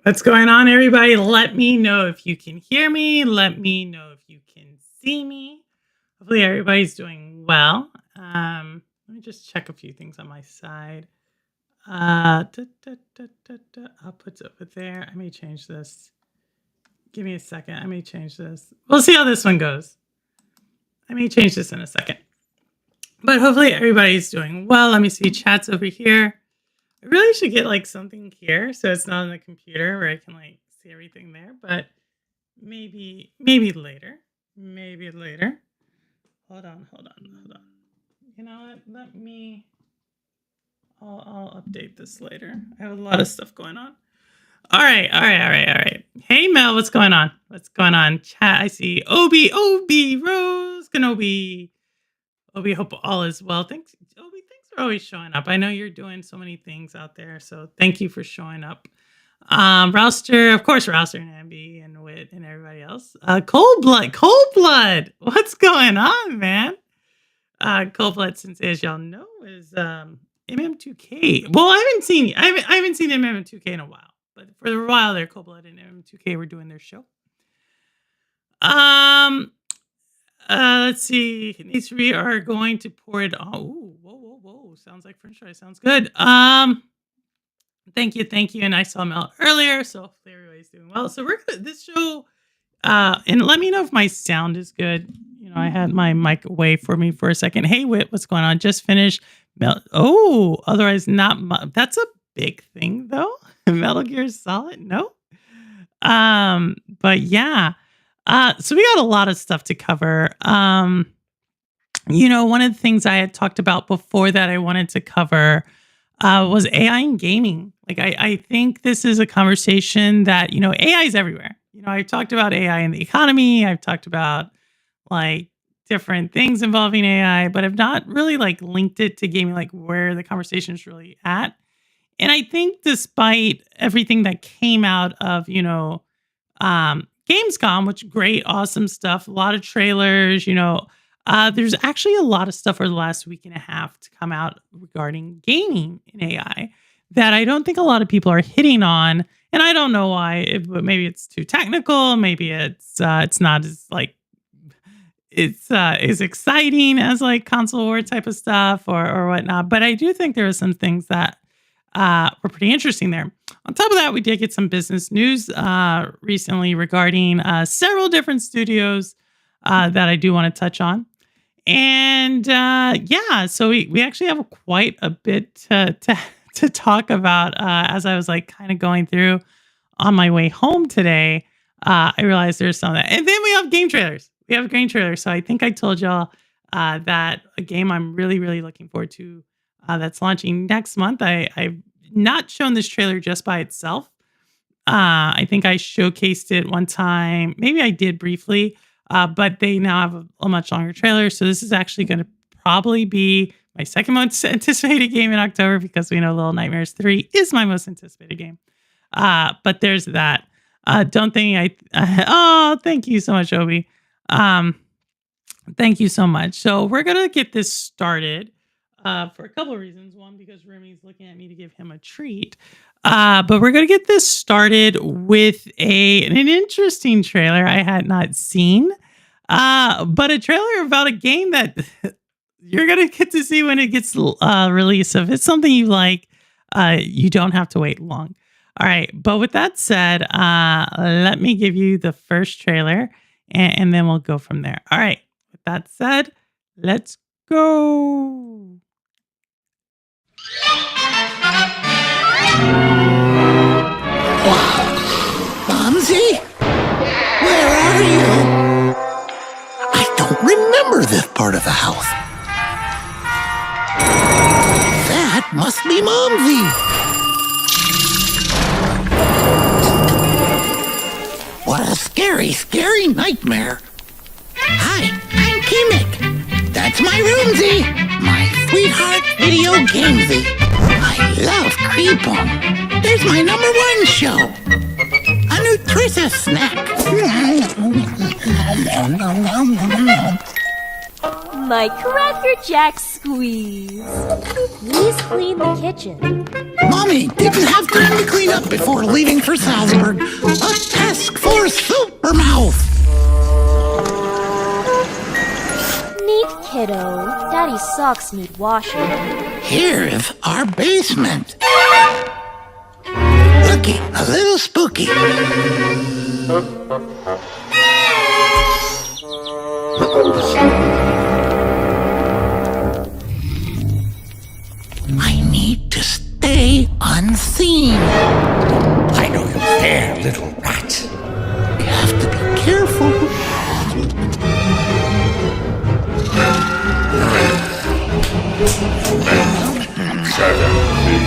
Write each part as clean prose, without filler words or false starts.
What's going on, everybody? Let me know if you can hear me. Let me know if you can see me. Hopefully, everybody's doing well. Let me just check a few things on my side. Outputs over there. I may change this. Give me a second. I may change this. We'll see how this one goes. I may change this in a second. But hopefully, everybody's doing well. Let me see. Chat's over here. I really should get like something here so it's not on the computer where I can like see everything there, but maybe later. Maybe later. Hold on. You know what? I'll update this later. I have a lot of stuff going on. All right. Hey Mel, what's going on? Chat, I see Obi, Rose, Kenobi. Obi, hope all is well. Thanks, Obi. Thanks for always showing up. I know you're doing so many things out there, so thank you for showing up. Rouster, of course, Rouster and Ambi and Wit and everybody else. Cold Blood. What's going on, man? Cold Blood, since as y'all know, is MM2K. Well, I haven't seen MM2K in a while, but for a while there, Cold Blood and MM2K were doing their show. Let's see. We are going to pour it on. Ooh, whoa. Sounds like French fries. Sounds good. Thank you. And I saw Mel earlier, so hopefully everybody's doing well. So we're gonna this show, and let me know if my sound is good. You know, I had my mic away for me for a second. Hey, Wit, what's going on? Just finished. Otherwise not. That's a big thing though. Metal Gear Solid, no. But yeah. So we got a lot of stuff to cover. You know, one of the things I had talked about before that I wanted to cover was AI in gaming. Like, I think this is a conversation that, you know, AI is everywhere. You know, I've talked about AI in the economy. I've talked about like different things involving AI, but I've not really like linked it to gaming, like where the conversation is really at. And I think despite everything that came out of, you know, Gamescom, which great, awesome stuff. A lot of trailers, you know. There's actually a lot of stuff over the last week and a half to come out regarding gaming in AI that I don't think a lot of people are hitting on, and I don't know why. But maybe it's too technical. Maybe it's not as like as exciting as like console war type of stuff or whatnot. But I do think there are some things that were pretty interesting there. On top of that, we did get some business news recently regarding several different studios that I do want to touch on. And so we actually have quite a bit to talk about as I was like kind of going through on my way home today. I realized there's some of that. And then we have game trailers. So I think I told y'all that a game I'm really, really looking forward to that's launching next month. I've not shown this trailer just by itself. I think I showcased it one time. Maybe I did briefly, but they now have a much longer trailer. So this is actually going to probably be my second most anticipated game in October because we know Little Nightmares 3 is my most anticipated game. But there's that. Don't think thank you so much, Obi. Thank you so much. So we're going to get this started. For a couple of reasons. One, because Remy's looking at me to give him a treat. But we're going to get this started with an interesting trailer I had not seen. But a trailer about a game that you're going to get to see when it gets released. So if it's something you like, you don't have to wait long. All right. But with that said, let me give you the first trailer and then we'll go from there. All right. With that said, let's go. Mumsy? Where are you? I don't remember this part of the house. That must be Mumsy. What a scary, scary nightmare. Hi, I'm Kimmick. That's my roomsy. My sweetheart video gamesy. I love Creepon. There's my #1 show. A nutritious snack. My Cracker Jack squeeze. Please clean the kitchen. Mommy didn't have time to clean up before leaving for Salzburg. A task for Supermouth. Neat, kiddo. Daddy's socks need washing. Here is our basement. Looking a little spooky. I need to stay unseen. I know you there, little rat. We have to be careful. Seven,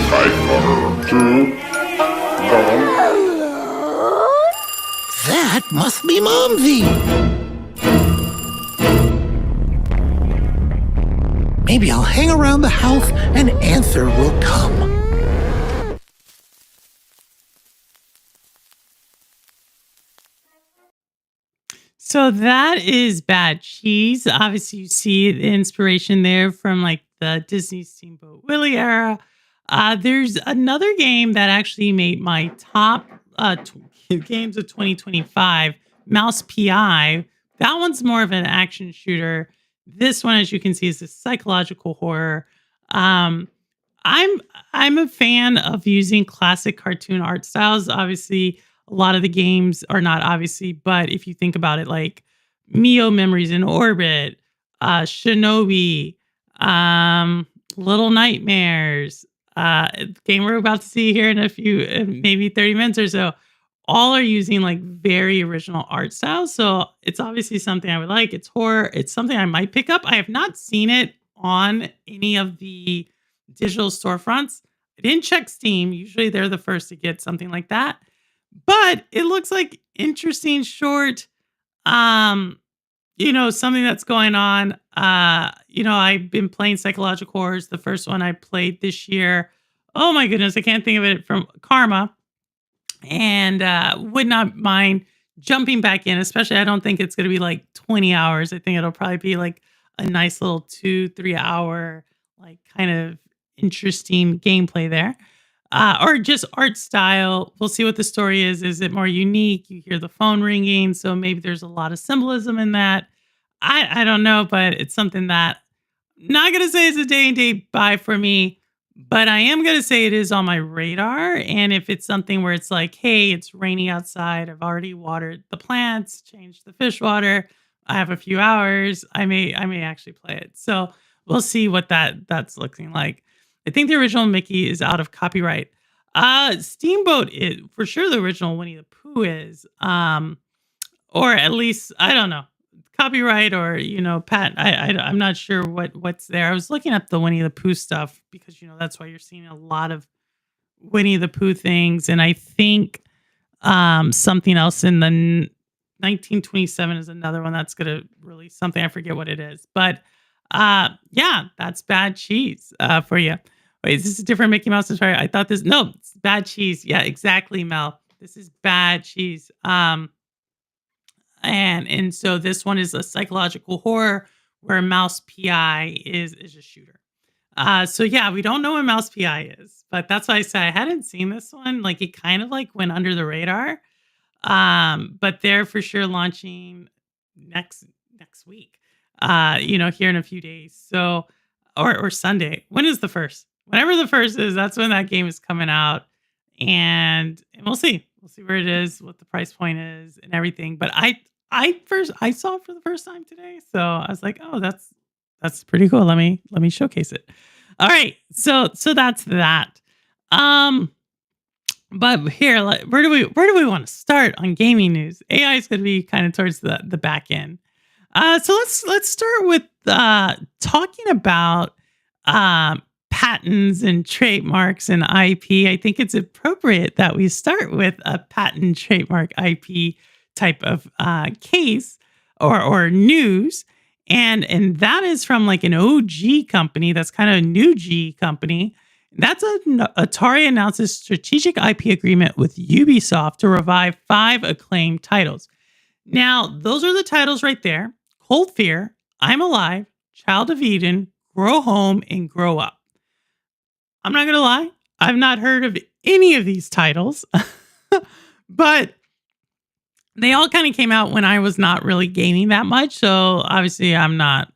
five, 2, That must be Momsy. Maybe I'll hang around the house and answer will come. So that is Bad Cheese. Obviously, you see the inspiration there from like the Disney Steamboat Willie era. There's another game that actually made my top games of 2025, Mouse PI. That one's more of an action shooter. This one, as you can see, is a psychological horror. Um, I'm I'm a fan of using classic cartoon art styles. Obviously, a lot of the games are not obviously, but if you think about it, like Mio Memories in Orbit, Shinobi, Little Nightmares, game we're about to see here in a few, maybe 30 minutes or so, all are using like very original art styles. So it's obviously something I would like. It's horror. It's something I might pick up. I have not seen it on any of the digital storefronts. I didn't check Steam. Usually they're the first to get something like that. But it looks like interesting short, something that's going on. I've been playing psychological horrors. The first one I played this year. Oh my goodness, I can't think of it, from Karma. And would not mind jumping back in, especially I don't think it's going to be like 20 hours. I think it'll probably be like a nice little 2-3 hour, like kind of interesting gameplay there. Or just art style. We'll see what the story is. Is it more unique? You hear the phone ringing, so maybe there's a lot of symbolism in that. I don't know, but it's something that not gonna say it's a day and date buy for me, but I am gonna say it is on my radar. And if it's something where it's like, hey, it's raining outside, I've already watered the plants, changed the fish water, I have a few hours, I may actually play it. So we'll see what that's looking like. I think the original Mickey is out of copyright. Steamboat is for sure, the original Winnie the Pooh is. Or at least I don't know, copyright or patent. I'm not sure what's there. I was looking up the Winnie the Pooh stuff because that's why you're seeing a lot of Winnie the Pooh things, and I think something else in the 1927 is another one that's going to release something. I forget what it is, but yeah, that's Bad Cheese for you. Wait, is this a different Mickey Mouse? Sorry, I thought this. No, it's Bad Cheese. Yeah, exactly, Mel. This is Bad Cheese. And so this one is a psychological horror where Mouse PI is a shooter. So yeah, we don't know what Mouse PI is, but that's why I said I hadn't seen this one. Like it kind of like went under the radar. But they're for sure launching next week. Here in a few days. So or Sunday. When is the first? Whenever the first is, that's when that game is coming out. And we'll see. We'll see where it is, what the price point is, and everything. But I saw it for the first time today. So I was like, oh, that's pretty cool. Let me showcase it. All right. So that's that. But here, where do we want to start on gaming news? AI is going to be kind of towards the back end. So let's start with talking about patents and trademarks and IP. I think it's appropriate that we start with a patent, trademark, IP type of case or news, and that is from like an OG company that's kind of a new G company. That's Atari announces strategic IP agreement with Ubisoft to revive 5 acclaimed titles. Now, those are the titles right there: Cold Fear, I'm Alive, Child of Eden, Grow Home, and Grow Up. I'm not going to lie, I've not heard of any of these titles, but they all kind of came out when I was not really gaming that much. So obviously, I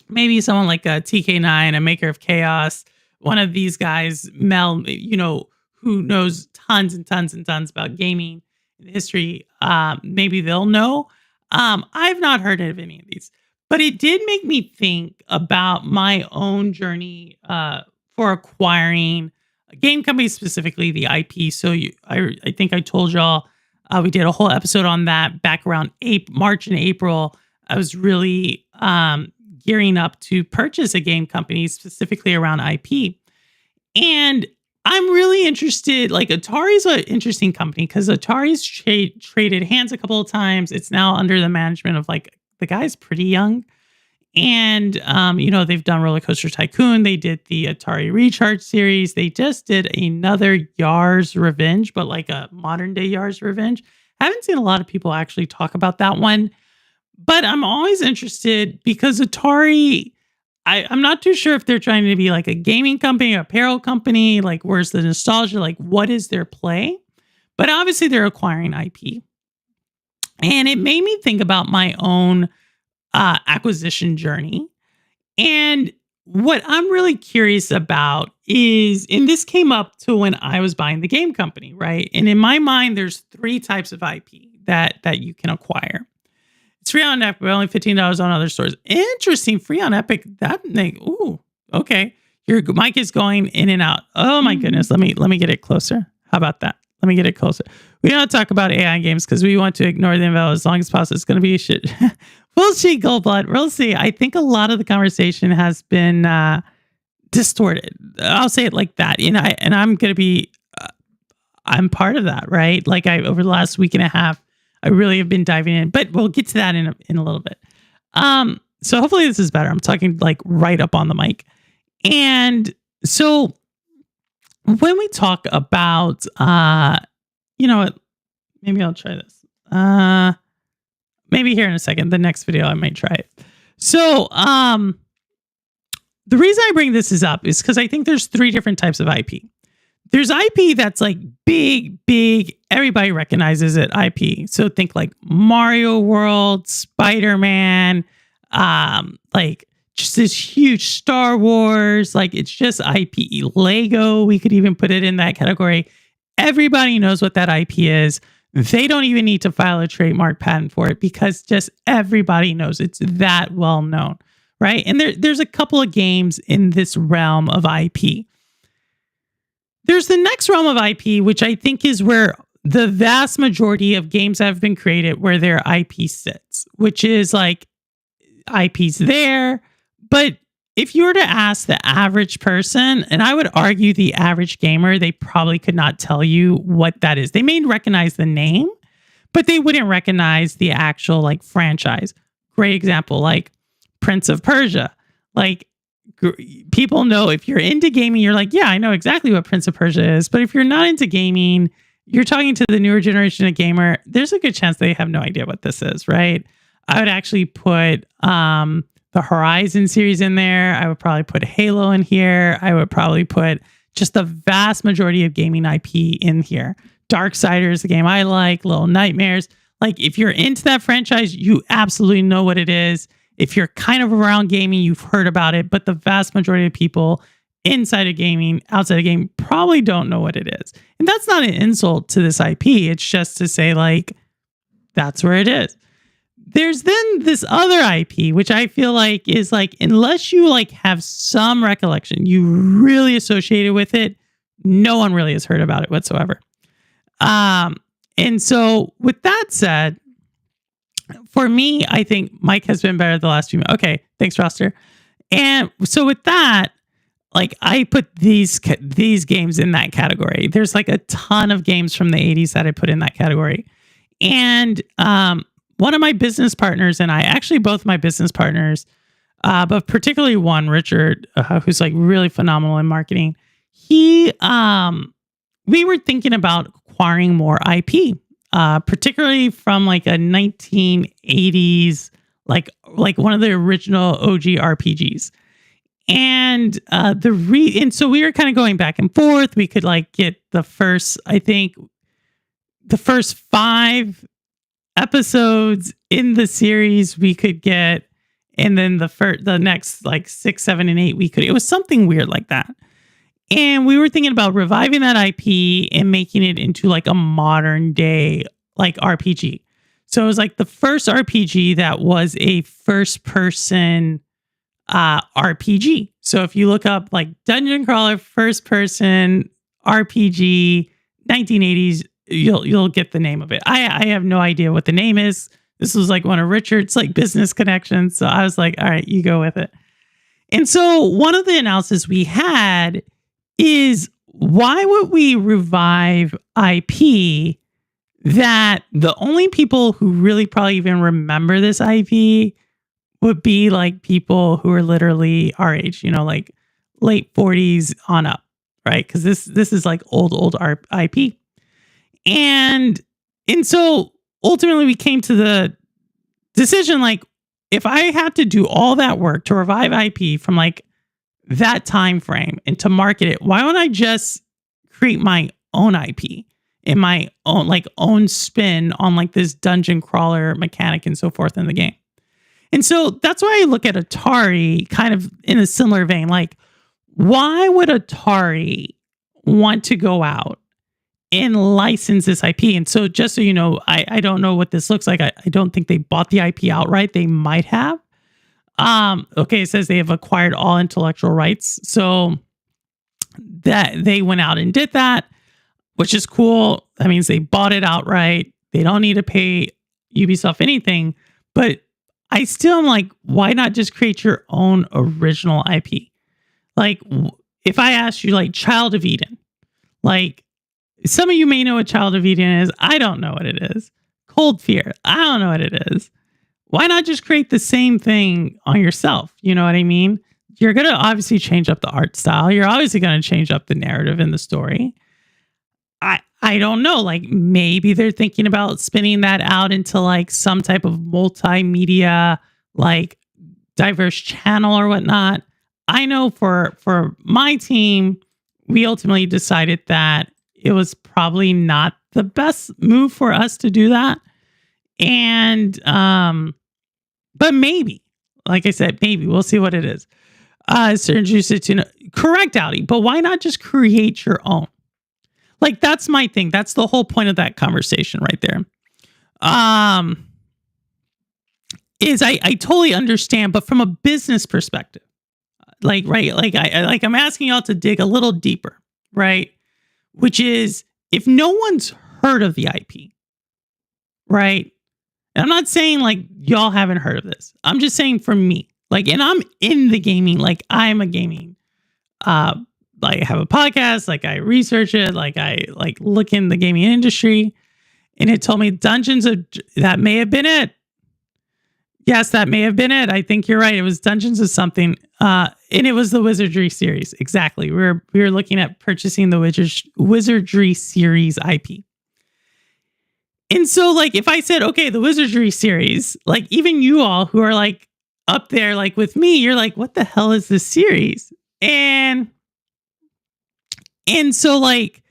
maybe someone like a TK9, a Maker of Chaos, one of these guys, Mel, who knows tons and tons and tons about gaming history, maybe they'll know. I've not heard of any of these, but it did make me think about my own journey for acquiring a game company, specifically the IP. So I think I told y'all we did a whole episode on that back around March and April. I was really gearing up to purchase a game company specifically around IP. And I'm really interested, like Atari's an interesting company because Atari's traded hands a couple of times. It's now under the management of like, the guy's pretty young. And, they've done Roller Coaster Tycoon. They did the Atari Recharge series. They just did another Yar's Revenge, but like a modern day Yar's Revenge. I haven't seen a lot of people actually talk about that one. But I'm always interested because Atari, I'm not too sure if they're trying to be like a gaming company, apparel company, like where's the nostalgia, like what is their play? But obviously they're acquiring IP. And it made me think about my own acquisition journey. And what I'm really curious about is, and this came up to when I was buying the game company, right? And in my mind, there's 3 types of IP that you can acquire. It's free on Epic, but only $15 on other stores. Interesting, free on Epic. Okay. Your mic is going in and out. Oh my goodness. Let me get it closer. How about that? Let me get it closer. We don't talk about AI games because we want to ignore them as long as possible. It's going to be shit. We'll see, Goldblood. We'll see. I think a lot of the conversation has been distorted. I'll say it like that. And I'm going to be, I'm part of that, right? Like over the last week and a half, I really have been diving in, but we'll get to that in a little bit. So hopefully this is better. I'm talking like right up on the mic. And so when we talk about, maybe I'll try this. Maybe here in a second, the next video, I might try it. So, the reason I bring this up is because I think there's 3 different types of IP. There's IP that's like big, everybody recognizes it IP. So think like Mario World, Spider-Man, like just this huge Star Wars, like it's just IP. Lego, we could even put it in that category. Everybody knows what that IP is. They don't even need to file a trademark patent for it because just everybody knows it's that well known, right? And there's a couple of games in this realm of IP. There's the next realm of IP, which I think is where the vast majority of games that have been created where their IP sits, which is like IP's there. But if you were to ask the average person, and I would argue the average gamer, they probably could not tell you what that is. They may recognize the name, but they wouldn't recognize the actual like franchise. Great example, like Prince of Persia. Like people know if you're into gaming, you're like, yeah, I know exactly what Prince of Persia is. But if you're not into gaming, you're talking to the newer generation of gamer, there's a good chance they have no idea what this is, right? I would actually put the Horizon series in there. I would probably put Halo in here. I would probably put just the vast majority of gaming IP in here. Darksiders, the game I like, Little Nightmares. Like if you're into that franchise, you absolutely know what it is. If you're kind of around gaming, you've heard about it, but the vast majority of people inside of gaming, outside of gaming, probably don't know what it is. And that's not an insult to this IP. It's just to say like, that's where it is. There's then this other IP, which I feel like is like, unless you like have some recollection, you really associated with it, no one really has heard about it whatsoever. And so with that said, for me, I think Mike has been better the last few minutes. Okay, thanks, Roster. And so with that, like I put these games in that category. There's like a ton of games from the 80s that I put in that category. And one of my business partners and I, actually both my business partners, but particularly one, Richard, who's like really phenomenal in marketing, we were thinking about acquiring more IP. Particularly from like a 1980s like one of the original OG RPGs. And and so we were kind of going back and forth. We could like get the first 5 episodes in the series we could get, and then the next like 6, 7, and 8 we could. It was something weird like that. And we were thinking about reviving that IP and making it into like a modern day like RPG. So it was like the first RPG that was a first person RPG. So if you look up like dungeon crawler first person RPG 1980s, you'll get the name of it. I have no idea what the name is. This was like one of Richard's like business connections. So I was like, all right, you go with it. And so one of the analysis we had is, why would we revive IP that the only people who really probably even remember this IP would be like people who are literally our age, like late 40s on up, right? Because this is like old IP. And so ultimately we came to the decision, like, if I had to do all that work to revive IP from like that time frame and to market it, why don't I just create my own IP and my own spin on like this dungeon crawler mechanic and so forth in the game? And so that's why I look at Atari kind of in a similar vein. Like, why would Atari want to go out and license this IP? And so just so you know, I don't know what this looks like. I don't think they bought the IP outright. They might have. Okay, it says they have acquired all intellectual rights. So that they went out and did that, which is cool. That means they bought it outright. They don't need to pay Ubisoft anything. But I still am like, why not just create your own original IP? Like, if I asked you, like, Child of Eden, like, some of you may know what Child of Eden is. I don't know what it is. Cold Fear, I don't know what it is. Why not just create the same thing on yourself? You know what I mean? You're going to obviously change up the art style. You're obviously going to change up the narrative in the story. I don't know, like maybe they're thinking about spinning that out into like some type of multimedia, like diverse channel or whatnot. I know for my team, we ultimately decided that it was probably not the best move for us to do that. And, but maybe, like I said, maybe we'll see what it is. So introduced to correct, Audi, but why not just create your own? Like, that's my thing. That's the whole point of that conversation right there. Is I totally understand, but from a business perspective, like, right, I'm asking y'all to dig a little deeper, right? Which is, if no one's heard of the IP, right? And I'm not saying like y'all haven't heard of this. I'm just saying for me, like, and I'm in the gaming, like I'm a gaming, like I have a podcast, like I research it, like I like look in the gaming industry, and it told me that may have been it. Yes, that may have been it. I think you're right. It was Dungeons of something. And it was the Wizardry series. Exactly. We were looking at purchasing the Wizardry series IP. And so like if I said, okay, the Wizardry series, like even you all who are like up there like with me, you're like, what the hell is this series? And so like,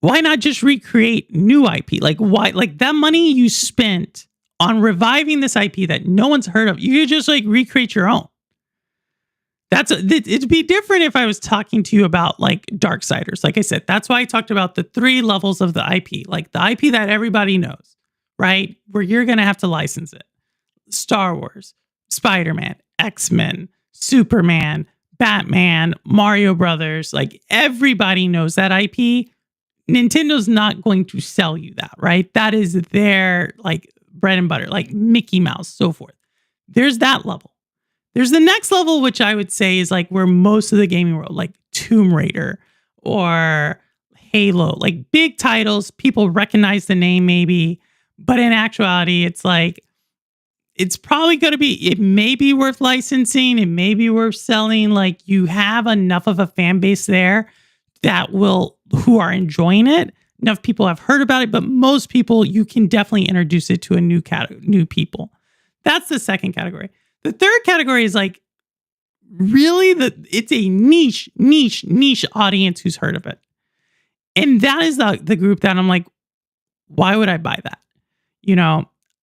why not just recreate new IP? Like why, like that money you spent on reviving this IP that no one's heard of, you could just like recreate your own. It'd be different if I was talking to you about like Darksiders. Like I said, that's why I talked about the 3 levels of the IP, like the IP that everybody knows, right? Where you're going to have to license it. Star Wars, Spider-Man, X-Men, Superman, Batman, Mario Brothers, like everybody knows that IP. Nintendo's not going to sell you that, right? That is their like bread and butter, like Mickey Mouse, so forth. There's that level. There's the next level, which I would say is like where most of the gaming world, like Tomb Raider or Halo, like big titles, people recognize the name maybe, but in actuality, it's like, it's probably going to be, it may be worth licensing. It may be worth selling. Like you have enough of a fan base there who are enjoying it. Enough people have heard about it, but most people, you can definitely introduce it to a new people. That's the second category. The third category is like really it's a niche audience who's heard of it. And that is the group that I'm like, why would I buy that?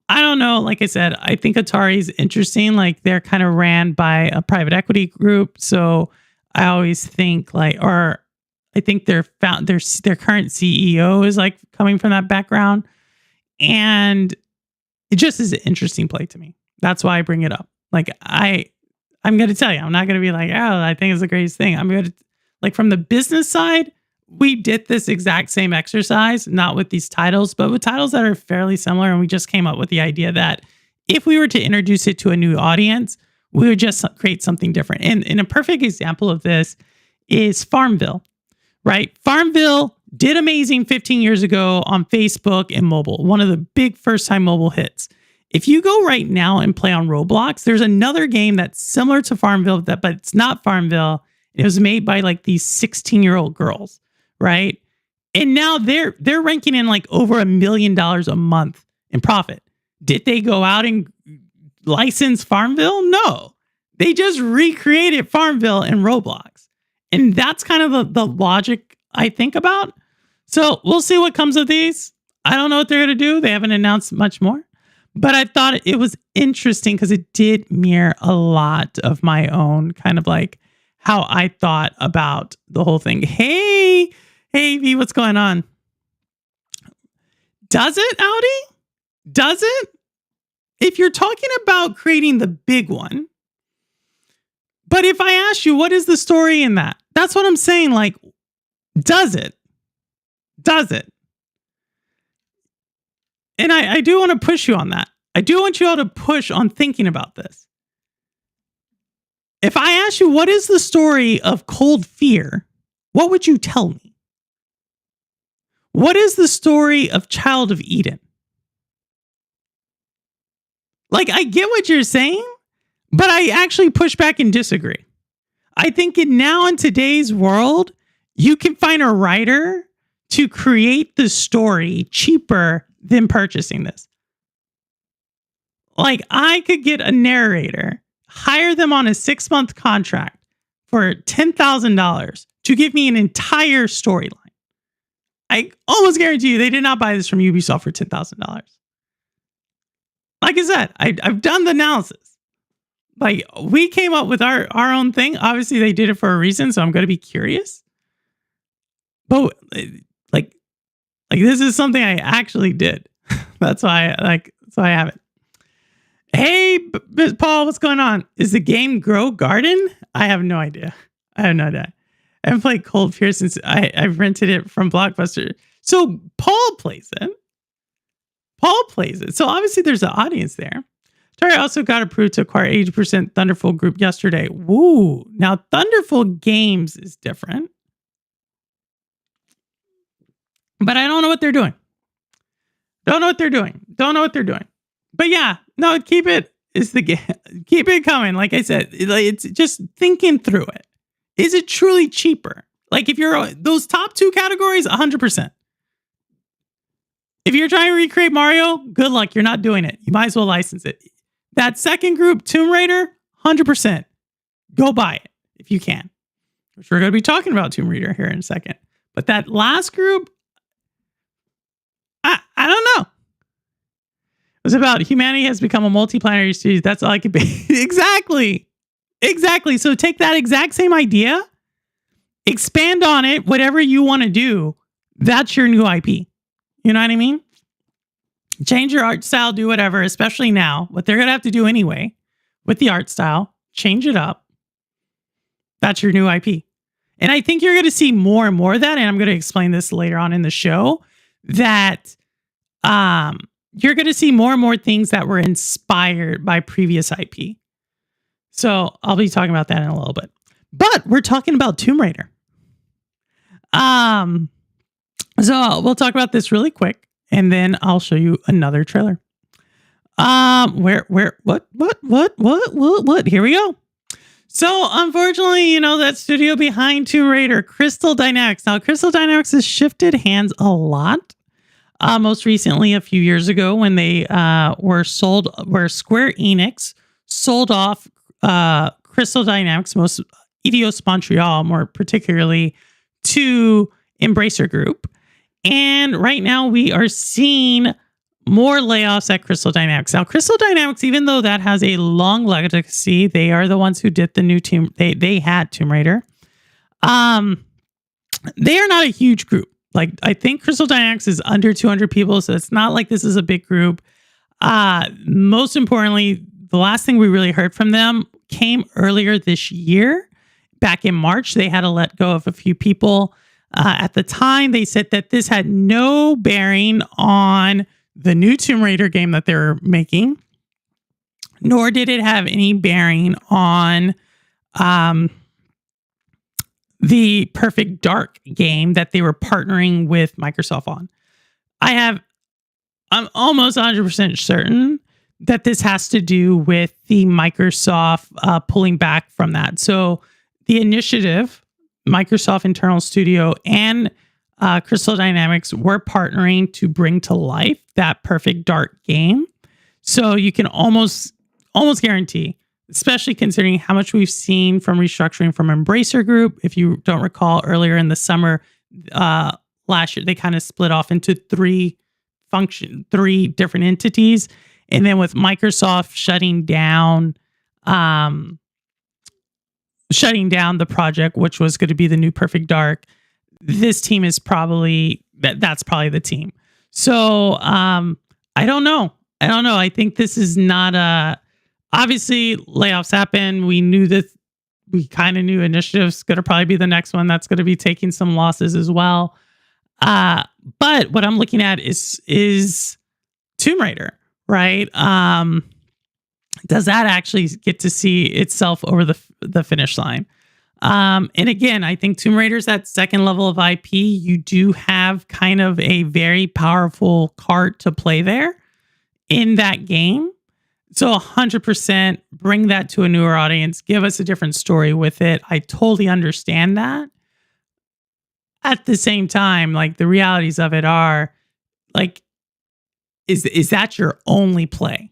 I don't know. Like I said, I think Atari is interesting. Like they're kind of ran by a private equity group. So I always think or I think their current CEO is like coming from that background. And it just is an interesting play to me. That's why I bring it up. Like I'm going to tell you, I'm not going to be like, oh, I think it's the greatest thing. I'm going to like from the business side, we did this exact same exercise, not with these titles, but with titles that are fairly similar. And we just came up with the idea that if we were to introduce it to a new audience, we would just create something different. And a perfect example of this is Farmville, right? Farmville did amazing 15 years ago on Facebook and mobile, one of the big first-time mobile hits. If you go right now and play on Roblox, there's another game that's similar to Farmville, but it's not Farmville. It was made by like these 16-year-old girls. Right. And now they're ranking in like over $1 million a month in profit. Did they go out and license Farmville? No, they just recreated Farmville in Roblox. And that's kind of the logic I think about. So we'll see what comes of these. I don't know what they're going to do. They haven't announced much more, but I thought it was interesting because it did mirror a lot of my own kind of like how I thought about the whole thing. Hey, V, what's going on? Does it, Audi? Does it? If you're talking about creating the big one, but if I ask you, what is the story in that? That's what I'm saying. Like, does it? Does it? And I do want to push you on that. I do want you all to push on thinking about this. If I ask you, what is the story of Cold Fear? What would you tell me? What is the story of Child of Eden? Like, I get what you're saying, but I actually push back and disagree. I think in today's world, you can find a writer to create the story cheaper than purchasing this. Like, I could get a narrator, hire them on a 6-month contract for $10,000 to give me an entire storyline. I almost guarantee you they did not buy this from Ubisoft for $10,000. Like I said, I've done the analysis. Like we came up with our own thing. Obviously, they did it for a reason, so I'm going to be curious. But like this is something I actually did. That's why I have it. Hey, Paul, what's going on? Is the game Grow Garden? I have no idea. I haven't played Cold Fear since I've rented it from Blockbuster. So Paul plays it. So obviously there's an audience there. Atari also got approved to acquire 80% Thunderful Group yesterday. Woo. Now Thunderful Games is different. But I don't know what they're doing. Don't know what they're doing. But yeah, no, keep it coming. Like I said, it's just thinking through it. Is it truly cheaper? Like if you're those top two categories, 100%. If you're trying to recreate Mario, good luck. You're not doing it. You might as well license it. That second group, Tomb Raider, 100%. Go buy it if you can. Which we're going to be talking about Tomb Raider here in a second. But that last group, I don't know. It was about humanity has become a multiplanetary series. That's all I could be. Exactly. So take that exact same idea, expand on it, whatever you want to do. That's your new IP. You know what I mean? Change your art style, do whatever, especially now. What they're going to have to do anyway with the art style, change it up. That's your new IP. And I think you're going to see more and more of that. And I'm going to explain this later on in the show that you're going to see more and more things that were inspired by previous IP. So I'll be talking about that in a little bit. But we're talking about Tomb Raider. So we'll talk about this really quick, and then I'll show you another trailer. What? Here we go. So unfortunately, that studio behind Tomb Raider, Crystal Dynamics. Now, Crystal Dynamics has shifted hands a lot. Most recently, a few years ago, when they where Square Enix sold off Crystal Dynamics, most Eidos Montreal, more particularly, to Embracer Group. And right now we are seeing more layoffs at Crystal Dynamics. Now, Crystal Dynamics, even though that has a long legacy, they are the ones who did the new they had Tomb Raider. They are not a huge group. Like, I think Crystal Dynamics is under 200 people, so it's not like this is a big group. Most importantly, the last thing we really heard from them came earlier this year. Back in March, they had to let go of a few people. At the time, they said that this had no bearing on the new Tomb Raider game that they're making, nor did it have any bearing on the Perfect Dark game that they were partnering with Microsoft on. I'm almost 100% certain that this has to do with the Microsoft pulling back from that. So the initiative, Microsoft Internal Studio and Crystal Dynamics were partnering to bring to life that Perfect Dark game. So you can almost guarantee, especially considering how much we've seen from restructuring from Embracer Group. If you don't recall, earlier in the summer last year, they kind of split off into three different entities. And then with Microsoft shutting down the project, which was going to be the new Perfect Dark, this team is probably that's probably the team. So I don't know. I think this is not obviously layoffs happen. We knew that. We kind of knew Initiative's going to probably be the next one that's going to be taking some losses as well. But what I'm looking at is Tomb Raider, right? Does that actually get to see itself over the finish line? And again, I think Tomb Raider's that second level of IP. You do have kind of a very powerful card to play there in that game. So 100% bring that to a newer audience. Give us a different story with it. I totally understand that. At the same time, like, the realities of it are, like, is that your only play?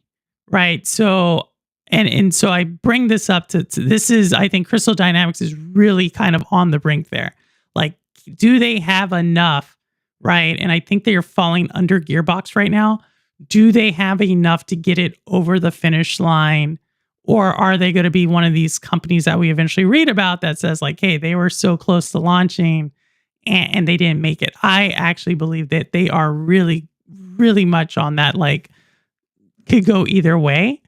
Right. So, and so I bring this up to this is, I think Crystal Dynamics is really kind of on the brink there. Like, do they have enough? Right. And I think they are falling under Gearbox right now. Do they have enough to get it over the finish line? Or are they going to be one of these companies that we eventually read about that says, like, hey, they were so close to launching and they didn't make it? I actually believe that they are really, really much on that, like, could go either way.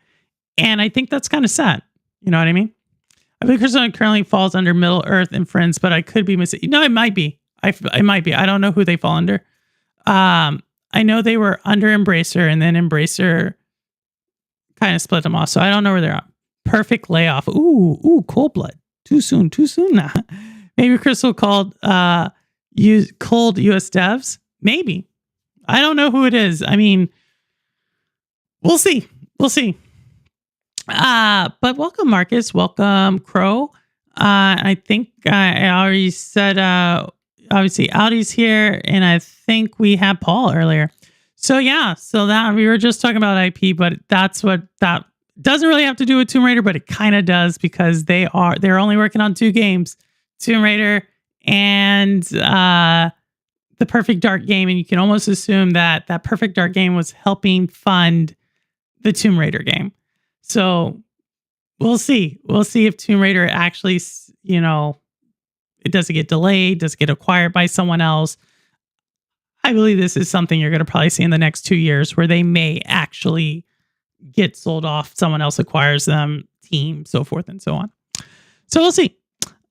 And I think that's kind of sad. You know what I mean? I think Crystal currently falls under Middle Earth and Friends, but I could be missing. No, it might be. It might be. I don't know who they fall under. I know they were under Embracer, and then Embracer kind of split them off. So I don't know where they're at. Perfect layoff. Ooh, Cold Blood. Too soon. Nah. Maybe Crystal called US devs. Maybe. I don't know who it is. I mean, we'll see. But welcome, Marcus. Welcome, Crow. I think I already said, obviously Audi's here, and I think we had Paul earlier. So yeah, so that we were just talking about IP, but that doesn't really have to do with Tomb Raider, but it kind of does, because they're only working on 2 games, Tomb Raider and the Perfect Dark game, and you can almost assume that Perfect Dark game was helping fund the Tomb Raider game. So we'll see. We'll see if Tomb Raider actually, it doesn't get delayed, does it get acquired by someone else. I believe this is something you're going to probably see in the next 2 years, where they may actually get sold off, someone else acquires them, team, so forth and so on. So we'll see.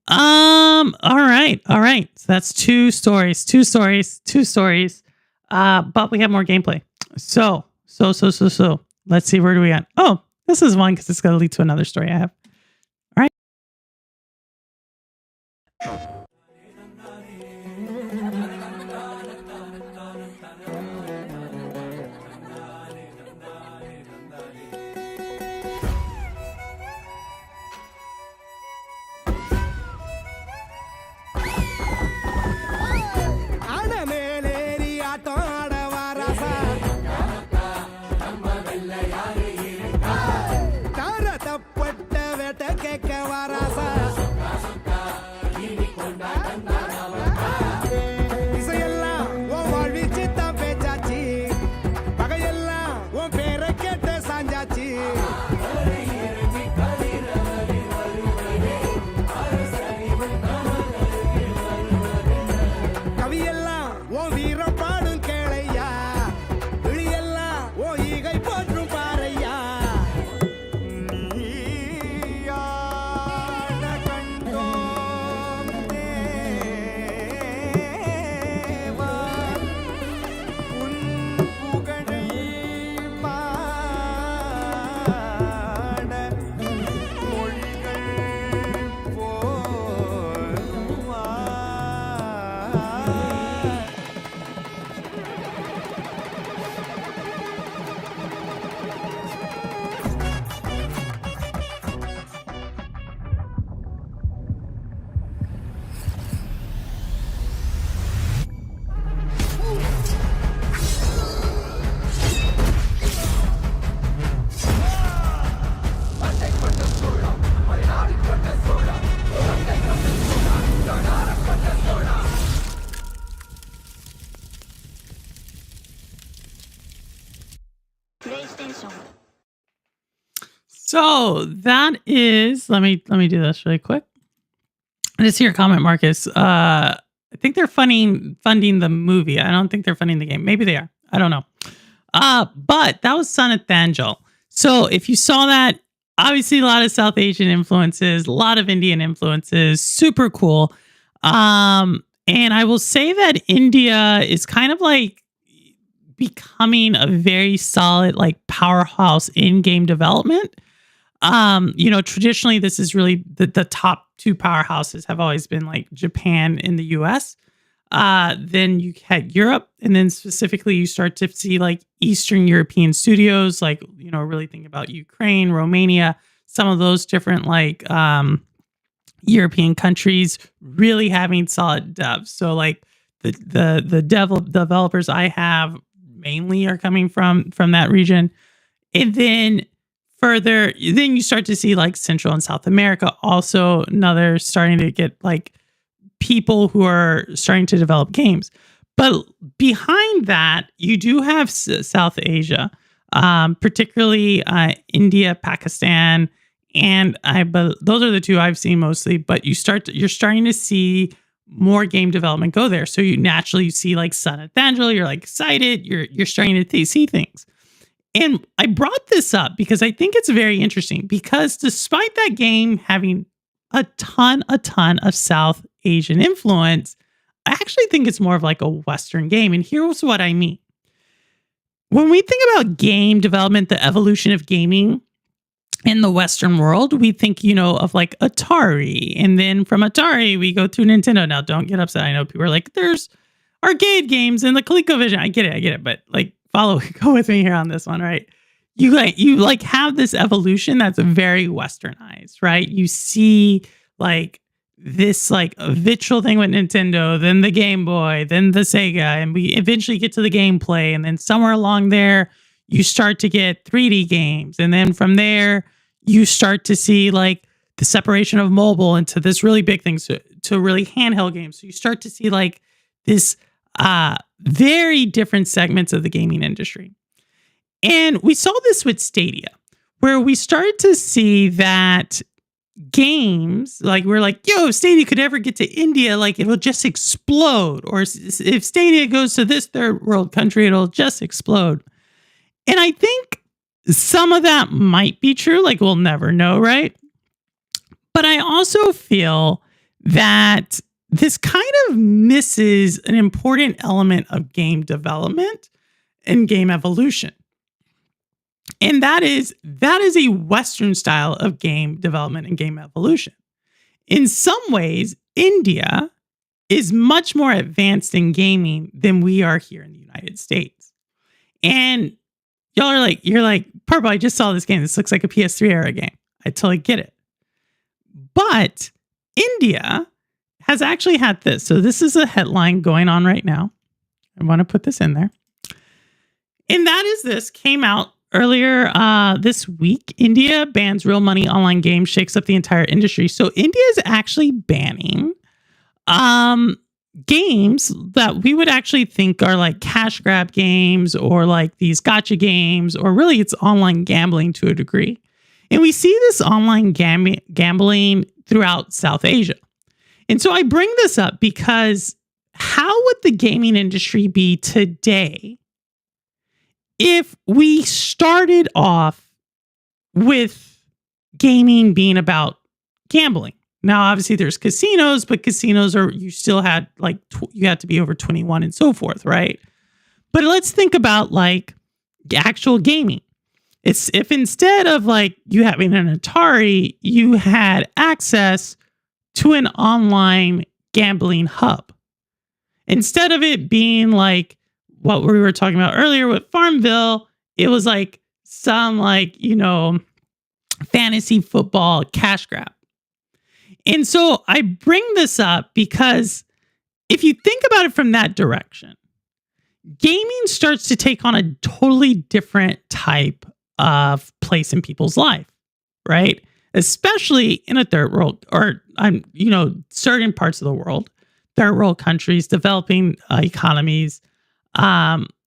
All right. So that's two stories. But we have more gameplay. So. Let's see, where do we at? Oh, this is one, because it's going to lead to another story I have. All right. So that is, let me do this really quick. I just hear a comment, Marcus. I think they're funding the movie. I don't think they're funding the game. Maybe they are. I don't know. But that was Son of Thanjal. So if you saw that, obviously a lot of South Asian influences, a lot of Indian influences, super cool. And I will say that India is kind of like becoming a very solid like powerhouse in game development. Traditionally this is really the top two powerhouses have always been like Japan and the US. Then you had Europe, and then specifically you start to see like Eastern European studios, like, really think about Ukraine, Romania, some of those different like European countries really having solid devs. So like the developers I have mainly are coming from that region. And then then you start to see like Central and South America also another starting to get like people who are starting to develop games. But behind that, you do have South Asia, particularly India, Pakistan, and those are the two I've seen mostly. But you're starting to see more game development go there. So you naturally see like Son of Thanjal, you're like excited, you're starting to see things. And I brought this up because I think it's very interesting because despite that game having a ton of South Asian influence, I actually think it's more of like a Western game. And here's what I mean. When we think about game development, the evolution of gaming in the Western world, we think, of like Atari. And then from Atari, we go to Nintendo. Now, don't get upset. I know people are like, there's arcade games in the ColecoVision. I get it. But like, go with me here on this one, right? You have this evolution that's very Westernized, right? You see like this like habitual thing with Nintendo, then the Game Boy, then the Sega, and we eventually get to the gameplay. And then somewhere along there, you start to get 3D games. And then from there, you start to see like the separation of mobile into this really big thing to really handheld games. So you start to see like this very different segments of the gaming industry. And we saw this with Stadia, where we started to see that games, like we're like, yo, if Stadia could ever get to India, like it'll just explode. Or if Stadia goes to this third world country, it'll just explode. And I think some of that might be true. Like we'll never know, right? But I also feel that this kind of misses an important element of game development and game evolution. And that is a Western style of game development and game evolution. In some ways, India is much more advanced in gaming than we are here in the United States. And y'all are like, you're like, Purple, I just saw this game. This looks like a PS3 era game. I totally get it. But India has actually had this. So this is a headline going on right now. I want to put this in there. And that is this came out earlier this week. India bans real money online games, shakes up the entire industry. So India is actually banning games that we would actually think are like cash grab games or like these gotcha games, or really it's online gambling to a degree. And we see this online gambling throughout South Asia. And so I bring this up because how would the gaming industry be today if we started off with gaming being about gambling? Now, obviously there's casinos, but casinos you still had like, you had to be over 21 and so forth, right? But let's think about like actual gaming. It's if instead of like you having an Atari, you had access to an online gambling hub. Instead of it being like what we were talking about earlier with Farmville, it was like some like, fantasy football cash grab. And so I bring this up because if you think about it from that direction, gaming starts to take on a totally different type of place in people's life, right? Especially in a third world or, certain parts of the world, third world countries, developing economies.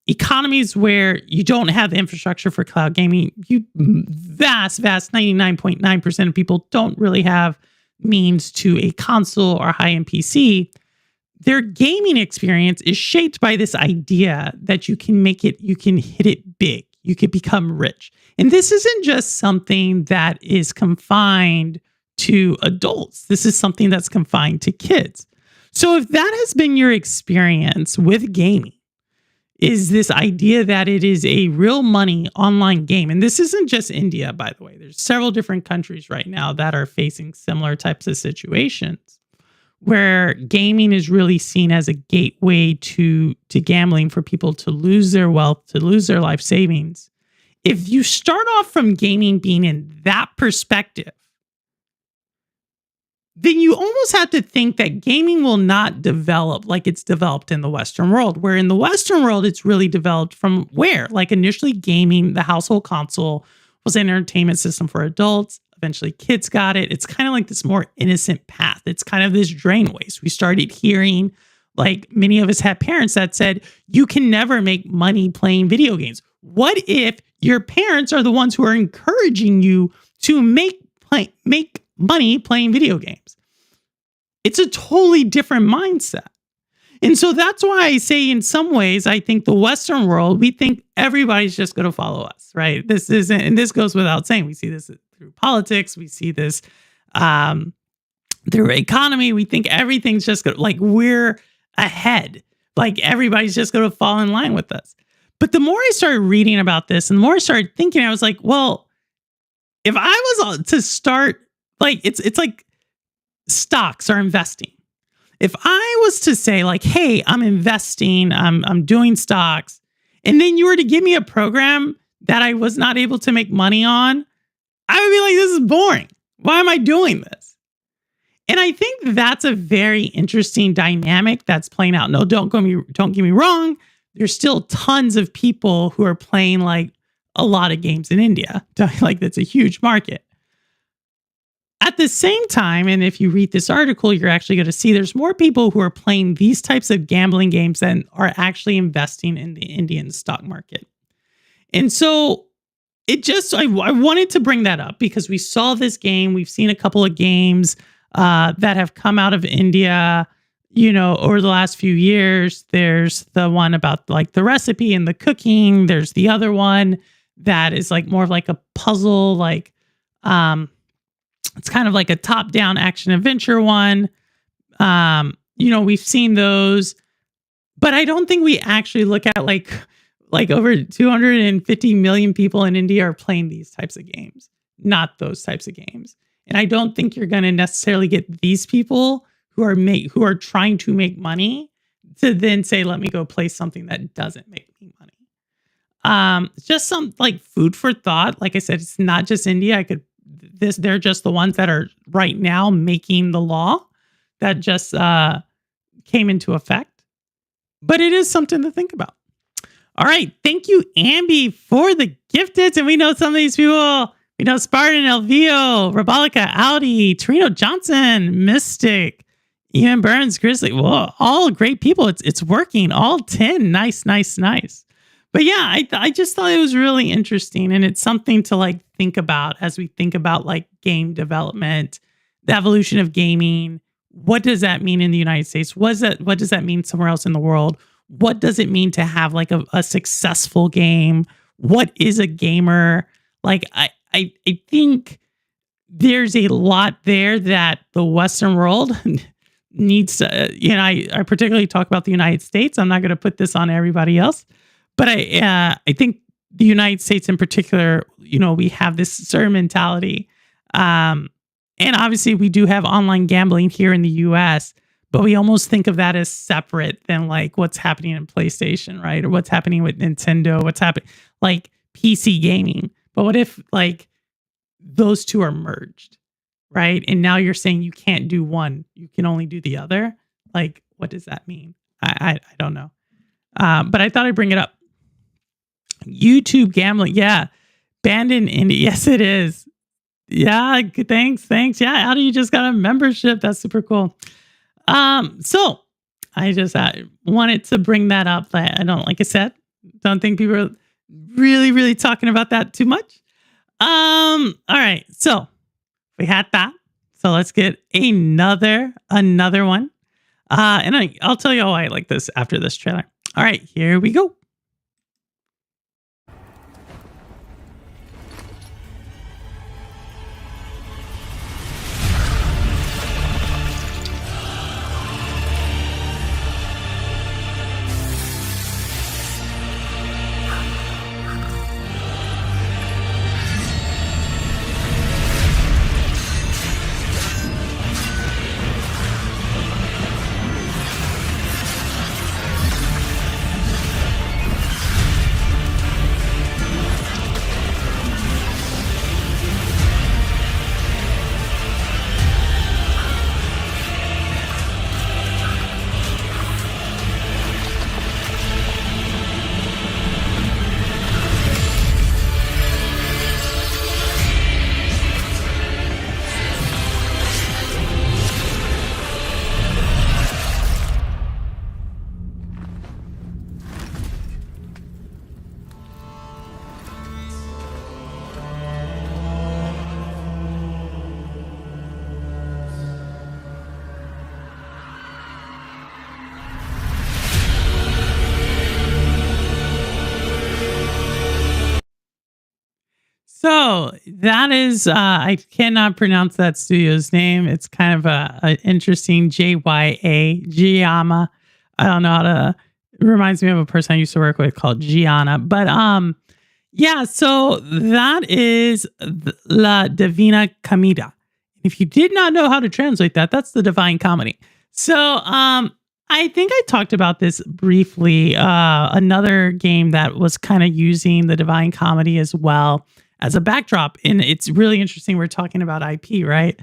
economies where you don't have the infrastructure for cloud gaming, vast 99.9% of people don't really have means to a console or high-end PC. Their gaming experience is shaped by this idea that you can hit it big. You could become rich. And this isn't just something that is confined to adults. This is something that's confined to kids. So if that has been your experience with gaming, is this idea that it is a real money online game. And this isn't just India, by the way. There's several different countries right now that are facing similar types of situations where gaming is really seen as a gateway to gambling for people to lose their wealth, to lose their life savings. If you start off from gaming being in that perspective, then you almost have to think that gaming will not develop like it's developed in the Western world, where in the Western world, it's really developed from where? Like initially gaming, the household console was an entertainment system for adults. Eventually kids got it. It's kind of like this more innocent path. It's kind of this drain waste. We started hearing, like many of us had parents that said, you can never make money playing video games. What if your parents are the ones who are encouraging you to make money playing video games? It's a totally different mindset. And so that's why I say in some ways, I think the Western world, we think everybody's just going to follow us, right? This isn't, and this goes without saying, we see this through politics. We see this through economy. We think everything's just going to, like we're ahead. Like everybody's just going to fall in line with us. But the more I started reading about this and the more I started thinking, I was like, well, if I was to start, like, it's like stocks or investing. If I was to say like, hey, I'm investing, I'm doing stocks, and then you were to give me a program that I was not able to make money on, I would be like, this is boring. Why am I doing this? And I think that's a very interesting dynamic that's playing out. No, don't get me wrong. There's still tons of people who are playing like a lot of games in India. Like that's a huge market. At the same time, and if you read this article, you're actually going to see there's more people who are playing these types of gambling games than are actually investing in the Indian stock market. And so I wanted to bring that up because we saw this game. We've seen a couple of games that have come out of India, over the last few years. There's the one about like the recipe and the cooking. There's the other one that is like more of like a puzzle, like, it's kind of like a top-down action adventure one. We've seen those, but I don't think we actually look at like over 250 million people in India are playing these types of games, not those types of games. And I don't think you're going to necessarily get these people who are trying to make money to then say, let me go play something that doesn't make me money. It's just some like food for thought. Like I said, it's not just India. They're just the ones that are right now making the law that just came into effect. But it is something to think about. All right. Thank you, Ambi, for the gifteds. And we know some of these people. We know Spartan, Elvio, Robolica, Audi, Torino Johnson, Mystic, Ian Burns, Grizzly. Whoa, all great people. It's working. All 10. Nice. But yeah, I just thought it was really interesting. And it's something to like think about as we think about like game development, the evolution of gaming. What does that mean in the United States? What does that mean somewhere else in the world? What does it mean to have like a successful game? What is a gamer? Like, I think there's a lot there that the Western world needs to, I particularly talk about the United States. I'm not going to put this on everybody else. But I think the United States in particular, we have this certain mentality. And obviously we do have online gambling here in the US, but we almost think of that as separate than like what's happening in PlayStation, right? Or what's happening with Nintendo, what's happening like PC gaming. But what if like those two are merged, right? And now you're saying you can't do one, you can only do the other. Like, what does that mean? I don't know. But I thought I'd bring it up. YouTube gambling. Yeah. Banned in India. Yes, it is. Yeah. Thanks. Yeah. How do you just got a membership? That's super cool. So I just wanted to bring that up. I don't, like I said, Don't think people are really, really talking about that too much. All right. So we had that. So let's get another one. And I'll tell you why I like this after this trailer. All right, here we go. So that is, I cannot pronounce that studio's name. It's kind of a interesting JYA, Giama. I don't know how to, it reminds me of a person I used to work with called Gianna. But yeah, so that is La Divina Comida. If you did not know how to translate that, that's the Divine Comedy. So I think I talked about this briefly. Another game that was kind of using the Divine Comedy as well as a backdrop. And it's really interesting. We're talking about IP, right?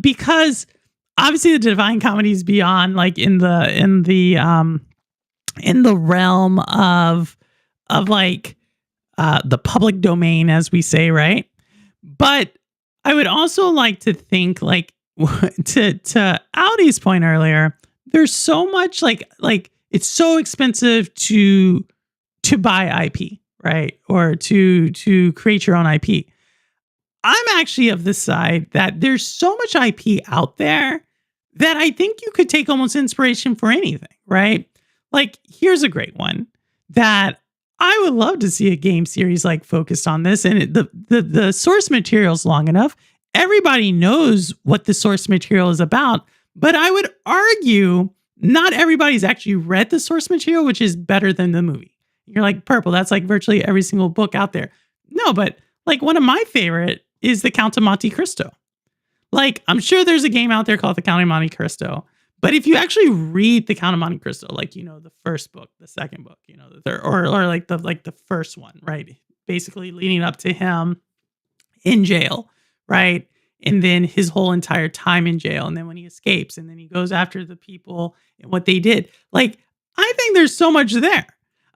Because obviously the Divine Comedy is beyond like in the realm of like the public domain, as we say, right? But I would also like to think like to Audi's point earlier, there's so much like it's so expensive to buy IP, right? Or to create your own IP. I'm actually of the side that there's so much IP out there that I think you could take almost inspiration for anything, right? Like, here's a great one that I would love to see a game series like focused on this. And the source material is long enough. Everybody knows what the source material is about, but I would argue not everybody's actually read the source material, which is better than the movie. You're like, Purple, that's like virtually every single book out there. No, but like one of my favorite is The Count of Monte Cristo. Like, I'm sure there's a game out there called The Count of Monte Cristo. But if you actually read The Count of Monte Cristo, like, you know, the first book, the second book, you know, the third, or like the first one, right? Basically leading up to him in jail, right? And then his whole entire time in jail. And then when he escapes and then he goes after the people and what they did. Like, I think there's so much there.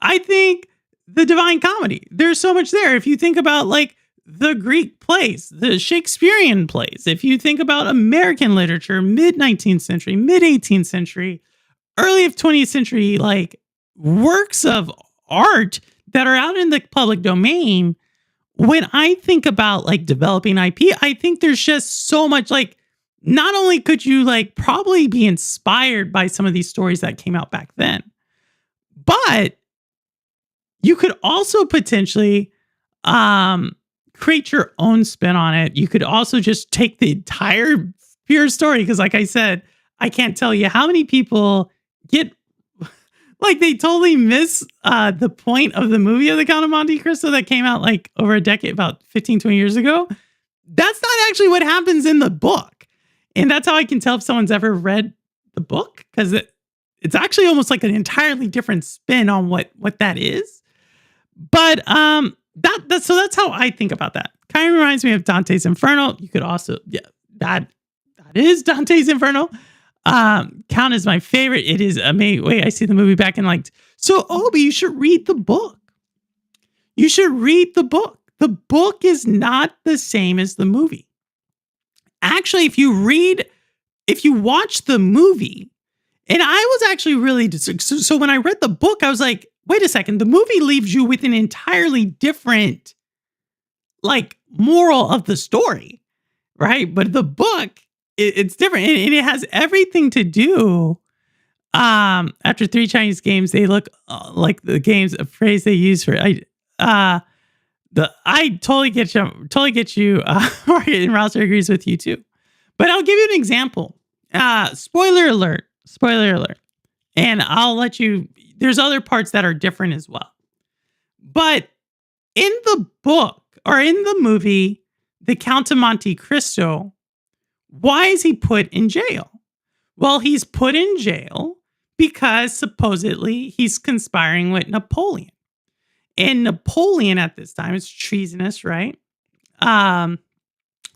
I think the Divine Comedy, there's so much there. If you think about like the Greek plays, the Shakespearean plays, if you think about American literature, mid-19th century, mid-18th century, early of 20th century, like works of art that are out in the public domain, when I think about like developing IP, I think there's just so much like, not only could you like probably be inspired by some of these stories that came out back then, but you could also potentially create your own spin on it. You could also just take the entire pure story. Because like I said, I can't tell you how many people get like they totally miss the point of the movie of The Count of Monte Cristo that came out like over a decade, about 15, 20 years ago. That's not actually what happens in the book. And that's how I can tell if someone's ever read the book, because it's actually almost like an entirely different spin on what that is. But so that's how I think about that. Kind of reminds me of Dante's Inferno. You could also, yeah, that is Dante's Inferno. Count is my favorite. It is amazing. Wait, I see the movie back in like, so Obi, you should read the book. You should read the book. The book is not the same as the movie. Actually, if you watch the movie, and I was actually really, so when I read the book, I was like, wait a second, the movie leaves you with an entirely different like moral of the story, right? But the book, it's different, and it has everything to do. After 3 Chinese games, they look like the games. A phrase they use for I totally get you. And Rouser agrees with you too. But I'll give you an example. Spoiler alert. Spoiler alert. And I'll let you. There's other parts that are different as well. But in the book or in the movie, The Count of Monte Cristo, why is he put in jail? Well, he's put in jail because supposedly he's conspiring with Napoleon. And Napoleon at this time is treasonous, right?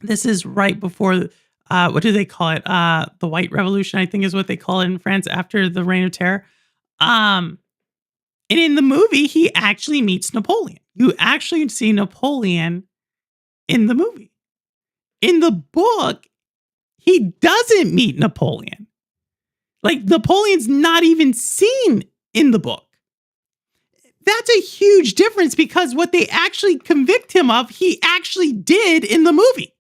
This is right before, what do they call it? The White Revolution, I think is what they call it in France after the Reign of Terror. And in the movie, he actually meets Napoleon. You actually see Napoleon in the movie. In the book, he doesn't meet Napoleon. Like, Napoleon's not even seen in the book. That's a huge difference because what they actually convict him of, he actually did in the movie.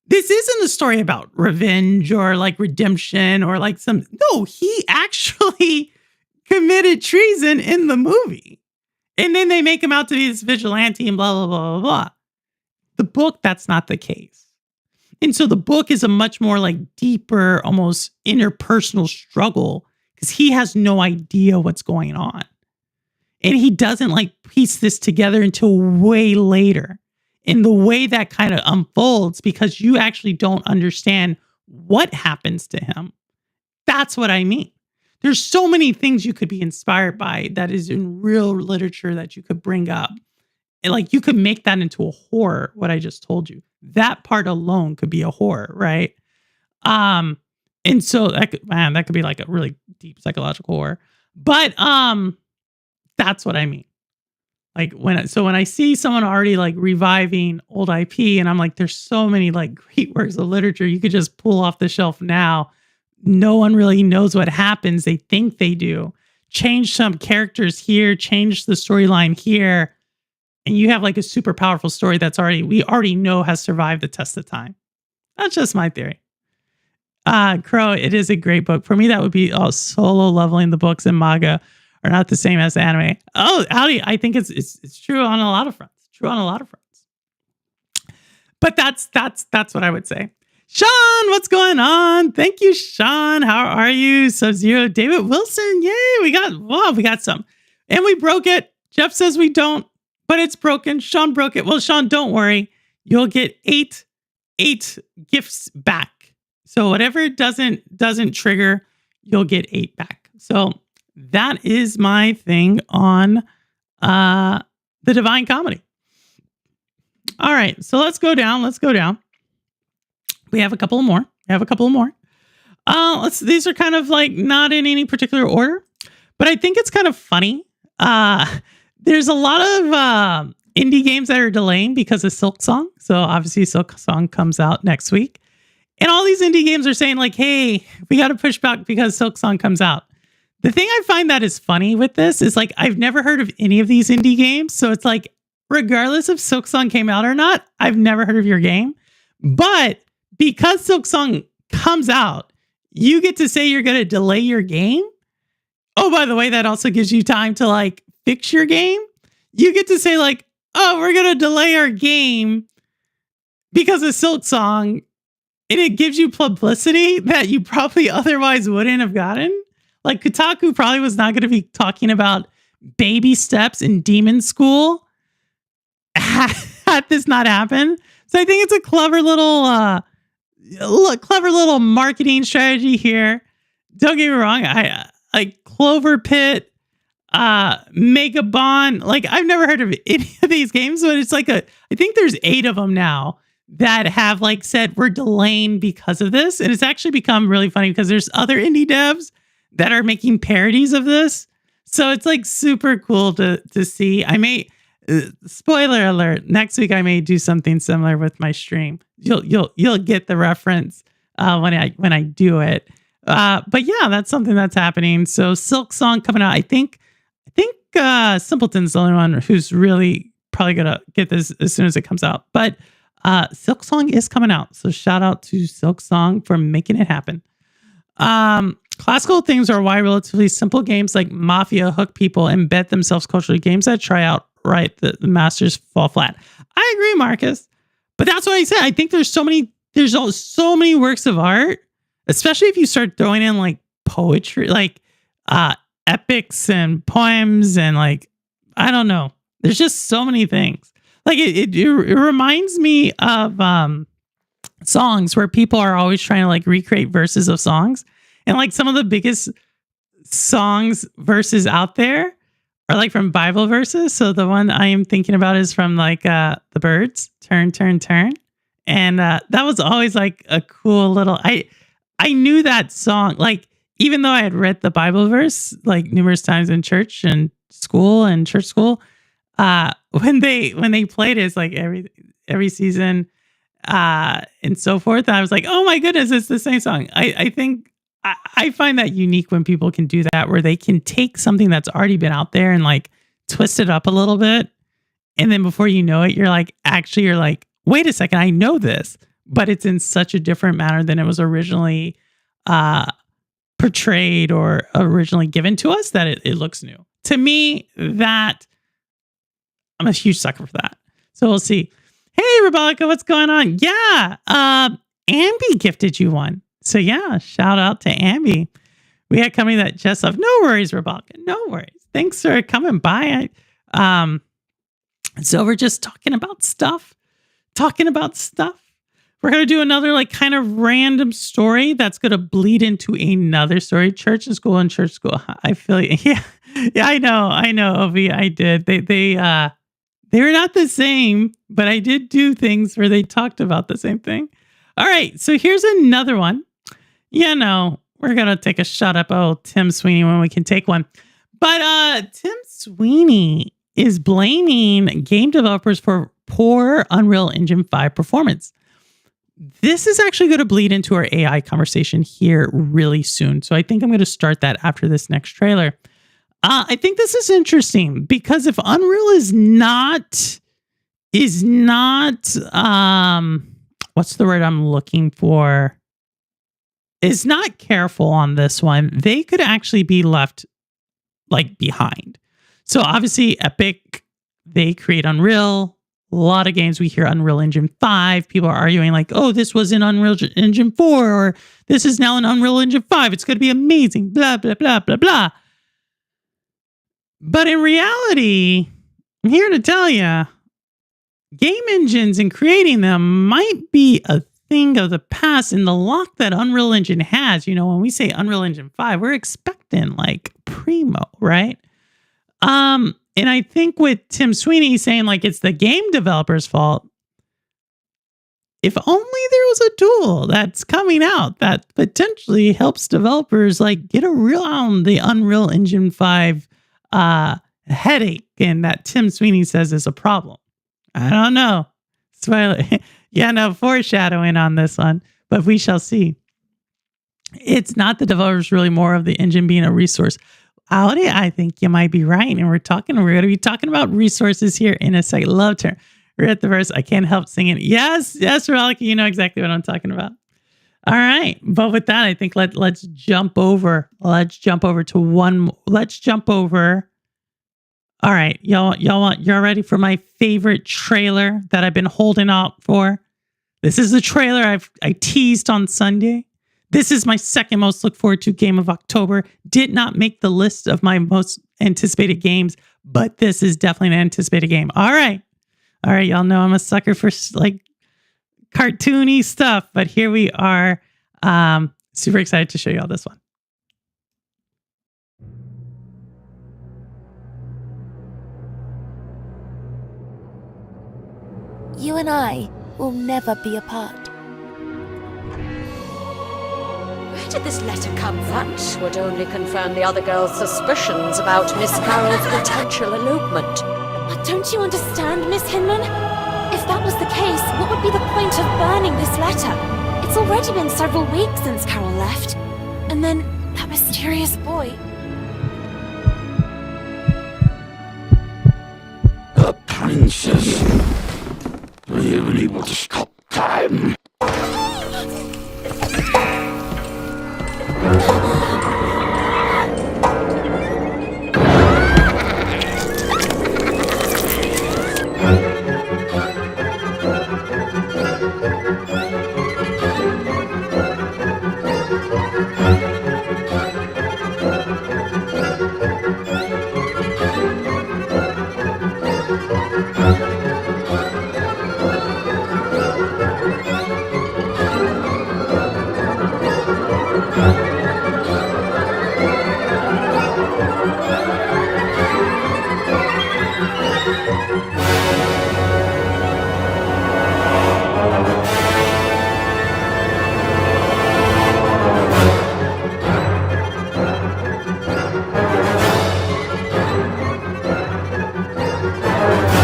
This isn't a story about revenge or like redemption or like no, he actually committed treason in the movie. And then they make him out to be this vigilante and blah, blah, blah, blah, blah. The book, that's not the case. And so the book is a much more like deeper, almost interpersonal struggle because he has no idea what's going on. And he doesn't like piece this together until way later. In the way that kind of unfolds because you actually don't understand what happens to him. That's what I mean. There's so many things you could be inspired by that is in real literature that you could bring up. And like you could make that into a horror, what I just told you. That part alone could be a horror, right? And so that could be like a really deep psychological horror. But that's what I mean. Like when I see someone already like reviving old IP and I'm like, there's so many like great works of literature you could just pull off the shelf now. No one really knows what happens. They think they do. Change some characters here, change the storyline here. And you have like a super powerful story we already know has survived the test of time. That's just my theory. Crow, it is a great book. For me, that would be solo leveling. The books and manga are not the same as anime. Oh, Howdy, I think it's true on a lot of fronts. But that's what I would say. Sean, what's going on? Thank you, Sean. How are you? Sub-Zero, David Wilson. Yay, we got some. And we broke it. Jeff says we don't, but it's broken. Sean broke it. Well, Sean, don't worry. You'll get eight gifts back. So whatever doesn't trigger, you'll get 8 back. So that is my thing on the Divine Comedy. All right, so let's go down. We have a couple more. These are kind of like not in any particular order, but I think it's kind of funny. There's a lot of indie games that are delaying because of Silk Song. So obviously Silk Song comes out next week. And all these indie games are saying like, hey, we got to push back because Silk Song comes out. The thing I find that is funny with this is like, I've never heard of any of these indie games. So it's like, regardless if Silk Song came out or not, I've never heard of your game. But because Silk Song comes out, you get to say you're going to delay your game. Oh, by the way, that also gives you time to like fix your game. You get to say like, oh, we're going to delay our game because of Silk Song. And it gives you publicity that you probably otherwise wouldn't have gotten. Like Kotaku probably was not going to be talking about baby steps in Demon School had this not happen. So I think it's a clever little marketing strategy here. Don't get me wrong. I like Clover Pit, Megabond. Like I've never heard of any of these games, but it's like I think there's 8 of them now that have like said we're delaying because of this. And it's actually become really funny because there's other indie devs that are making parodies of this. So it's like super cool to see. I may spoiler alert, next week I may do something similar with my stream. You'll get the reference when I do it. But yeah, that's something that's happening. So Silk Song coming out. I think Simpleton's the only one who's really probably going to get this as soon as it comes out. But Silk Song is coming out. So shout out to Silk Song for making it happen. Classical themes are why relatively simple games like Mafia hook people and embed themselves culturally. Games that try out right, the masters fall flat. I agree, Marcus. But that's what I said. I think there's so many works of art, especially if you start throwing in like poetry, like epics and poems and like, I don't know. There's just so many things. Like it reminds me of songs where people are always trying to like recreate verses of songs. And like some of the biggest songs verses out there are like from Bible verses. So the one I am thinking about is from like the Birds, Turn, Turn, Turn. And that was always like a cool little, I knew that song, like, even though I had read the Bible verse like numerous times in church and school and church school, when they played it, it's like every season and so forth. I was like, oh my goodness, it's the same song. I think I find that unique when people can do that, where they can take something that's already been out there and like twist it up a little bit. And then before you know it, you're like, wait a second, I know this, but it's in such a different manner than it was originally portrayed or originally given to us that it looks new. To me, that I'm a huge sucker for that. So we'll see. Hey, Rebecca, what's going on? Yeah, Ambi gifted you one. So yeah, shout out to Ambi. We had company that just left. No worries, Rebecca. No worries. Thanks for coming by. So we're just talking about stuff. We're going to do another like kind of random story that's going to bleed into another story. Church and school and church school. I feel you. Yeah, I know, Ovi. I did. They were not the same, but I did do things where they talked about the same thing. All right, so here's another one. Yeah, no, we're going to take a shot up Tim Sweeney when we can take one. But Tim Sweeney is blaming game developers for poor Unreal Engine 5 performance. This is actually going to bleed into our AI conversation here really soon. So I think I'm going to start that after this next trailer. I think this is interesting because if Unreal is not, what's the word I'm looking for? Is not careful on this one, they could actually be left like behind. So obviously Epic, they create Unreal. A lot of games we hear Unreal Engine 5. People are arguing like, oh, this was in Unreal Engine 4 or this is now in Unreal Engine 5. It's going to be amazing, blah, blah, blah, blah, blah. But in reality, I'm here to tell you, game engines and creating them might be a thing of the past. And the lock that Unreal Engine has, you know, when we say Unreal Engine 5, we're expecting like primo, right? And I think with Tim Sweeney saying like it's the game developer's fault, if only there was a tool that's coming out that potentially helps developers like get around the Unreal Engine 5 headache and that Tim Sweeney says is a problem. I don't know. Spoiler. Yeah, no foreshadowing on this one, but we shall see. It's not the developers, really more of the engine being a resource. Audi, I think you might be right. And we're going to be talking about resources here in a second. Love turn. We're at the verse. I can't help singing. Yes, Rollick, you know exactly what I'm talking about. All right. But with that, I think let's jump over. All right, y'all ready for my favorite trailer that I've been holding out for? This is the trailer I teased on Sunday. This is my second most look forward to game of October. Did not make the list of my most anticipated games, but this is definitely an anticipated game. All right, y'all know I'm a sucker for like cartoony stuff, but here we are. Super excited to show you all this one. You and I will never be apart. Where did this letter come from? That would only confirm the other girl's suspicions about Miss Carroll's potential elopement. But don't you understand, Miss Hinman? If that was the case, what would be the point of burning this letter? It's already been several weeks since Carroll left. And then that mysterious boy. princess. Are you even able to stop time?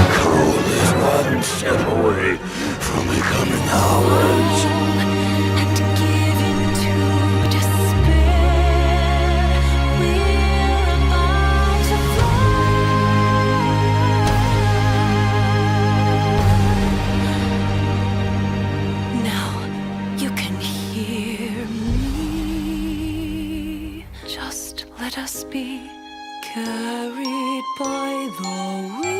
Cruel is one step away from becoming ours. And given to despair, we're about to fly. Now you can hear me. Just let us be carried by the wind.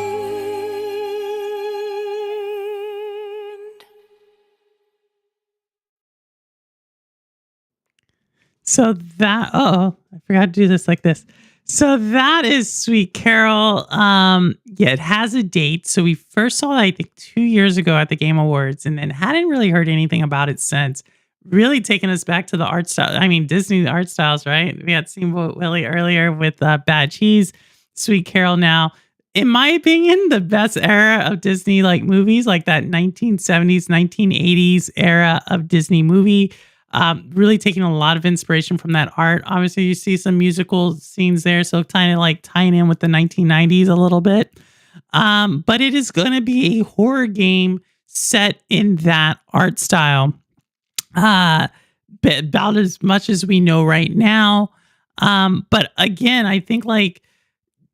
So that I forgot to do this like this. So that is Sweet Carol. Yeah, it has a date. So we first saw it, I think 2 years ago at the Game Awards, and then hadn't really heard anything about it since. Really taking us back to the art style. I mean, Disney art styles, right? We had seen Willie earlier with Bad Cheese. Sweet Carol now, in my opinion, the best era of Disney like movies, like that 1970s, 1980s era of Disney movie. Really taking a lot of inspiration from that art. Obviously, you see some musical scenes there, so kind of like tying in with the 1990s a little bit. But it is going to be a horror game set in that art style. About as much as we know right now. But again, I think like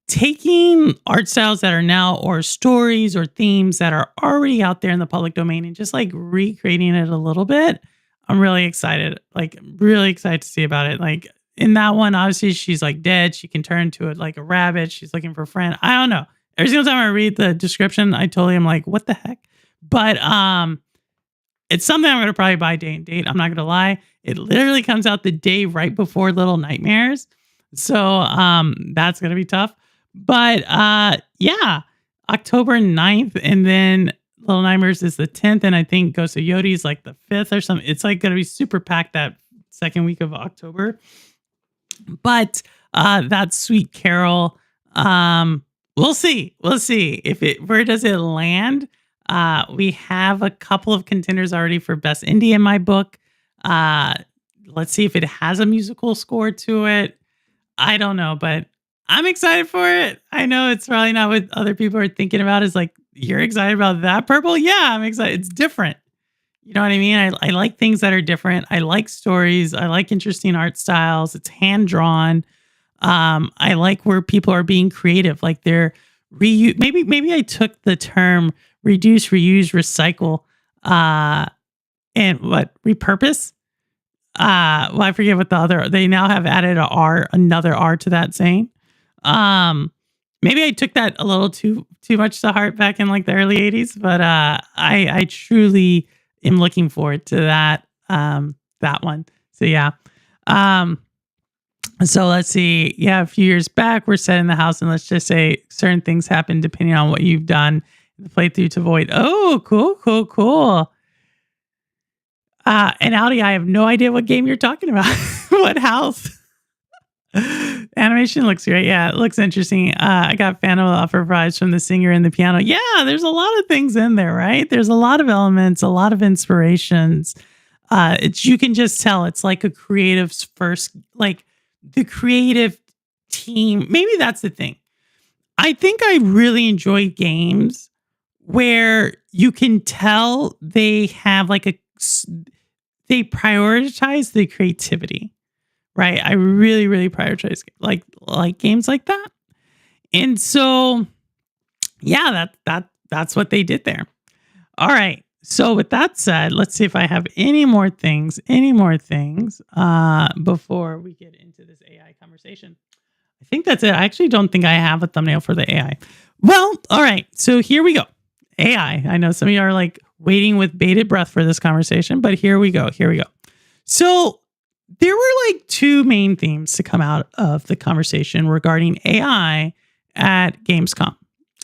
taking art styles that are now or stories or themes that are already out there in the public domain and just like recreating it a little bit. I'm really excited, like really excited to see about it. Like in that one, obviously she's like dead. She can turn into it like a rabbit. She's looking for a friend. I don't know. Every single time I read the description, I totally am like, what the heck? But it's something I'm going to probably buy day and date. I'm not going to lie. It literally comes out the day right before Little Nightmares. So that's going to be tough. But yeah, October 9th. And then Little Nightmares is the 10th. And I think Ghost of Yodi is like the 5th or something. It's like going to be super packed that second week of October. But that's Sweet Carol. We'll see. We'll see where does it land. We have a couple of contenders already for Best Indie in my book. Let's see if it has a musical score to it. I don't know, but I'm excited for it. I know it's probably not what other people are thinking about. Is like, you're excited about that purple? Yeah, I'm excited. It's different. You know what I mean? I like things that are different. I like stories. I like interesting art styles. It's hand drawn. I like where people are being creative. Like they're maybe I took the term reduce, reuse, recycle, and repurpose. Well, I forget what they now have added another R to that saying. Maybe I took that a little too much to heart back in like the early 80s, but I truly am looking forward to that one. So yeah. So let's see. Yeah, a few years back, we're set in the house, and let's just say certain things happen depending on what you've done in the playthrough to avoid. Oh, cool. And Audi, I have no idea what game you're talking about. What house? Animation looks great. Yeah, it looks interesting. I got Phantom Opera vibes from the singer and the piano. Yeah, there's a lot of things in there, right? There's a lot of elements, a lot of inspirations. You can just tell it's like a creative's first, like the creative team. Maybe that's the thing. I think I really enjoy games where you can tell they have like they prioritize the creativity. Right. I really, really prioritize like games like that. And so, yeah, that's what they did there. All right. So with that said, let's see if I have any more things before we get into this AI conversation. I think that's it. I actually don't think I have a thumbnail for the AI. Well, all right. So here we go. AI. I know some of you are like waiting with bated breath for this conversation, but here we go. So there were like two main themes to come out of the conversation regarding AI at Gamescom.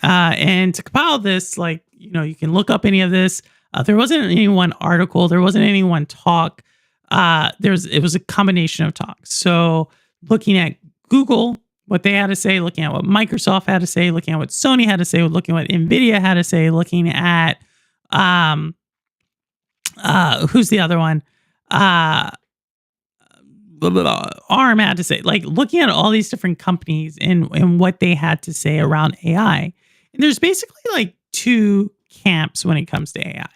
And to compile this, like, you can look up any of this. There wasn't any one article. There wasn't any one talk. It was a combination of talks. So looking at Google, what they had to say, looking at what Microsoft had to say, looking at what Sony had to say, looking at what NVIDIA had to say, looking at, who's the other one? ARM had to say, like looking at all these different companies and what they had to say around AI. And there's basically like two camps when it comes to AI,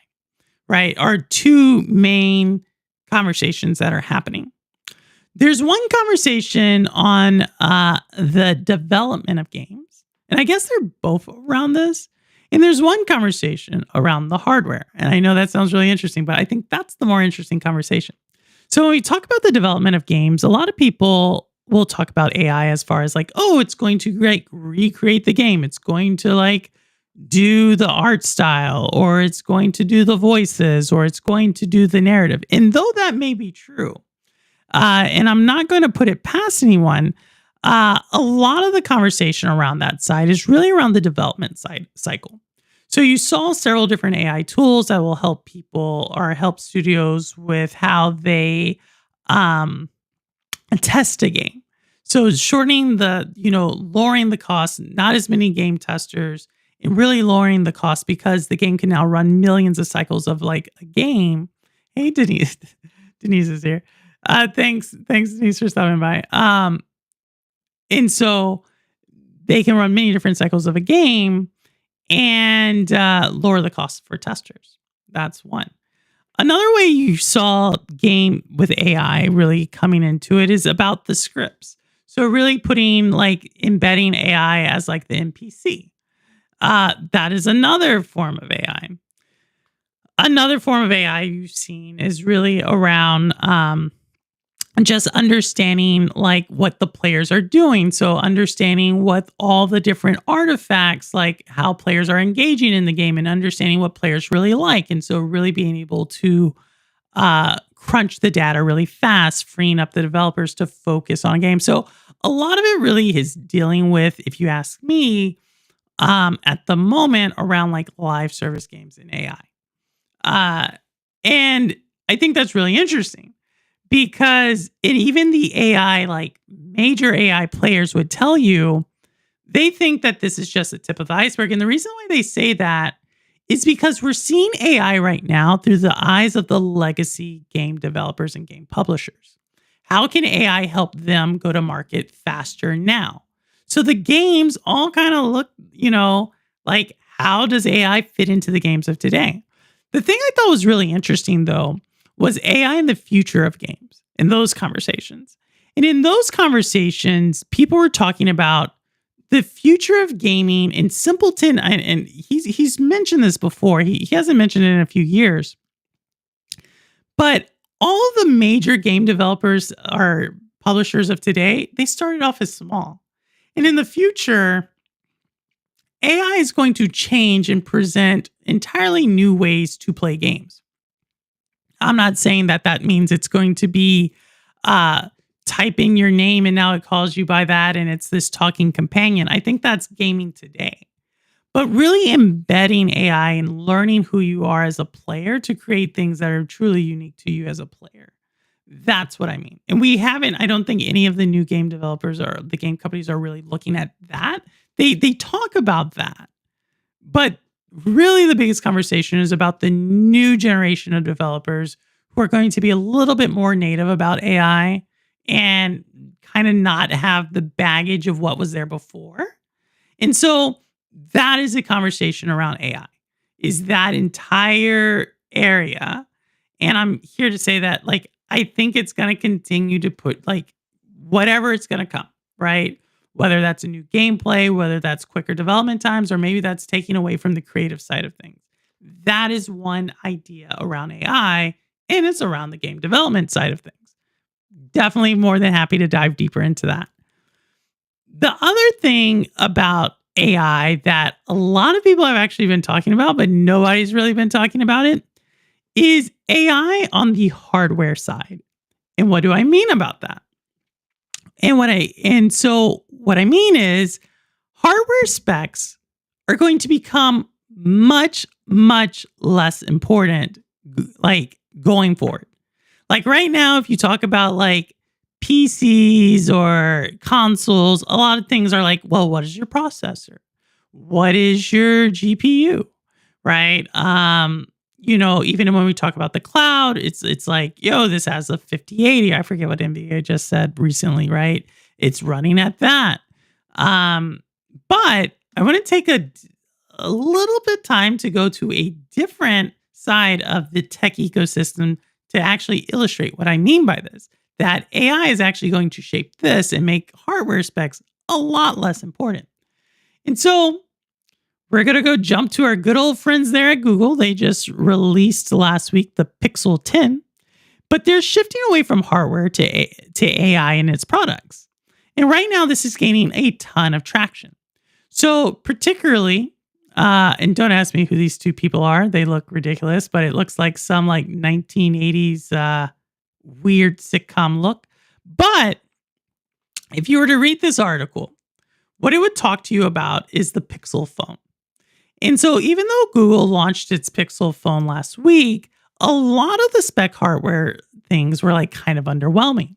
right? Or two main conversations that are happening. There's one conversation on the development of games. And I guess they're both around this. And there's one conversation around the hardware. And I know that sounds really interesting, but I think that's the more interesting conversation. So when we talk about the development of games, a lot of people will talk about AI as far as like, oh, it's going to like recreate the game. It's going to like do the art style, or it's going to do the voices, or it's going to do the narrative. And though that may be true, and I'm not going to put it past anyone, a lot of the conversation around that side is really around the development cycle. So you saw several different AI tools that will help people or help studios with how they test a game. So shortening lowering the cost, not as many game testers, and really lowering the cost because the game can now run millions of cycles of like a game. Hey, Denise. Denise is here. Thanks, Denise, for stopping by. And so they can run many different cycles of a game and lower the cost for testers. That's one. Another way you saw game with AI really coming into it is about the scripts. So really embedding AI as like the NPC. That is another form of AI. Another form of AI you've seen is really around just understanding like what the players are doing. So understanding what all the different artifacts, like how players are engaging in the game and understanding what players really like. And so really being able to crunch the data really fast, freeing up the developers to focus on a game. So a lot of it really is dealing with, if you ask me, at the moment around like live service games in AI. And I think that's really interesting because even the AI, like major AI players would tell you, they think that this is just the tip of the iceberg. And the reason why they say that is because we're seeing AI right now through the eyes of the legacy game developers and game publishers. How can AI help them go to market faster now? So the games all kind of look, like how does AI fit into the games of today? The thing I thought was really interesting, though, was AI in the future of games in those conversations. And in those conversations, people were talking about the future of gaming and Simpleton. And he's mentioned this before. He hasn't mentioned it in a few years. But all of the major game developers or publishers of today, they started off as small. And in the future, AI is going to change and present entirely new ways to play games. I'm not saying that means it's going to be type in your name and now it calls you by that and it's this talking companion. I think that's gaming today. But really embedding AI and learning who you are as a player to create things that are truly unique to you as a player. That's what I mean. And I don't think any of the new game developers or the game companies are really looking at that. They talk about that. But really the biggest conversation is about the new generation of developers who are going to be a little bit more native about AI and kind of not have the baggage of what was there before. And so that is a conversation around AI, is that entire area. And I'm here to say that, like, I think it's going to continue to put, like, whatever it's going to come, right? whether that's a new gameplay, whether that's quicker development times, or maybe that's taking away from the creative side of things. That is one idea around AI, and it's around the game development side of things. Definitely more than happy to dive deeper into that. The other thing about AI that a lot of people have actually been talking about, but nobody's really been talking about it, is AI on the hardware side. And what do I mean about that? So what I mean is hardware specs are going to become much, much less important, like going forward. Like right now, if you talk about like PCs or consoles, a lot of things are like, well, what is your processor? What is your GPU? Right? Even when we talk about the cloud, it's like, this has a 5080. I forget what NVIDIA just said recently, right? It's running at that. But I want to take a little bit time to go to a different side of the tech ecosystem to actually illustrate what I mean by this. That AI is actually going to shape this and make hardware specs a lot less important. And so we're going to go jump to our good old friends there at Google. They just released last week the Pixel 10, but they're shifting away from hardware to AI in its products. And right now, this is gaining a ton of traction. So particularly, and don't ask me who these two people are. They look ridiculous, but it looks like some like 1980s weird sitcom look. But if you were to read this article, what it would talk to you about is the Pixel phone. And so even though Google launched its Pixel phone last week, a lot of the spec hardware things were like kind of underwhelming.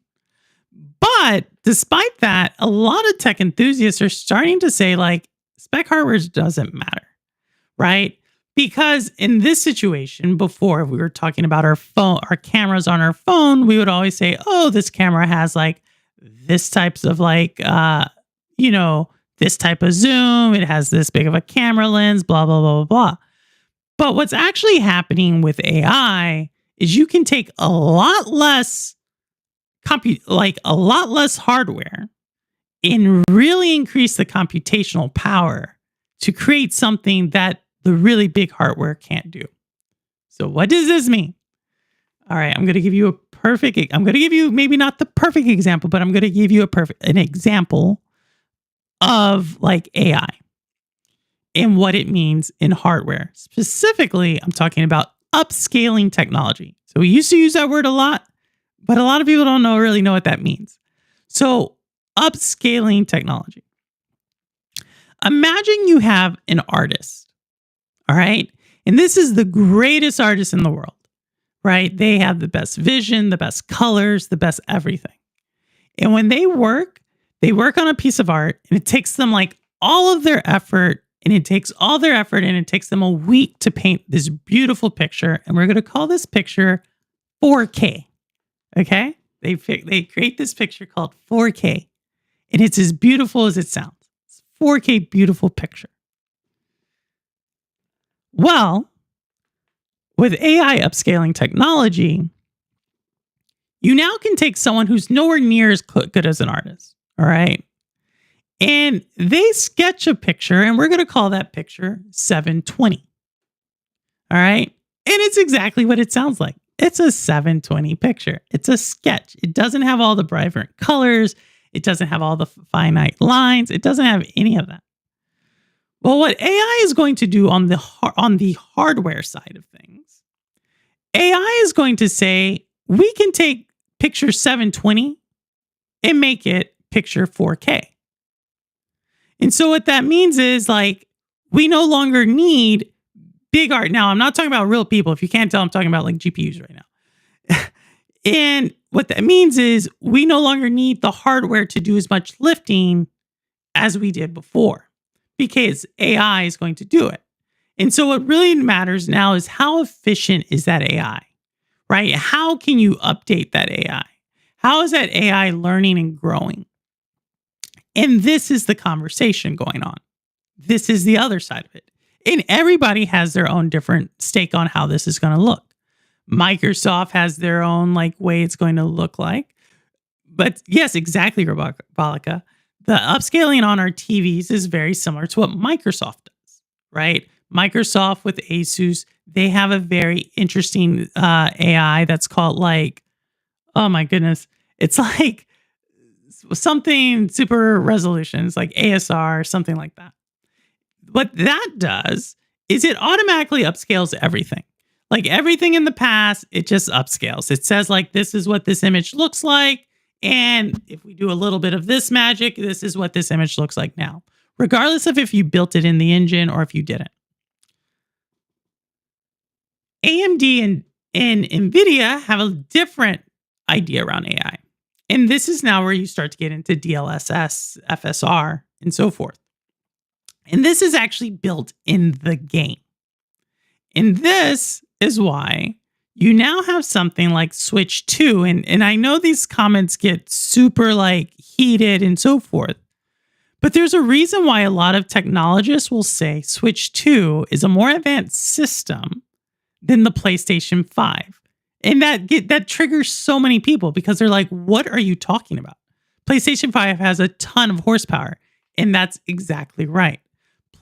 But despite that, a lot of tech enthusiasts are starting to say like spec hardware doesn't matter, right? Because in this situation, before we were talking about our cameras on our phone, we would always say, oh, this camera has like this types of like, this type of zoom. It has this big of a camera lens, blah, blah, blah, blah, blah. But what's actually happening with AI is you can take a lot less hardware and really increase the computational power to create something that the really big hardware can't do. So what does this mean? All right, I'm going to give you maybe not the perfect example, but I'm going to give you an example of like AI and what it means in hardware. Specifically, I'm talking about upscaling technology. So we used to use that word a lot, but a lot of people don't really know what that means. So upscaling technology. Imagine you have an artist, all right? And this is the greatest artist in the world, right? They have the best vision, the best colors, the best everything. And when they work on a piece of art, and it takes them like all of their effort, and it takes them a week to paint this beautiful picture. And we're going to call this picture 4K. Okay? They create this picture called 4K, and it's as beautiful as it sounds. It's 4K beautiful picture. Well, with AI upscaling technology, you now can take someone who's nowhere near as good as an artist. All right. And they sketch a picture, and we're going to call that picture 720. All right. And it's exactly what it sounds like. It's a 720 picture. It's a sketch. It doesn't have all the vibrant colors. It doesn't have all the finite lines. It doesn't have any of that. Well, what AI is going to do on the hardware side of things, AI is going to say, we can take picture 720 and make it picture 4K. And so what that means is like, we no longer need big art. Now, I'm not talking about real people. If you can't tell, I'm talking about like GPUs right now. And what that means is we no longer need the hardware to do as much lifting as we did before, because AI is going to do it. And so what really matters now is how efficient is that AI, right? How can you update that AI? How is that AI learning and growing? And this is the conversation going on. This is the other side of it. And everybody has their own different stake on how this is going to look. Microsoft has their own like way it's going to look like. But yes, exactly, Balika. the upscaling on our TVs is very similar to what Microsoft does, right? Microsoft with Asus, they have a very interesting AI that's called like, oh my goodness, it's like something super resolutions, like ASR, something like that. What that does is it automatically upscales everything. Like everything in the past, it just upscales. It says like, this is what this image looks like. And if we do a little bit of this magic, this is what this image looks like now, regardless of if you built it in the engine or if you didn't. AMD and NVIDIA have a different idea around AI. And this is now where you start to get into DLSS, FSR, and so forth. And this is actually built in the game. And this is why you now have something like Switch 2. And I know these comments get super like heated and so forth. But there's a reason why a lot of technologists will say Switch 2 is a more advanced system than the PlayStation 5. And that triggers so many people because they're like, what are you talking about? PlayStation 5 has a ton of horsepower. And that's exactly right.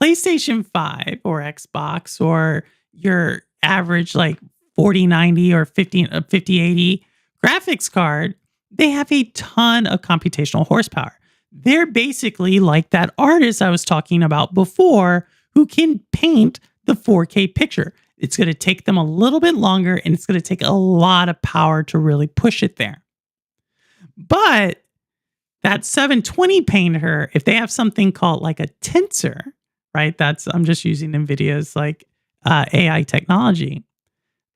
PlayStation 5 or Xbox or your average like 4090 or 5080 graphics card, they have a ton of computational horsepower. They're basically like that artist I was talking about before who can paint the 4K picture. It's going to take them a little bit longer and it's going to take a lot of power to really push it there. But that 720 painter, if they have something called like a tensor, right? I'm just using NVIDIA's like AI technology.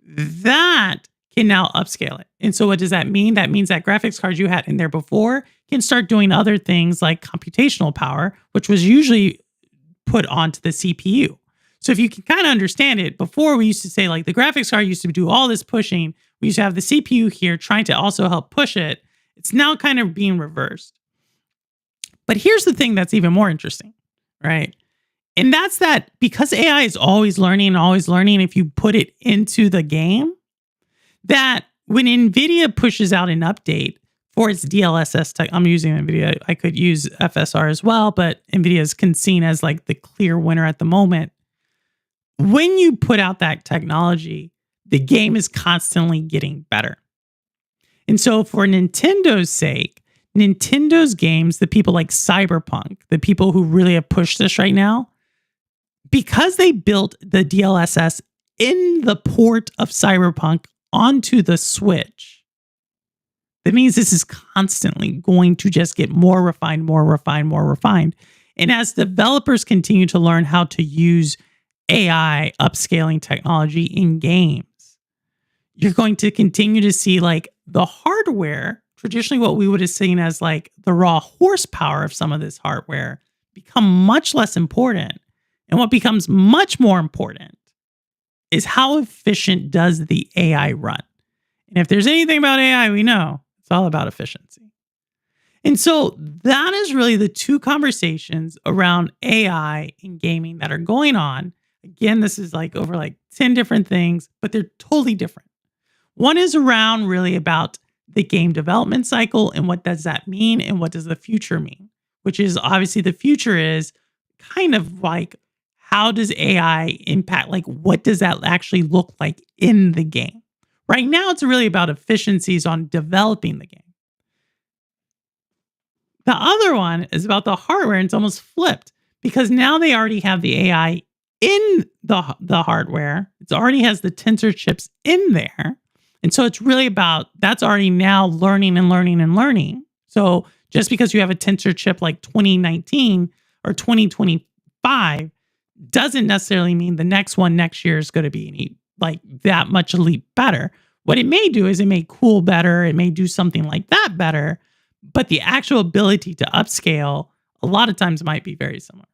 That can now upscale it. And so what does that mean? That means that graphics cards you had in there before can start doing other things like computational power, which was usually put onto the CPU. So if you can kind of understand it, before we used to say like the graphics card used to do all this pushing. We used to have the CPU here trying to also help push it. It's now kind of being reversed. But here's the thing that's even more interesting, right? And that's that because AI is always learning, if you put it into the game, that when NVIDIA pushes out an update for its DLSS tech, I'm using NVIDIA, I could use FSR as well, but NVIDIA is seen as like the clear winner at the moment. When you put out that technology, the game is constantly getting better. And so for Nintendo's sake, Nintendo's games, the people like Cyberpunk, the people who really have pushed this right now, because they built the DLSS in the port of Cyberpunk onto the Switch, that means this is constantly going to just get more refined, more refined, more refined. And as developers continue to learn how to use AI upscaling technology in games, you're going to continue to see like the hardware, traditionally what we would have seen as like the raw horsepower of some of this hardware, become much less important. And what becomes much more important is how efficient does the AI run? And if there's anything about AI, we know it's all about efficiency. And so that is really the two conversations around AI in gaming that are going on. Again, this is like over like 10 different things, but they're totally different. One is around really about the game development cycle and what does that mean and what does the future mean, which is obviously the future is kind of like, how does AI impact? Like, what does that actually look like in the game? Right now, it's really about efficiencies on developing the game. The other one is about the hardware, and it's almost flipped because now they already have the AI in the hardware. It already has the tensor chips in there. And so it's really about, that's already now learning and learning and learning. So just because you have a tensor chip like 2019 or 2025 doesn't necessarily mean the next one next year is going to be any, like that much a leap better. What it may do is it may cool better. It may do something like that better, but the actual ability to upscale a lot of times might be very similar.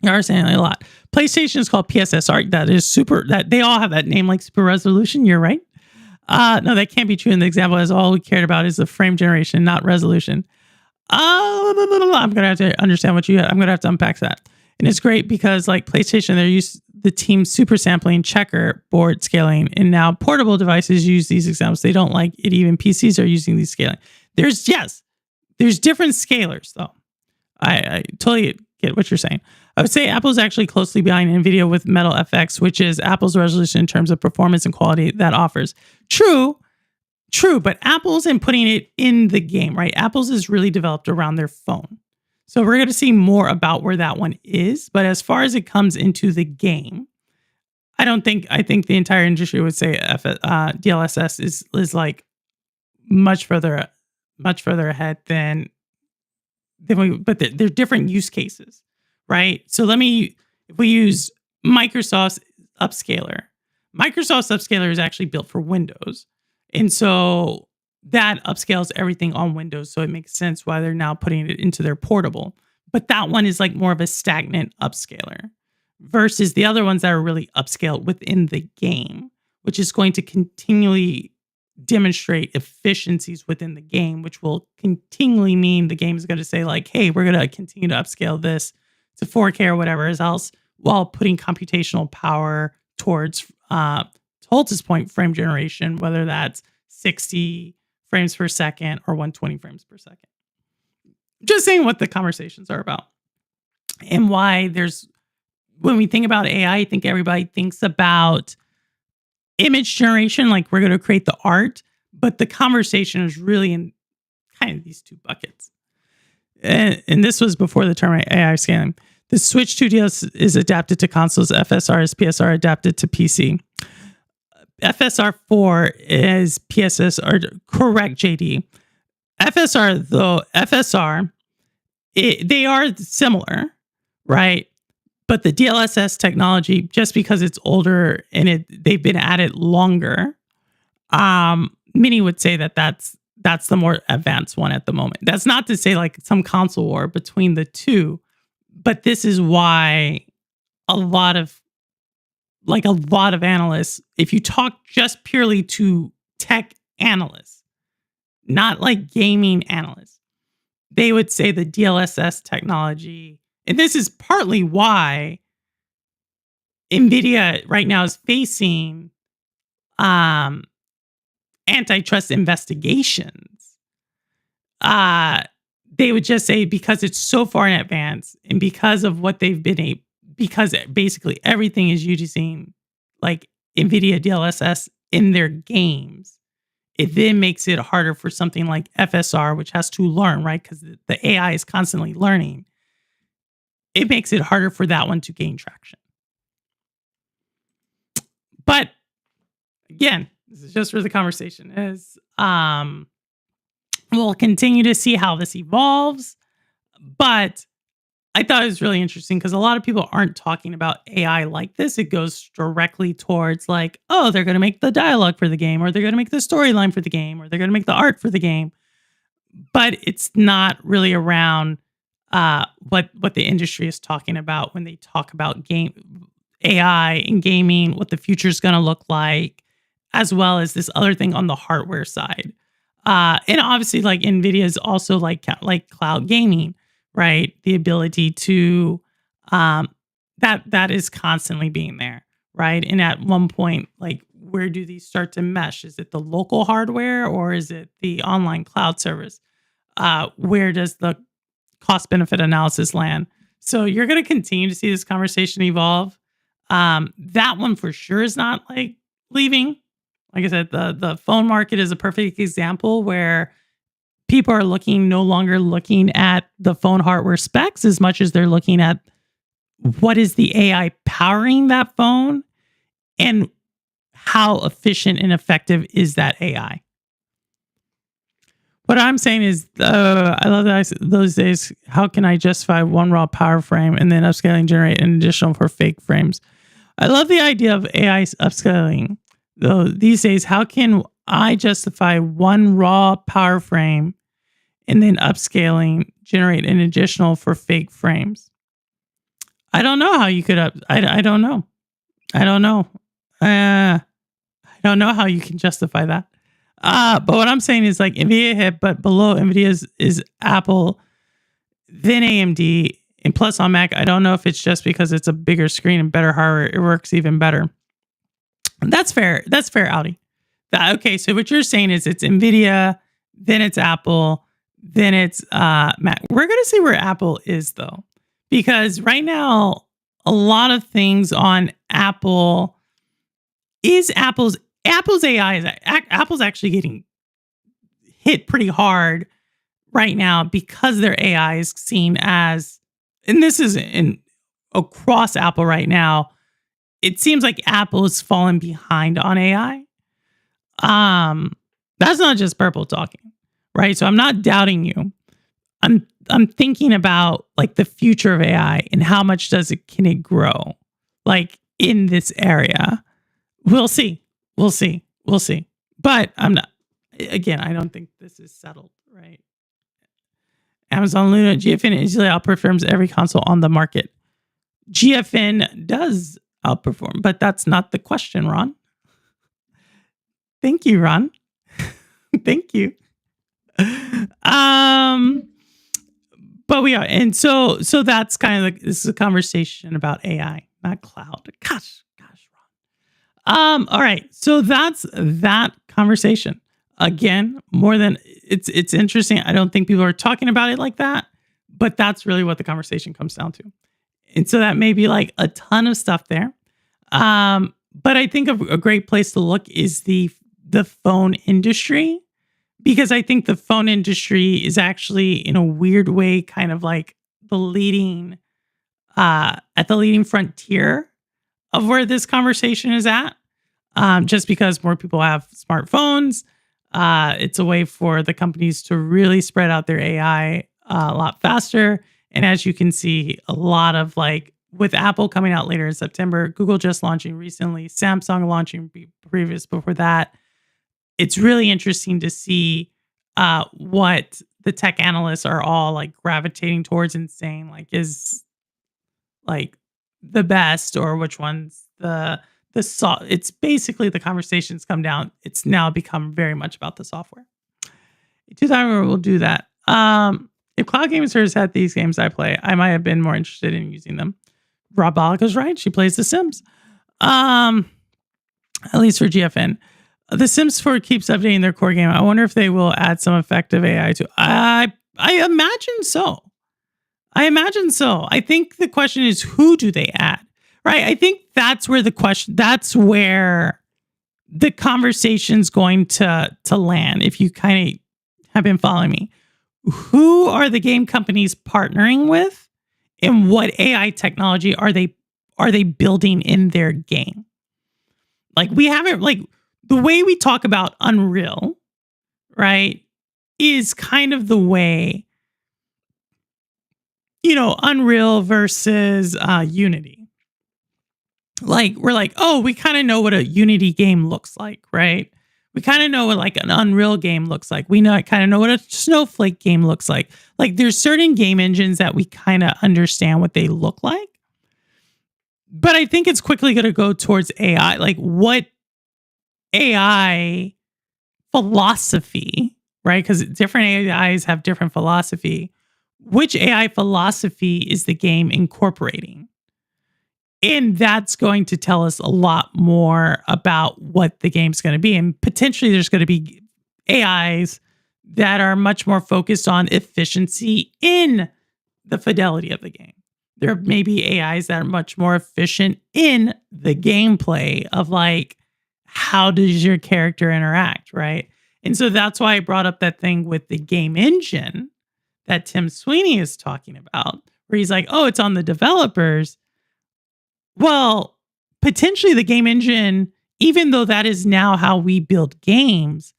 You are saying a lot. PlayStation is called PSSR. That is super, that they all have that name like super resolution. You're right. No, that can't be true in the example, as all we cared about is the frame generation, not resolution. I'm going to have to understand what I'm going to have to unpack that. And it's great because like PlayStation, they're used the team super sampling, checkerboard scaling, and now portable devices use these examples. They don't like it. Even PCs are using these scaling. There's different scalars though. I totally get what you're saying. I would say Apple's actually closely behind NVIDIA with Metal FX, which is Apple's resolution in terms of performance and quality that offers. True, but Apple's in putting it in the game, right? Apple's is really developed around their phone. So we're going to see more about where that one is. But as far as it comes into the game, I think the entire industry would say DLSS is like much further ahead than but they're different use cases, right? So if we use Microsoft's upscaler, is actually built for Windows. And so that upscales everything on Windows. So it makes sense why they're now putting it into their portable. But that one is like more of a stagnant upscaler versus the other ones that are really upscaled within the game, which is going to continually demonstrate efficiencies within the game, which will continually mean the game is going to say like, hey, we're going to continue to upscale this to 4K or whatever else while putting computational power towards, to Holtz's point, frame generation, whether that's 60 frames per second or 120 frames per second. Just saying what the conversations are about and why when we think about AI, I think everybody thinks about image generation, like we're going to create the art, but the conversation is really in kind of these two buckets. And this was before the term AI scaling. The Switch 2DS is adapted to consoles. FSR is PSR adapted to PC. FSR 4 is PSS, or correct, JD. FSR, they are similar, right? But the DLSS technology, just because it's older and they've been at it longer, many would say that's the more advanced one at the moment. That's not to say like some console war between the two, but this is why a lot of analysts, if you talk just purely to tech analysts, not like gaming analysts, they would say the DLSS technology, and this is partly why NVIDIA right now is facing antitrust investigations. They would just say because it's so far in advance and because of what they've been because basically everything is using like NVIDIA DLSS in their games, it then makes it harder for something like FSR, which has to learn, right? Because the AI is constantly learning. It makes it harder for that one to gain traction. But again, this is just where the conversation is. We'll continue to see how this evolves. But I thought it was really interesting because a lot of people aren't talking about AI like this. It goes directly towards like, oh, they're going to make the dialogue for the game, or they're going to make the storyline for the game, or they're going to make the art for the game. But it's not really around what the industry is talking about when they talk about game AI and gaming, what the future is going to look like, as well as this other thing on the hardware side. And obviously, like NVIDIA is also like cloud gaming, right? The ability to that is constantly being there, right? And at one point, like, where do these start to mesh? Is it the local hardware or is it the online cloud service? Where does the cost benefit analysis land? So you're going to continue to see this conversation evolve. That one for sure is not like leaving. Like I said, the phone market is a perfect example where people are no longer looking at the phone hardware specs as much as they're looking at what is the AI powering that phone and how efficient and effective is that AI. What I'm saying is, I love that those days, how can I justify one raw power frame and then upscaling generate an additional for fake frames? I love the idea of AI upscaling. Though these days, how can I justify one raw power frame and then upscaling generate an additional for fake frames? I don't know how you could I don't know. I don't know. I don't know how you can justify that. But what I'm saying is like NVIDIA hit, but below NVIDIA is Apple, then AMD, and plus on Mac. I don't know if it's just because it's a bigger screen and better hardware. It works even better. That's fair. That's fair, Audi. Okay, so what you're saying is it's NVIDIA, then it's Apple, then it's Mac. We're going to see where Apple is, though, because right now, a lot of things on Apple is Apple's AI is Apple's actually getting hit pretty hard right now because their AI is seen as, and this is in across Apple right now. It seems like Apple is falling behind on AI. That's not just Purple talking, right? So I'm not doubting you. I'm thinking about like the future of AI and how much can it grow, like in this area. We'll see. But I'm not. Again, I don't think this is settled, right? Amazon Luna GFN easily outperforms every console on the market. GFN does outperform, but that's not the question, Ron. Thank you, Ron. Thank you. But we are, and so that's kind of like, this is a conversation about AI, not cloud. Gosh, Ron. All right, so that's that conversation. Again, more than it's interesting. I don't think people are talking about it like that, but that's really what the conversation comes down to. And so that may be like a ton of stuff there. But I think a great place to look is the phone industry, because I think the phone industry is actually in a weird way kind of like the leading at the leading frontier of where this conversation is at. Just because more people have smartphones, it's a way for the companies to really spread out their AI a lot faster. And as you can see, a lot of like with Apple coming out later in September, Google just launching recently, Samsung launching before that. It's really interesting to see what the tech analysts are all like gravitating towards and saying like is like the best, or which one's it's basically the conversations come down. It's now become very much about the software. 2000 will do that. If Cloud Gaming Service had these games I play, I might have been more interested in using them. Rob Bolica's right. She plays The Sims. At least for GFN. The Sims 4 keeps updating their core game. I wonder if they will add some effective AI to. I imagine so. I think the question is, who do they add? Right? I think that's where that's where the conversation's going to land. If you kind of have been following me, who are the game companies partnering with, and what AI technology are they building in their game? Like we haven't like. The way we talk about Unreal, right, is kind of the way, Unreal versus Unity. Like, we're like, oh, we kind of know what a Unity game looks like, right? We kind of know what like an Unreal game looks like. We kind of know what a Snowflake game looks like. Like there's certain game engines that we kind of understand what they look like. But I think it's quickly going to go towards AI. Like what AI philosophy, right? Because different AIs have different philosophy. Which AI philosophy is the game incorporating? And that's going to tell us a lot more about what the game's going to be. And potentially there's going to be AIs that are much more focused on efficiency in the fidelity of the game. There may be AIs that are much more efficient in the gameplay of like, how does your character interact, right? And so that's why I brought up that thing with the game engine that Tim Sweeney is talking about, where he's like, oh, it's on the developers. Well, potentially the game engine, even though that is now how we build games,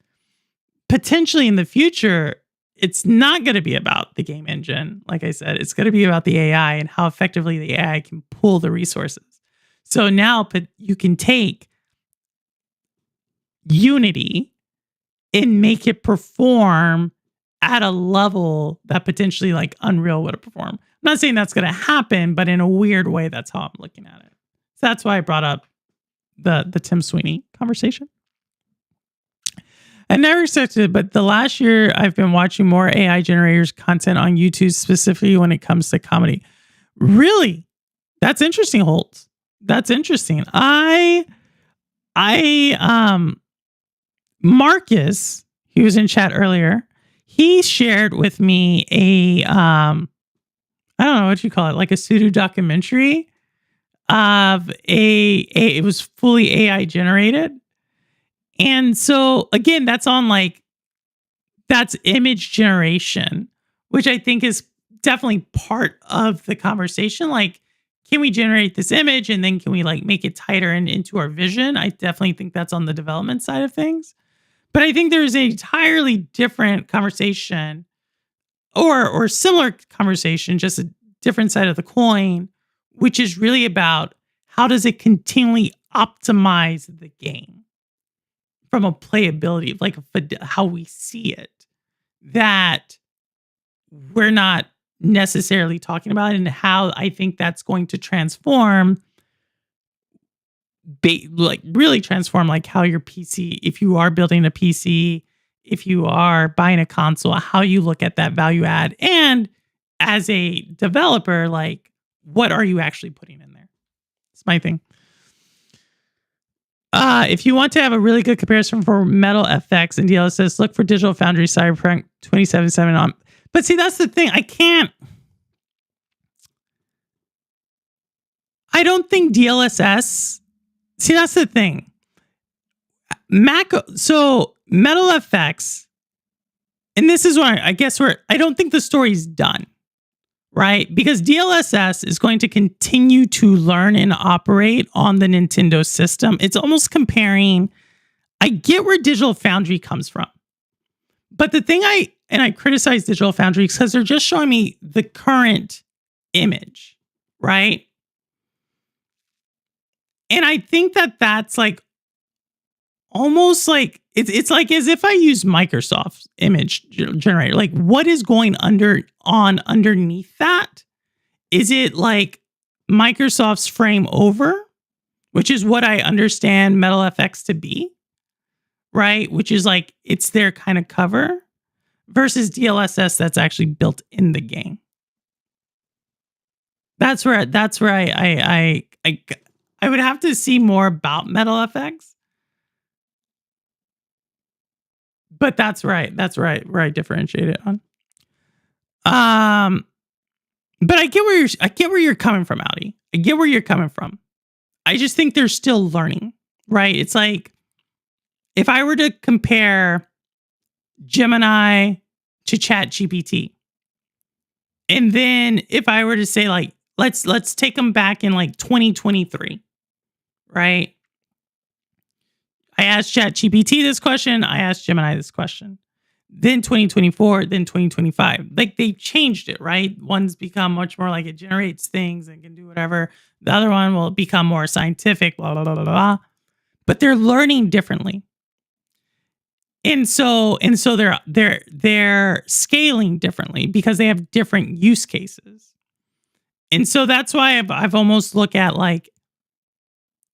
potentially in the future, it's not going to be about the game engine. Like I said, it's going to be about the AI and how effectively the AI can pull the resources. So now you can take Unity and make it perform at a level that potentially like Unreal would have performed. I'm not saying that's going to happen, but in a weird way, that's how I'm looking at it. So that's why I brought up the Tim Sweeney conversation. I never expected it, but the last year I've been watching more AI generators content on YouTube, specifically when it comes to comedy. Really? That's interesting, Holt. That's interesting. Marcus, he was in chat earlier. he shared with me I don't know what you call it, like a pseudo documentary of it was fully AI generated. And so again, that's image generation, which I think is definitely part of the conversation. Like, can we generate this image and then can we like make it tighter and into our vision? I definitely think that's on the development side of things. But I think there's an entirely different conversation or similar conversation, just a different side of the coin, which is really about how does it continually optimize the game from a playability, like how we see it, that we're not necessarily talking about, and how I think that's going to transform, like really transform, like how your PC, if you are building a PC, if you are buying a console, how you look at that value add. And as a developer, like what are you actually putting in there? It's my thing. If you want to have a really good comparison for Metal FX and DLSS, look for Digital Foundry Cyberpunk 2077 on. But see, that's the thing. I don't think DLSS. See, that's the thing. So Metal FX, and this is why I guess I don't think the story's done, right? Because DLSS is going to continue to learn and operate on the Nintendo system. It's almost comparing, I get where Digital Foundry comes from. But the thing I criticize Digital Foundry because they're just showing me the current image, right? And I think that's like almost like it's like as if I use Microsoft's image generator. Like, what is going underneath that? Is it like Microsoft's frame over, which is what I understand Metal FX to be, right? Which is like it's their kind of cover, versus DLSS that's actually built in the game. That's where I would have to see more about Metal FX. But that's right. That's right. Where I differentiate it on. But I get where you're coming from, Audi. I get where you're coming from. I just think they're still learning, right? It's like if I were to compare Gemini to ChatGPT, and then if I were to say like let's take them back in like 2023, right? I asked ChatGPT this question. I asked Gemini this question. Then 2024, then 2025. Like they changed it, right? One's become much more like it generates things and can do whatever. The other one will become more scientific, blah, blah, blah, blah, blah. But they're learning differently. And so they're scaling differently because they have different use cases. And so that's why I've almost looked at like,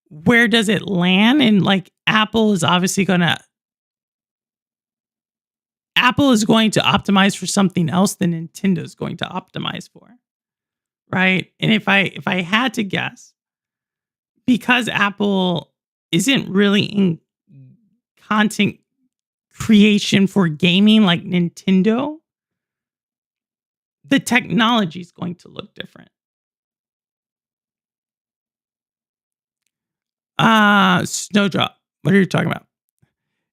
where does it land? And like Apple is going to optimize for something else than Nintendo is going to optimize for. Right. And if I had to guess, because Apple isn't really in content creation for gaming like Nintendo, the technology is going to look different. Snowdrop. What are you talking about?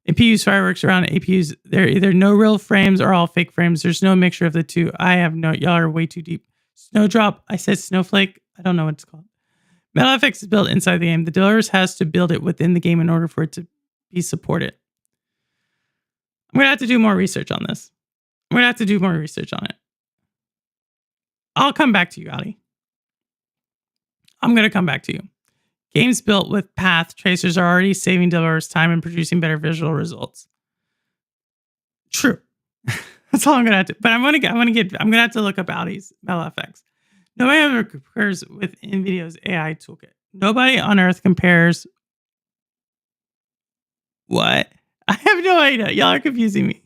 APUs, fireworks around APUs. They're either no real frames or all fake frames. There's no mixture of the two. Y'all are way too deep. Snowdrop. I said snowflake. I don't know what it's called. Metal FX is built inside the game. The developers has to build it within the game in order for it to be supported. I'm going to have to do more research on this. I'm going to have to do more research on it. I'll come back to you, Ali. I'm going to come back to you. Games built with path tracers are already saving developers time and producing better visual results. True. That's all I'm gonna have to. But I'm gonna have to look up Audi's Metal FX. Nobody ever compares with NVIDIA's AI toolkit. Nobody on Earth compares. What? I have no idea. Y'all are confusing me.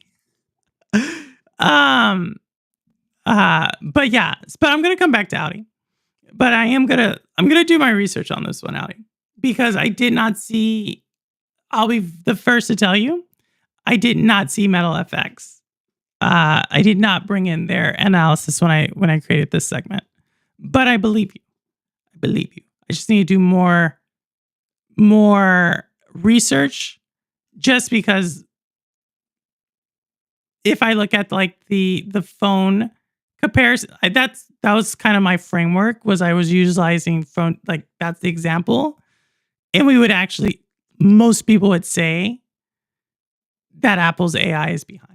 But yeah. But I'm gonna come back to Audi. But I'm gonna do my research on this one, Audi, because I did not see. I'll be the first to tell you, I did not see Metal FX I did not bring in their analysis when I created this segment, but I believe you. I believe you. I just need to do more research, just because if I look at like the phone comparison, that was kind of my framework. Was I was utilizing phone, like that's the example, and we would actually, most people would say that Apple's AI is behind.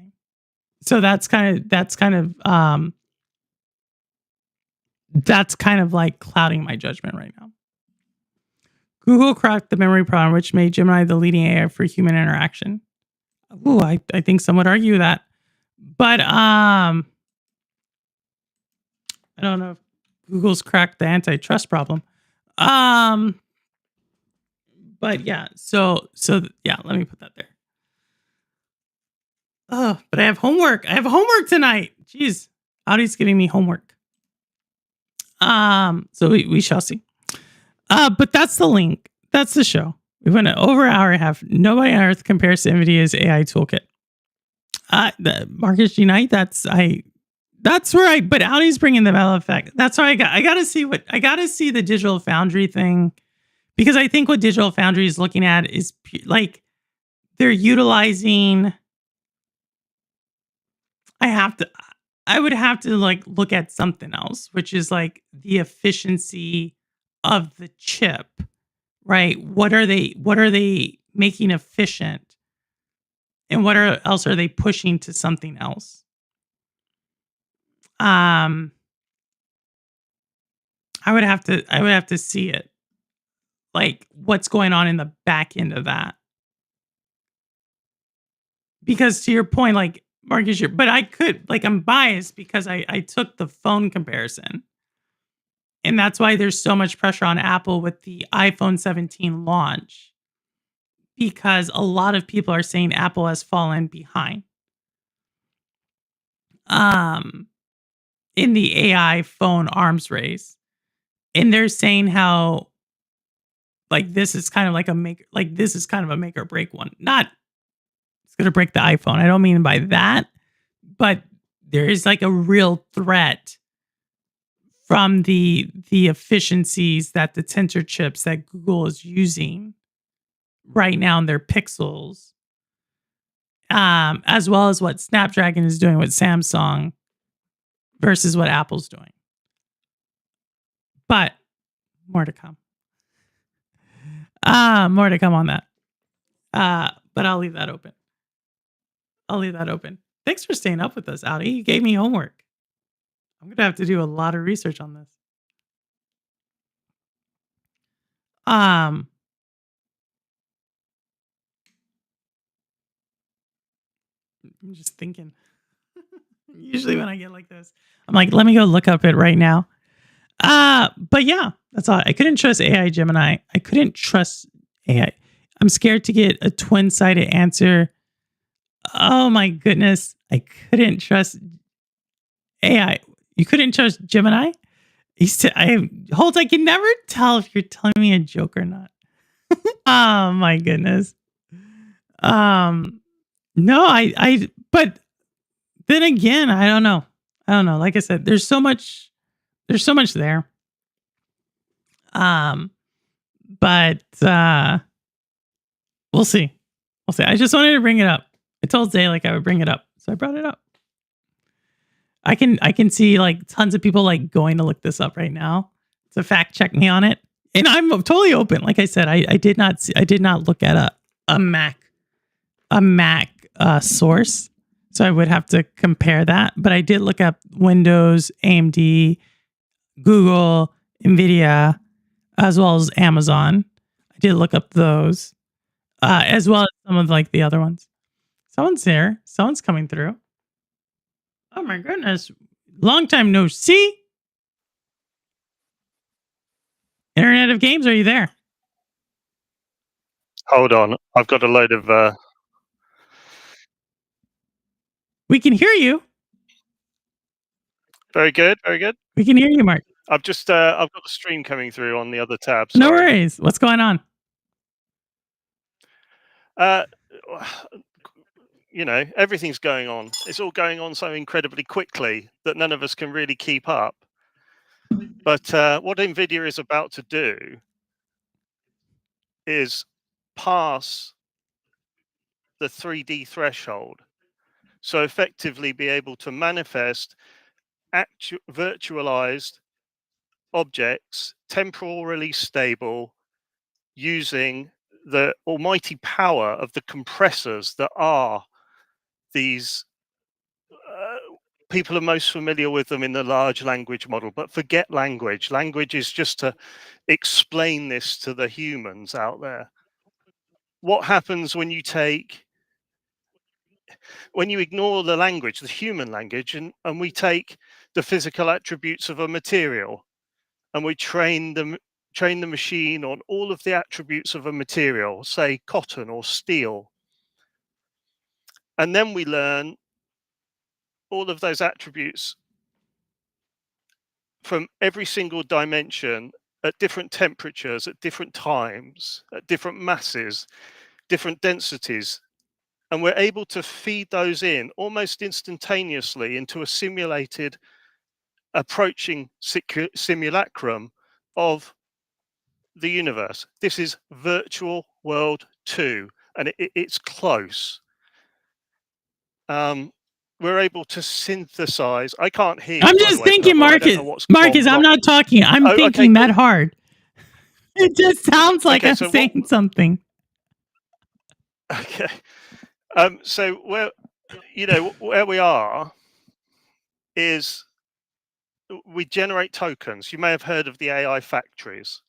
So that's kind of like clouding my judgment right now. Google cracked the memory problem, which made Gemini the leading AI for human interaction. Ooh, I think some would argue that, but I don't know if Google's cracked the antitrust problem. But yeah, so yeah, let me put that there. Oh, but I have homework. I have homework tonight. Jeez, Audie's giving me homework. So we shall see. But that's the link. That's the show. We went over an hour and a half. Nobody on earth compares to NVIDIA's AI toolkit. The Marcus G Knight. That's where I. But Audie's bringing the Mel effect. That's where I gotta see the Digital Foundry thing, because I think what Digital Foundry is looking at is like they're utilizing. I would have to like look at something else, which is like the efficiency of the chip, right? What are they making efficient, and what else are they pushing to something else? I would have to see it, like what's going on in the back end of that, because to your point, like Marcus, but I could, like, I'm biased because I took the phone comparison. And that's why there's so much pressure on Apple with the iPhone 17 launch, because a lot of people are saying Apple has fallen behind in the AI phone arms race. And they're saying how like this is kind of like this is kind of a make or break one. Not it's going to break the iPhone. I don't mean by that, but there is like a real threat from the efficiencies that the tensor chips that Google is using right now in their Pixels, as well as what Snapdragon is doing with Samsung versus what Apple's doing. But more to come. More to come on that. But I'll leave that open. Thanks for staying up with us, Audi. You gave me homework. I'm gonna have to do a lot of research on this. I'm just thinking. Usually when I get like this, I'm like, let me go look up it right now. But yeah, that's all. I couldn't trust AI Gemini. I couldn't trust AI. I'm scared to get a twin-sided answer. Oh my goodness. I couldn't trust AI. You couldn't trust Gemini? Holt, I can never tell if you're telling me a joke or not. Oh my goodness. No, but then again, I don't know. Like I said, there's so much there. But we'll see. I just wanted to bring it up. I told Zay like I would bring it up, so I brought it up. I can see like tons of people like going to look this up right now to fact check me on it, and I'm totally open. Like I said, I did not look at a Mac source, so I would have to compare that. But I did look up Windows, AMD, Google, Nvidia, as well as Amazon. I did look up those, as well as some of like the other ones. Someone's there. Someone's coming through. Oh my goodness. Long time no see. Internet of Games, are you there? Hold on. I've got a load of... We can hear you. Very good. We can hear you, Mark. I've got the stream coming through on the other tab. Sorry. No worries. What's going on? everything's going on. It's all going on so incredibly quickly that none of us can really keep up. But what NVIDIA is about to do is pass the 3D threshold. So effectively be able to manifest virtualized objects, temporally stable, using the almighty power of the compressors that are these. People are most familiar with them in the large language model, but forget language. Language is just to explain this to the humans out there. What happens when you ignore the language, the human language, and we take the physical attributes of a material and we train the machine on all of the attributes of a material, say cotton or steel. And then we learn all of those attributes from every single dimension at different temperatures, at different times, at different masses, different densities. And we're able to feed those in almost instantaneously into a simulated approaching simulacrum of the universe. This is Virtual World 2, and it's close. We're able to synthesize. I can't hear you, I'm by the just way, thinking, Pebble. I don't know what's gone Marcus, I'm wrong. not talking. I'm Oh, okay, thinking that cool. hard. It just sounds like Okay, I'm so saying something. Okay. So where we are is we generate tokens. You may have heard of the AI factories.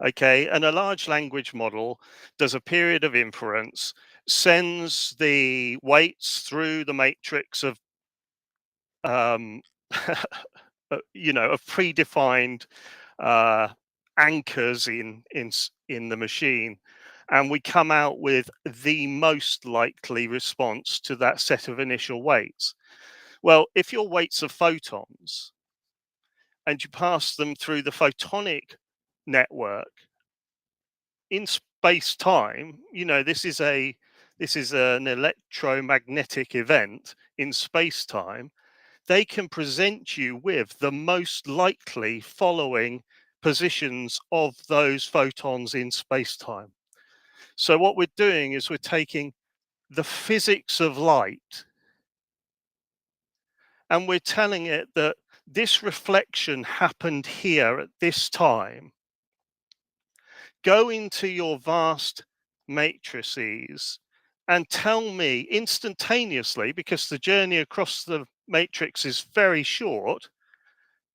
Okay, and a large language model does a period of inference, sends the weights through the matrix of of predefined anchors in the machine, and we come out with the most likely response to that set of initial weights. Well, if your weights are photons and you pass them through the photonic network in space time, this is an electromagnetic event in space time. They can present you with the most likely following positions of those photons in space-time. So what we're doing is we're taking the physics of light and we're telling it that this reflection happened here at this time. Go into your vast matrices and tell me instantaneously, because the journey across the matrix is very short,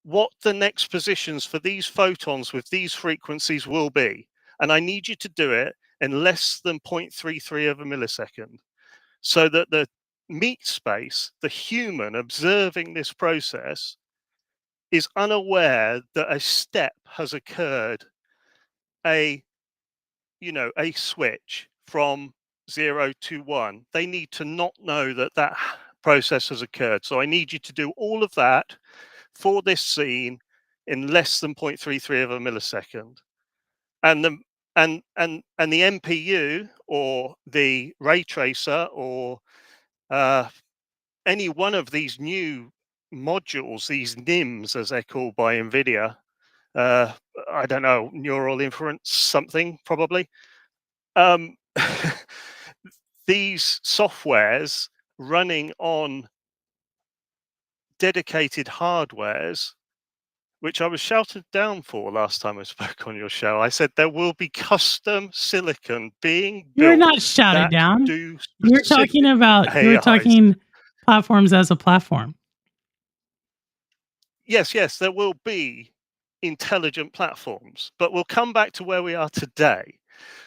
what the next positions for these photons with these frequencies will be. And I need you to do it in less than 0.33 of a millisecond, so that the meat space, the human observing this process, is unaware that a step has occurred, a switch from 0 to 1. They need to not know that that process has occurred. So I need you to do all of that for this scene in less than 0.33 of a millisecond. And the NPU or the ray tracer or any one of these new modules, these NIMs as they're called by NVIDIA, I don't know, neural inference something probably. These softwares running on dedicated hardwares, which I was shouted down for last time I spoke on your show. I said there will be custom silicon being built. You're not shouted that down. Do You're talking about you're AIs. talking platforms as a platform. Yes, there will be intelligent platforms, but we'll come back to where we are today,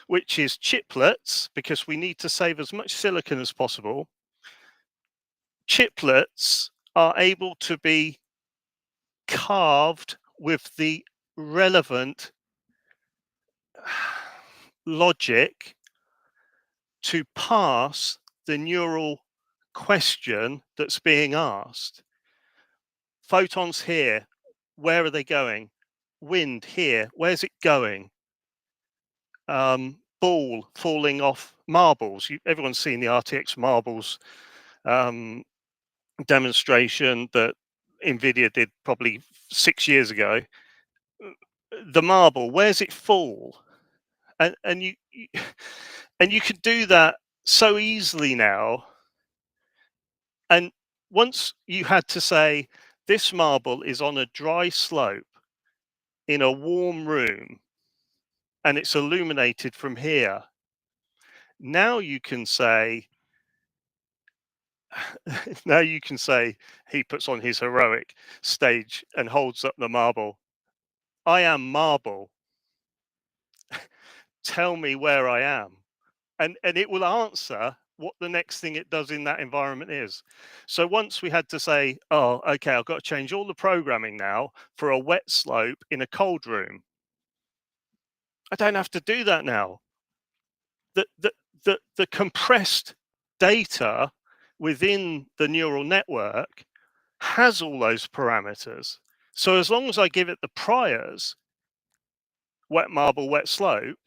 which is chiplets, because we need to save as much silicon as possible. Chiplets are able to be carved with the relevant logic to pass the neural question that's being asked. Photons here, where are they going? Wind here, where's it going? ball falling off marbles. Everyone's seen the RTX marbles demonstration that NVIDIA did probably 6 years ago. The marble, where's it fall? And you and you can do that so easily now. And once you had to say, this marble is on a dry slope in a warm room and it's illuminated from here. Now you can say, he puts on his heroic stage and holds up the marble. I am marble. Tell me where I am. And it will answer what the next thing it does in that environment is. So once we had to say, oh, okay, I've got to change all the programming now for a wet slope in a cold room. I don't have to do that now. The compressed data within the neural network has all those parameters. So as long as I give it the priors, wet marble, wet slope,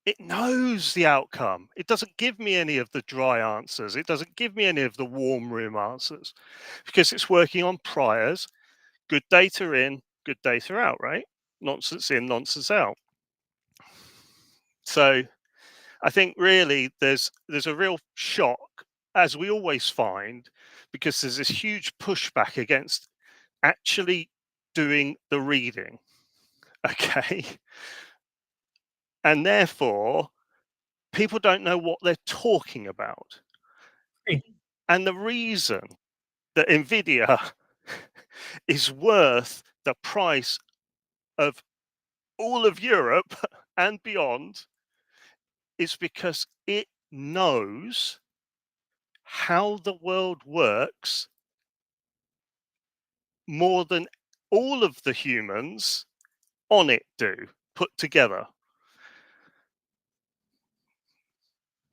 it knows the outcome. It doesn't give me any of the dry answers. It doesn't give me any of the warm room answers because it's working on priors, good data in, good data out, right? Nonsense in, nonsense out. So I think really there's a real shock, as we always find, because there's this huge pushback against actually doing the reading. Okay. And therefore, people don't know what they're talking about. And the reason that NVIDIA is worth the price of all of Europe and beyond is because it knows how the world works more than all of the humans on it do put together.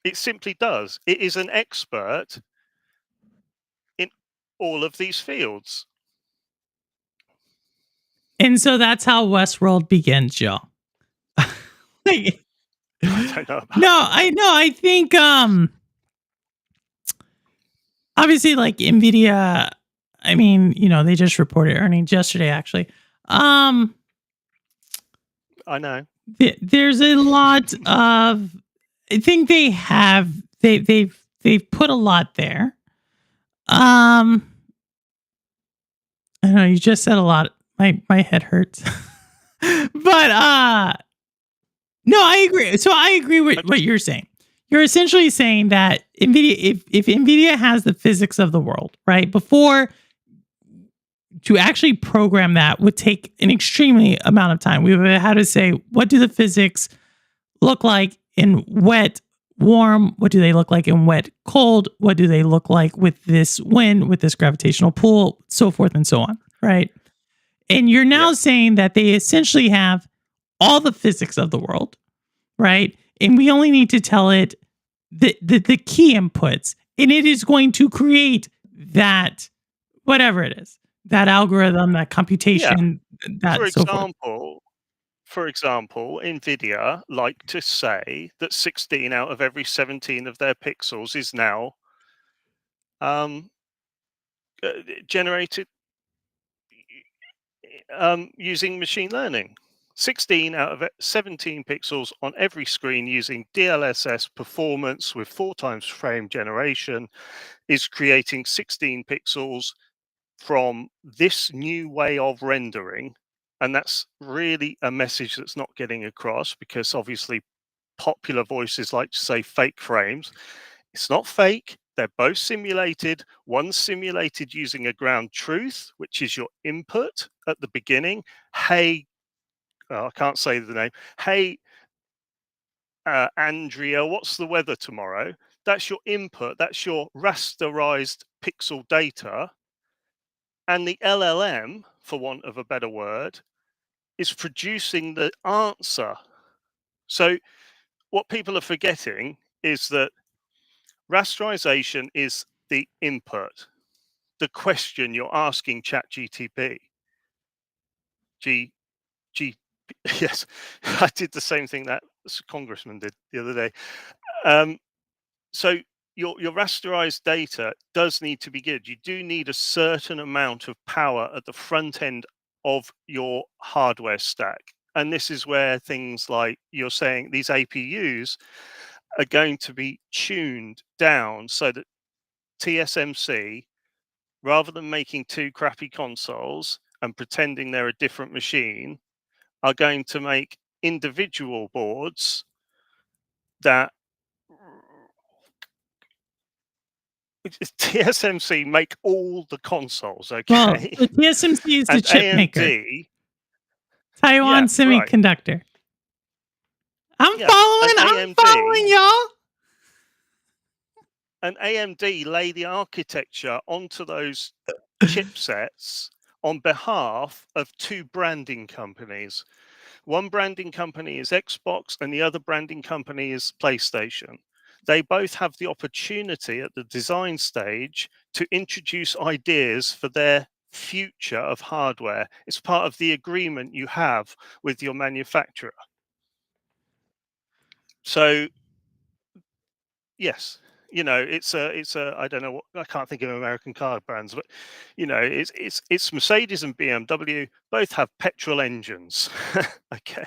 It simply does. It is an expert in all of these fields. And so that's how Westworld begins, Joe. Like, I don't know about no, I think obviously like Nvidia, I mean, they just reported earnings yesterday actually. I know. There's a lot of, I think they've put a lot there. I don't know, you just said a lot. My head hurts. But no, I agree. So I agree with what you're saying. You're essentially saying that NVIDIA, if NVIDIA has the physics of the world, right? Before, to actually program that would take an extremely amount of time. We would have to say, what do the physics look like in wet, warm? What do they look like in wet, cold? What do they look like with this wind, with this gravitational pull, so forth and so on, right? And you're now saying that they essentially have all the physics of the world, right? And we only need to tell it the key inputs, and it is going to create that, whatever it is, that algorithm, that computation, that so forth. For example, NVIDIA like to say that 16 out of every 17 of their pixels is now generated using machine learning. 16 out of 17 pixels on every screen using DLSS performance with 4 times frame generation is creating 16 pixels from this new way of rendering. And that's really a message that's not getting across because obviously popular voices like to say fake frames. It's not fake. They're both simulated. One's simulated using a ground truth, which is your input at the beginning. Hey, I can't say the name. Hey, Andrea, what's the weather tomorrow? That's your input. That's your rasterized pixel data. And the LLM, for want of a better word, is producing the answer. So what people are forgetting is that rasterization is the input, the question you're asking ChatGPT. GPT. Yes, I did the same thing that congressman did the other day. Um, so your rasterized data does need to be good. You do need a certain amount of power at the front end of your hardware stack. And this is where things like you're saying these APUs are going to be tuned down so that TSMC, rather than making two crappy consoles and pretending they're a different machine, are going to make individual boards that TSMC make all the consoles, Well, okay? so TSMC is the And chip maker, AMD, Taiwan yeah, right, Semiconductor. I'm yeah, following. I'm following y'all. and AMD lay the architecture onto those chipsets on behalf of two branding companies. One branding company is Xbox and the other branding company is PlayStation. They both have the opportunity at the design stage to introduce ideas for their future of hardware. It's part of the agreement you have with your manufacturer. So, yes, it's a I don't know what, I can't think of American car brands, but it's Mercedes and BMW both have petrol engines. Okay,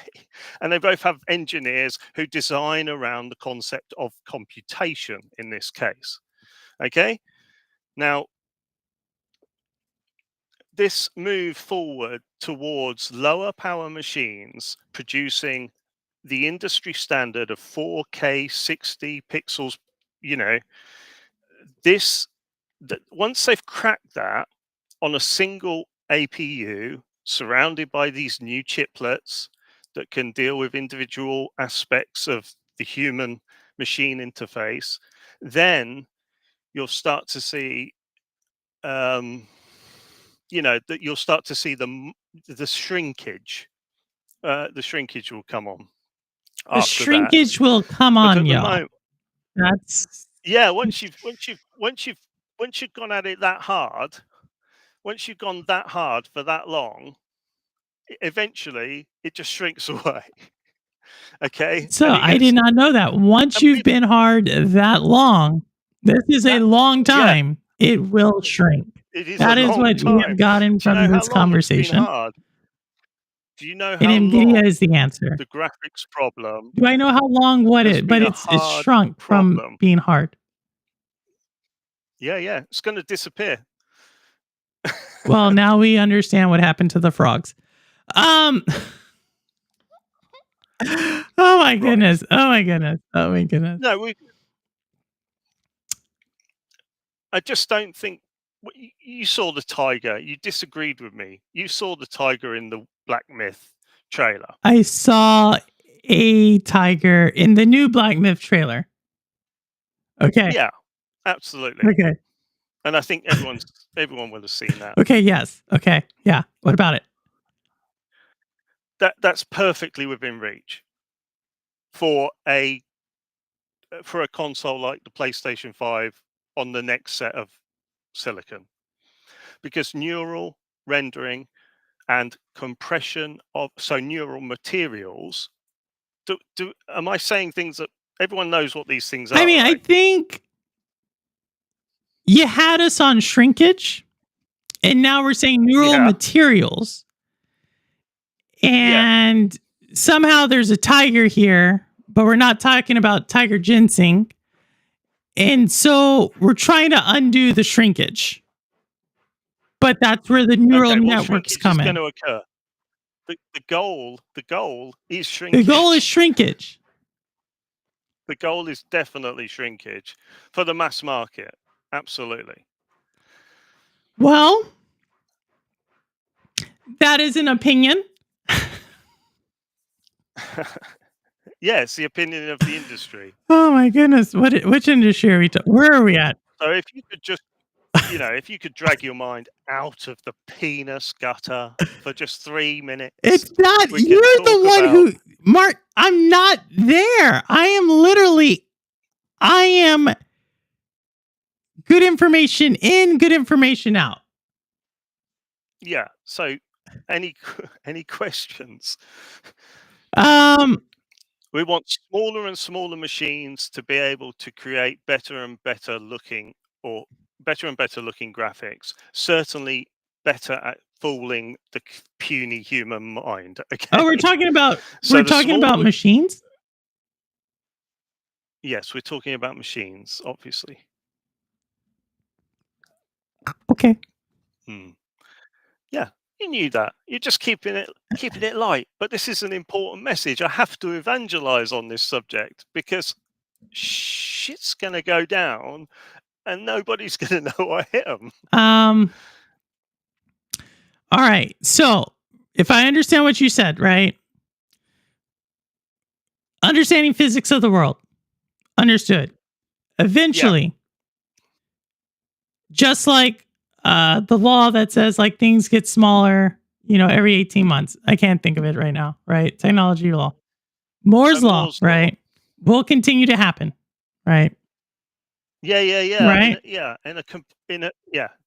and they both have engineers who design around the concept of computation in this case. Okay, now this move forward towards lower power machines producing the industry standard of 4K 60 pixels, you know this that once they've cracked that on a single APU surrounded by these new chiplets that can deal with individual aspects of the human machine interface, then you'll start to see, that you'll start to see the shrinkage. The shrinkage will come on The after that. shrinkage will come But on at the y'all. moment, That's yeah, once you've gone at it that hard, once you've gone that hard for that long, eventually it just shrinks away. Okay, so. and I did not know that. Once and you've people, been hard that long, this is a that long yeah, time. It will shrink. it is a That is long what we have time. gotten Do you from know how this long it's been conversation. hard? Do you know And how NVIDIA is long the answer. the graphics problem Do I know how long what has it? But been a it's hard shrunk from problem? being hard. Yeah, yeah, it's going to disappear. Well, now we understand what happened to the frogs. Um. Oh my Right. goodness. Oh my goodness. Oh my goodness. No, I just don't think you saw the tiger. You disagreed with me. You saw the tiger in the Black Myth trailer. I saw a tiger in the new Black Myth trailer. Okay. Yeah, absolutely. Okay. And I think everyone will have seen that. Okay. Yes. Okay. Yeah. What about it? That's perfectly within reach for a console like the PlayStation 5 on the next set of silicon, because neural rendering and compression of neural materials. Am I saying things that everyone knows what these things I are, mean, I right? think you had us on shrinkage, and now we're saying neural Yeah, materials. yeah. And somehow there's a tiger here, but we're not talking about tiger ginseng. And so we're trying to undo the shrinkage. But that's where the neural Okay, well, networks shrinkage is come going in. to occur. The goal is The goal is shrinkage. shrinkage. The goal is definitely shrinkage for the mass market. Absolutely. Well, that is an opinion. Yeah, it's the opinion of the industry. Oh my goodness. Which industry are we talking? Where are we at? So if you could just, if you could drag your mind out of the penis gutter for just 3 minutes, It's not, we you're can the talk one about. who, Mark, I'm not there. I am good information in, good information out. Yeah. So any questions? Um, We want smaller and smaller machines to be able to create better and better looking graphics. Certainly better at fooling the puny human mind. Okay. we're talking about So the smaller, machines. yes, we're talking about machines, obviously. Okay. Yeah, you knew that. You're just keeping it light. But this is an important message. I have to evangelize on this subject because shit's gonna go down, and nobody's gonna know I hit them. All right. So, if I understand what you said, right? Understanding physics of the world. Understood. Eventually, just like the law that says like things get smaller, every 18 months. I can't think of it right now, right? Technology law. Moore's law, right? Will continue to happen, right? Yeah. Right? In a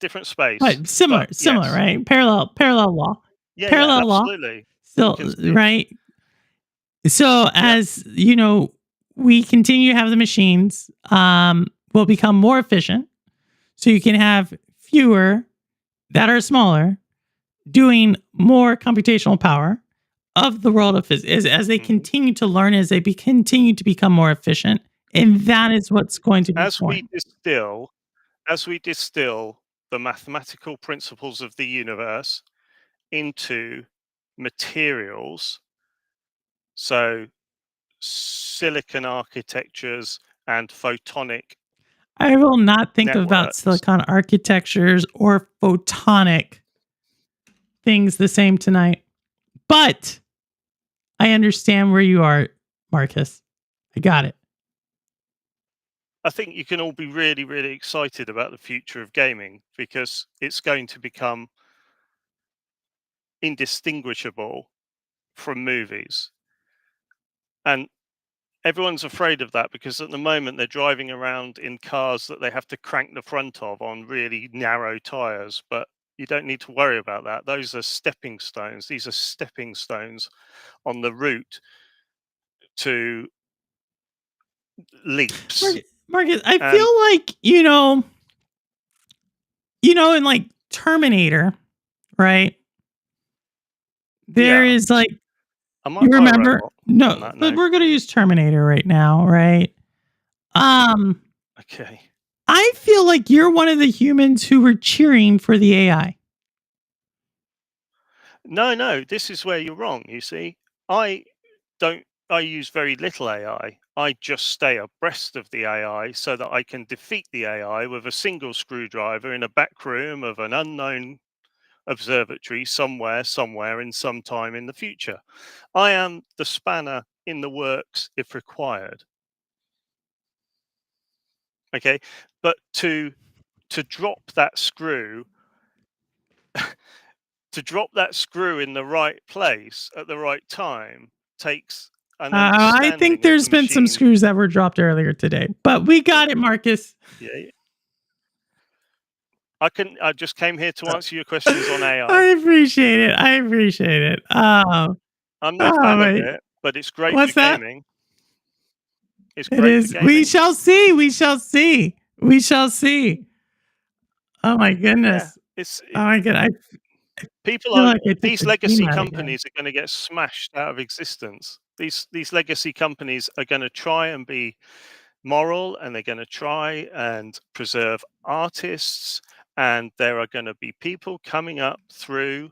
different space. But similar, yes. right? Parallel law. Parallel law. Absolutely. Still, right? So as we continue to have the machines, will become more efficient. So you can have fewer that are smaller doing more computational power of the world of physics as they continue to learn, as they continue to become more efficient. And that is what's going to be as we distill the mathematical principles of the universe into materials, so silicon architectures and photonic I will not think networks. about silicon architectures or photonic things the same tonight. But I understand where you are, Marcus. I got it. I think you can all be really, really excited about the future of gaming because it's going to become indistinguishable from movies. And everyone's afraid of that because at the moment they're driving around in cars that they have to crank the front of on really narrow tires. But you don't need to worry about that. Those are stepping stones. These are stepping stones on the route to leaps. Marcus, I feel like, in like Terminator, right? There is like, you remember? No, but we're going to use Terminator right now, right? Okay. I feel like you're one of the humans who were cheering for the AI. No, this is where you're wrong, you see. I use very little AI. I just stay abreast of the AI so that I can defeat the AI with a single screwdriver in a back room of an unknown observatory somewhere in some time in the future. I am the spanner in the works if required. Okay, but to drop that screw to drop that screw in the right place at the right time takes an understanding. I think there's been some screws that were dropped earlier today, but we got it, Marcus. Yeah. I just came here to answer your questions on AI. I appreciate it. I'm no fan of it, but it's great for gaming. It's great for gaming. We shall see. Oh my goodness. Yeah, oh my god. These legacy companies are going to get smashed out of existence. These legacy companies are going to try and be moral, and they're going to try and preserve artists, and there are going to be people coming up through,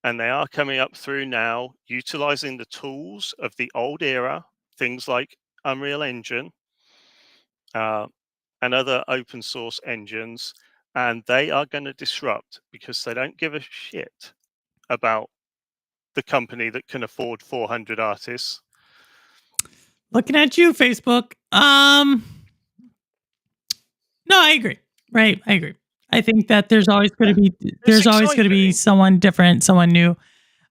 and they are coming up through now, utilizing the tools of the old era, things like Unreal Engine and other open source engines, and they are going to disrupt because they don't give a shit about the company that can afford 400 artists. Looking at you, Facebook. No, I agree. Right, I agree. I think that there's always going to be someone different, someone new.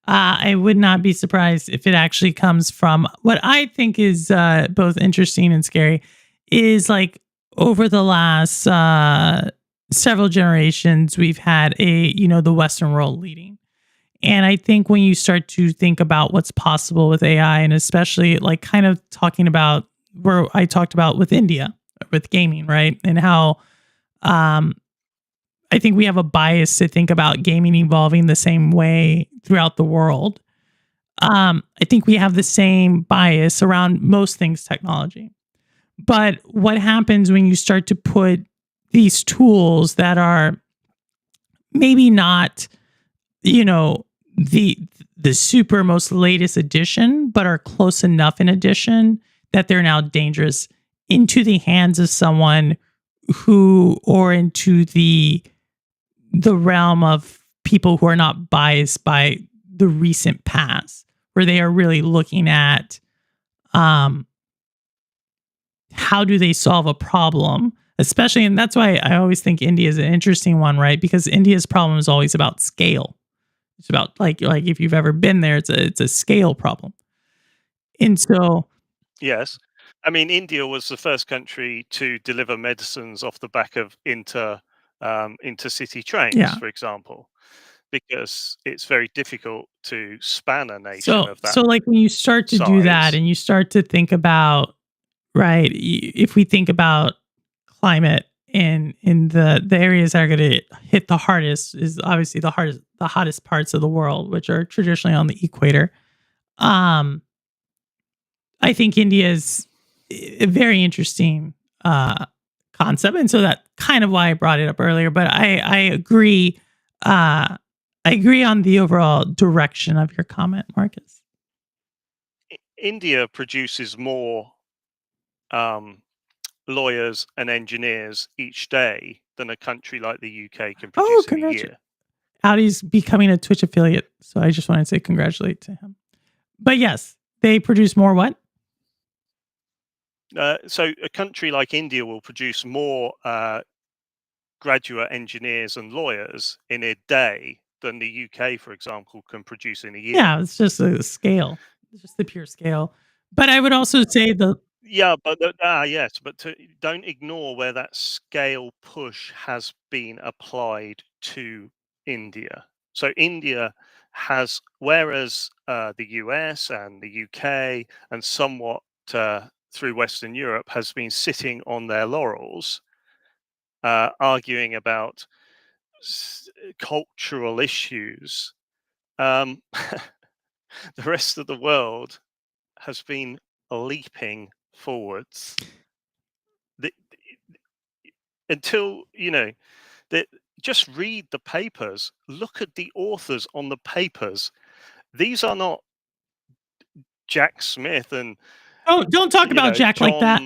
I would not be surprised if it actually comes from what I think is both interesting and scary. Is like over the last several generations, we've had the Western world leading, And I think when you start to think about what's possible with AI, and especially like kind of talking about where I talked about with India, with gaming, right? And how um, I think we have a bias to think about gaming evolving the same way throughout the world. I think we have the same bias around most things technology. But what happens when you start to put these tools that are maybe not, you know, the the super most latest edition, but are close enough in addition that they're now dangerous into the hands of someone who, or into the realm of people who are not biased by the recent past, where they are really looking at um, how do they solve a problem, especially, and that's why I always think India is an interesting one, right? Because India's problem is always about scale. It's about like if you've ever been there, it's a scale problem. And so Yes. I mean, India was the first country to deliver medicines off the back of intercity trains, yeah. for example, because it's very difficult to span a nation So of that so like when you start to do that size. and you start to think about, right, if we think about climate in the areas that are going to hit the hardest is obviously the hottest parts of the world, which are traditionally on the equator. um I think India is a very interesting uh, concept, and so that kind of why I brought it up earlier. But I agree. I agree on the overall direction of your comment, Marcus. India produces more um, lawyers and engineers each day than a country like the UK can Oh, produce in a congratulations! year. Audie's becoming a Twitch affiliate, so I just want to say congratulate to him. But yes, they produce more what? So a country like India will produce more graduate engineers and lawyers in a day than the UK, for example, can produce in a year. Yeah, it's just a scale. It's just the pure scale. But I would also say the Yeah, but yes, but don't ignore where that scale push has been applied to India. So India has, whereas the US and the UK and somewhat through Western Europe has been sitting on their laurels, arguing about cultural issues. Um, the rest of the world has been leaping forwards. The, until that, just read the papers, look at the authors on the papers. These are not Jack Smith and don't talk about Jack like that.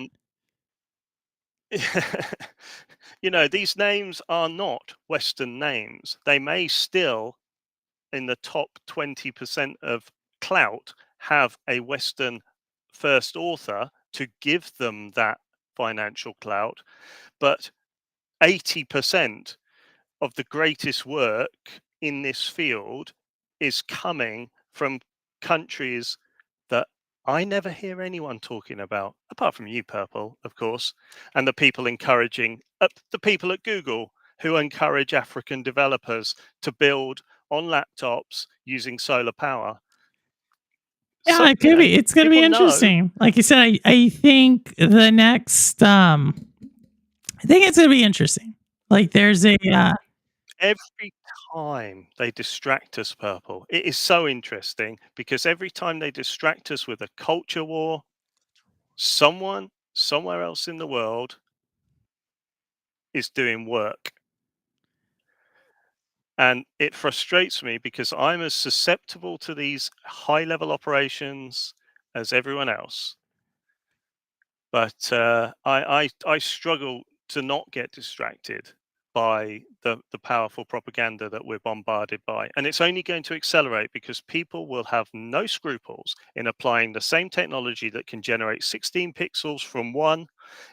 John. These names are not Western names. They may still, in the top 20% of clout, have a Western first author to give them that financial clout, but 80% of the greatest work in this field is coming from countries that I never hear anyone talking about, apart from you, Purple, of course, and the people encouraging the people at Google who encourage African developers to build on laptops using solar power. Yeah, So, it could be. It's going to be people know. interesting. Like you said, I think the next, I think it's going to be interesting. Like there's a, Every time they distract us, Purple, it is so interesting because every time they distract us with a culture war, someone somewhere else in the world is doing work. And it frustrates me because I'm as susceptible to these high level operations as everyone else. But I struggle to not get distracted by the powerful propaganda that we're bombarded by. And it's only going to accelerate because people will have no scruples in applying the same technology that can generate 16 pixels from one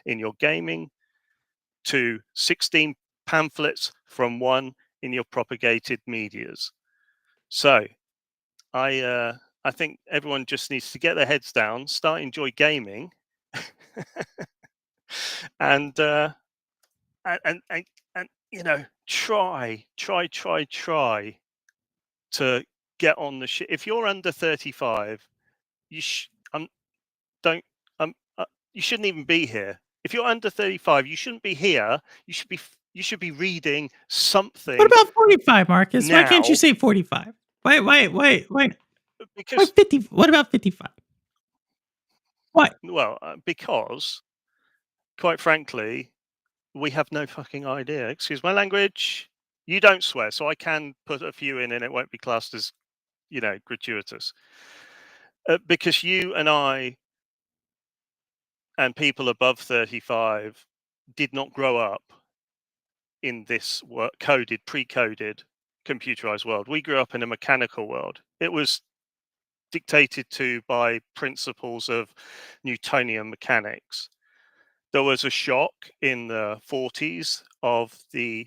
in your gaming to 16 pamphlets from one in your propagated medias. So I think everyone just needs to get their heads down, start enjoy gaming, and and try to get on the ship. If you're under 35, you don't you shouldn't even be here. If you're under 35, you shouldn't be here. You should be reading something. What about 45, Marcus? Why can't you now say 45? Wait. Why because 50? What about 55? Why? well, because quite frankly, we have no fucking idea. Excuse my language. You don't swear, so I can put a few in, and it won't be classed as, gratuitous. Because you and I and people above 35 did not grow up in this pre-coded, computerized world. We grew up in a mechanical world. It was dictated to by principles of Newtonian mechanics. There was a shock in the 40s of the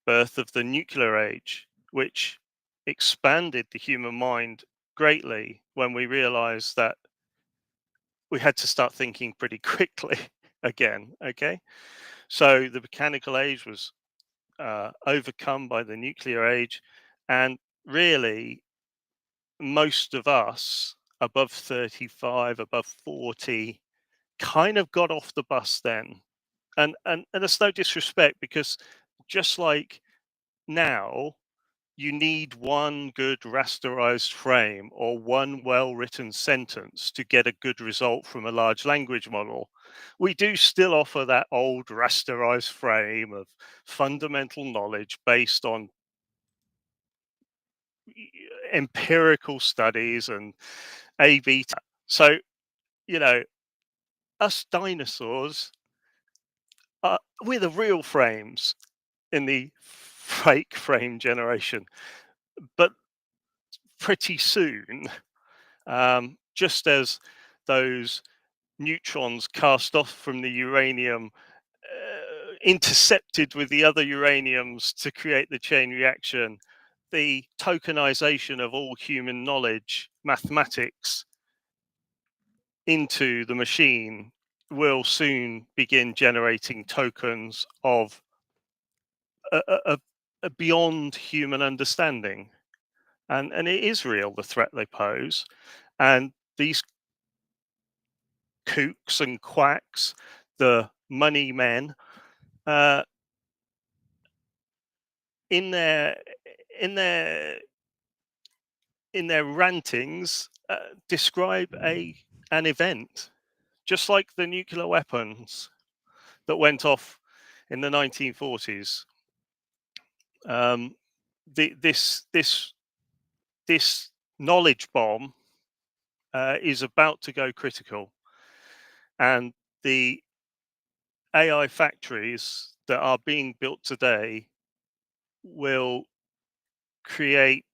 birth of the nuclear age, which expanded the human mind greatly when we realized that we had to start thinking pretty quickly again. Okay. So the mechanical age was overcome by the nuclear age. And really, most of us above 35, above 40, kind of got off the bus then. And it's no disrespect, because just like now, you need one good rasterized frame or one well-written sentence to get a good result from a large language model. We do still offer that old rasterized frame of fundamental knowledge based on empirical studies and A/B. So, us dinosaurs, we're the real frames in the fake frame generation. But pretty soon, just as those neutrons cast off from the uranium intercepted with the other uraniums to create the chain reaction, the tokenization of all human knowledge, mathematics, into the machine will soon begin generating tokens of a beyond human understanding. And it is real, the threat they pose. And these kooks and quacks, the money men, in their rantings, describe an event, just like the nuclear weapons that went off in the 1940s. This knowledge bomb is about to go critical, and the AI factories that are being built today will create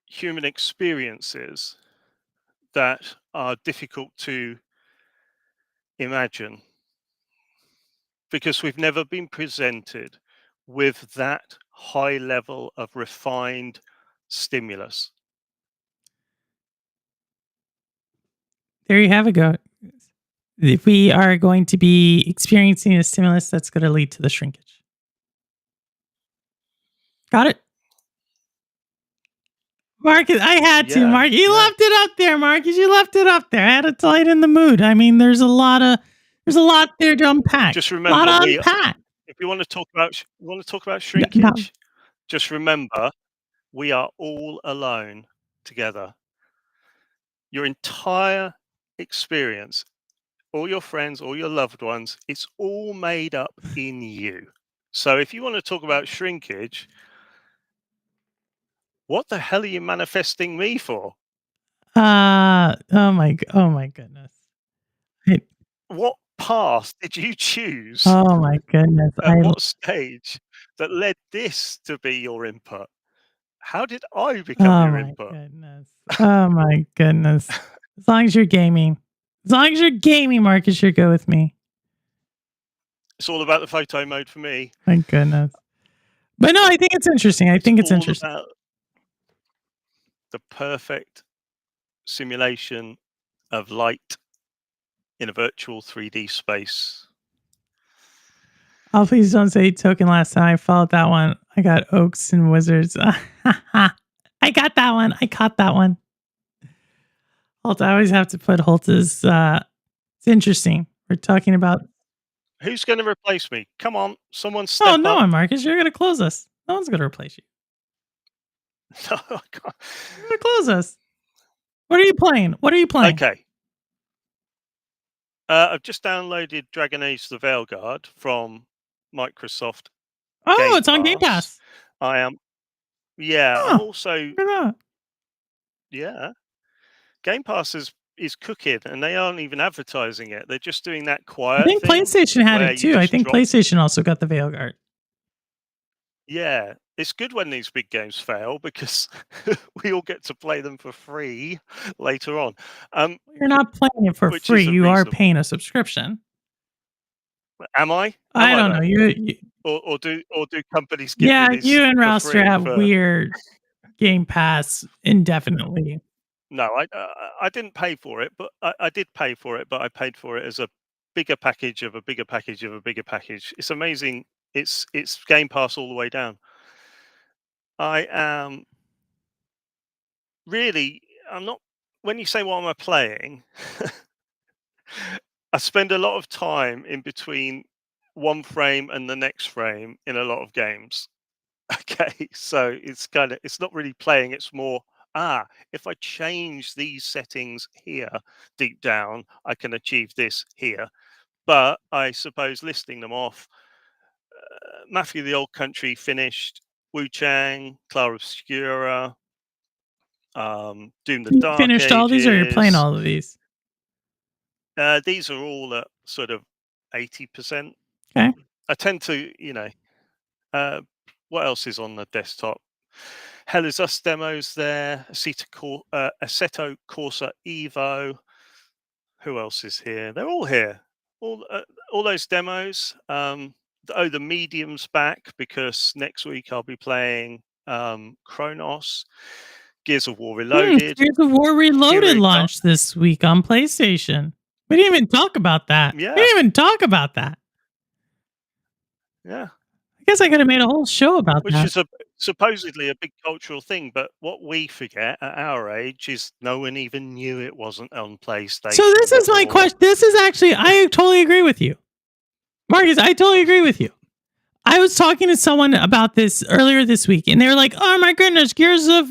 human experiences that are difficult to imagine, because we've never been presented with that high level of refined stimulus. There you have it, go. If we are going to be experiencing a stimulus, that's going to lead to the shrinkage. Got it? Marcus, I had to, Mark. You left it up there, Marcus. You left it up there. I had to lighten the mood. I mean, there's a lot there to unpack. Just remember, if you want to talk about shrinkage, just remember, we are all alone together. Your entire experience, all your friends, all your loved ones, it's all made up in you. So if you want to talk about shrinkage, what the hell are you manifesting me for? Oh my goodness. What path did you choose? Oh my goodness. At what stage that led this to be your input? How did I become your input? Goodness. Oh my goodness. As long as you're gaming. As long as you're gaming, Marcus, you're good with me. It's all about the photo mode for me. My goodness. But no, I think it's interesting. I think it's interesting. About the perfect simulation of light in a virtual 3D space. Oh, please don't say token last time I followed that one. I got oaks and wizards. I got that one. I caught that one. Holt, I always have to put Holt's. It's interesting. We're talking about. Who's going to replace me? Come on, someone Oh, step no up. one, Marcus. You're going to close us. No one's going to replace you. No, I can't. You're going to close us. What are you playing? What are you playing? Okay. I've just downloaded Dragon Age: The Veilguard from Microsoft. Oh, Game it's on Game Pass. Pass. I am. Yeah, Oh, I'm also. look at that. Yeah, Game Pass is cooking, and they aren't even advertising it. They're just doing that I quiet think thing PlayStation had where it you too. I just think drop. PlayStation also got the Veilguard. Yeah, it's good when these big games fail because we all get to play them for free later on. You're not playing it for Which free. isn't You are reasonable. paying a subscription. Am I? I don't know. You Or do companies give yeah, me these you and for Rouster free? have For weird Game Pass indefinitely. no, I didn't pay for it, but I did pay for it, but I paid for it as a bigger package of a bigger package of a bigger package. It's amazing. It's Game Pass all the way down. I am really. I'm not. When you say what am I playing, I spend a lot of time in between one frame and the next frame in a lot of games. Okay, so it's not really playing, it's more if I change these settings here deep down, I can achieve this here. But I suppose listing them off, Mafia of the Old Country finished, Wu Chang, Clara Obscura, Doom the You Dark finished all these, or you're playing Ages. all of these? These are all at sort of 80%. Okay. I tend to, what else is on the desktop? Hell is Us demos there. Assetto Corsa Evo. Who else is here? They're all here. All those demos. The Medium's back because next week I'll be playing Chronos, Gears of War Reloaded. Gears of War Reloaded Hero launched this week on PlayStation. We didn't even talk about that. Yeah. We didn't even talk about that. Yeah. I guess I could have made a whole show about Which that. is supposedly a big cultural thing, but what we forget at our age is no one even knew it wasn't on PlayStation. So this is my question. This is actually, I totally agree with you. Marcus, I totally agree with you. I was talking to someone about this earlier this week, and they were like, "Oh my goodness, Gears of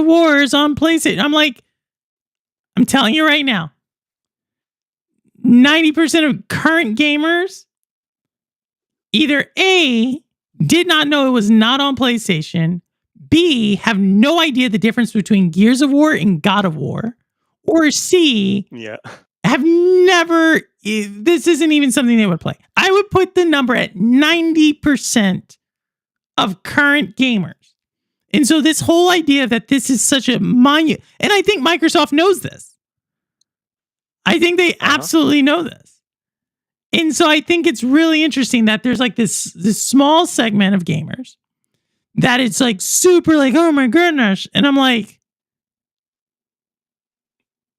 War is on PlayStation." I'm like, I'm telling you right now, 90% of current gamers either A, did not know it was not on PlayStation, B, have no idea the difference between Gears of War and God of War, or C, have never, this isn't even something they would play. I would put the number at 90% of current gamers. And so this whole idea that this is such a and I think Microsoft knows this. I think they absolutely know this. And so I think it's really interesting that there's like this small segment of gamers that it's like super like, oh my goodness. And I'm like,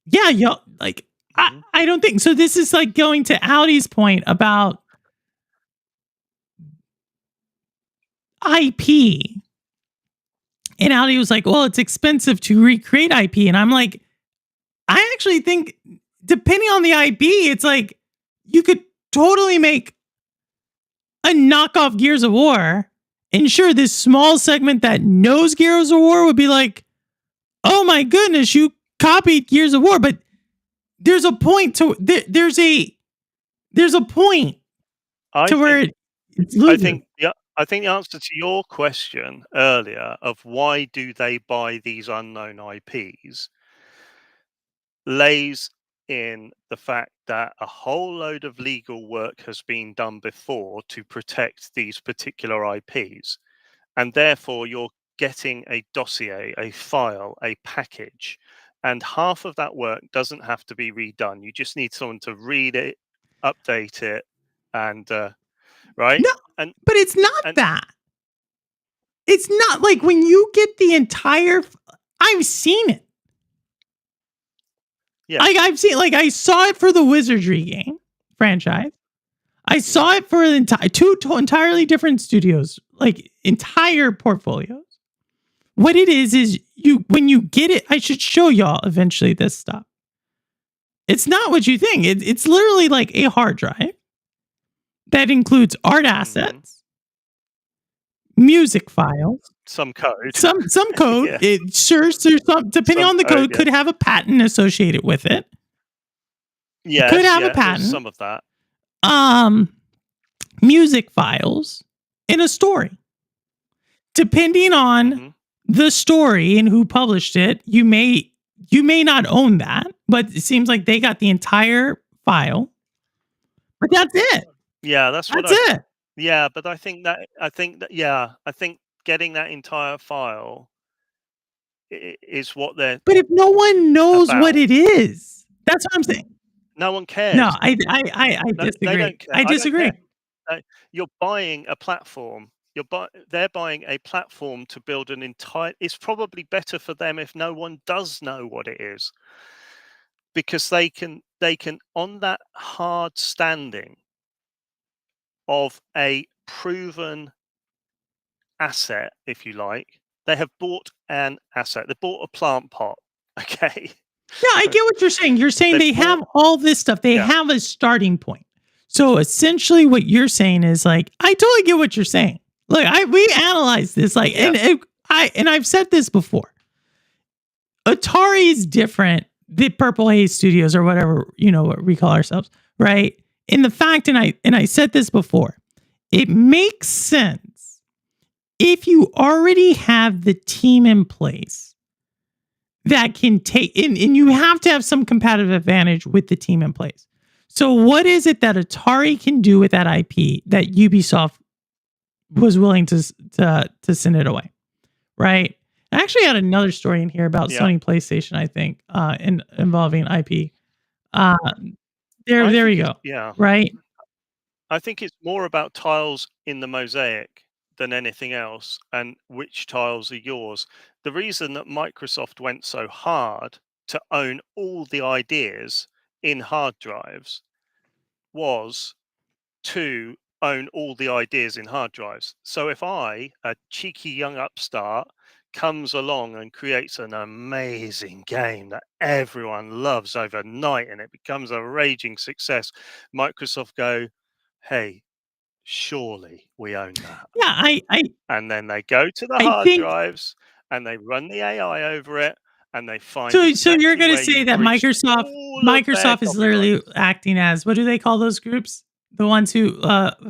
yeah, y'all, like, I don't think so. This is like going to Audi's point about IP. And Audi was like, well, it's expensive to recreate IP. And I'm like, I actually think depending on the IP, it's like you could totally make a knockoff Gears of War. And sure, this small segment that knows Gears of War would be like, oh my goodness, you copied Gears of War. But there's a point to there's a point to where it's losing. I think the answer to your question earlier of why do they buy these unknown IPs lays in the fact that a whole load of legal work has been done before to protect these particular IPs. And therefore, you're getting a dossier, a file, a package. And half of that work doesn't have to be redone. You just need someone to read it, update it, and right? No, but it's not that. It's not like when you get the entire. I've seen it. Yeah, I've seen, like, I saw it for the Wizardry game franchise. I saw it for two entirely different studios, like entire portfolios. What it is you when you get it, I should show y'all eventually this stuff. It's not what you think. It's literally like a hard drive that includes art Mhm. assets, music files, Some code. some code. Yeah. It sure there's some depending Some on the code, code yeah. could have a patent associated with it. Yes, Could have a yeah, there's patent. some of that. Music files in a story. Depending on Mhm. the story and who published it, you may not own that, but it seems like they got the entire file. But that's it. Yeah, that's what That's I it. yeah, but I think getting that entire file is what they're But if no one knows what about. it is, that's what I'm saying. No one No, cares. I No, they disagree. don't care. I I don't disagree. care. You're buying a platform. They're buying a platform to build an entire. It's probably better for them if no one does know what it is, because they can on that hard standing of a proven asset, if you like. They have bought an asset. They bought a plant pot. Okay. Yeah, I get what you're saying. You're saying They they have bought. all this stuff. They Yeah. have a starting point. So essentially what you're saying is like, I totally get what you're saying. Look, we analyzed this like, Yeah. and I've said this before. Atari is different. The Purple Haze Studios or whatever, what we call ourselves, right? In the fact, and I said this before, it makes sense if you already have the team in place that can take, and you have to have some competitive advantage with the team in place. So what is it that Atari can do with that IP that Ubisoft was willing to send it away, right? I actually had another story in here about Yeah. Sony PlayStation, I think, involving IP. There I we think go. Yeah. Right? I think it's more about tiles in the mosaic than anything else, and which tiles are yours. The reason that Microsoft went so hard to own all the ideas in hard drives was to own all the ideas in hard drives. So if I, a cheeky young upstart, comes along and creates an amazing game that everyone loves overnight and it becomes a raging success, Microsoft go, hey, surely we own that. Yeah, And then they go to the I hard think drives and they run the AI over it and they find so. So you're exactly going to where say you that breached Microsoft all of their is literally copyrights. acting as, what do they call those groups? The ones who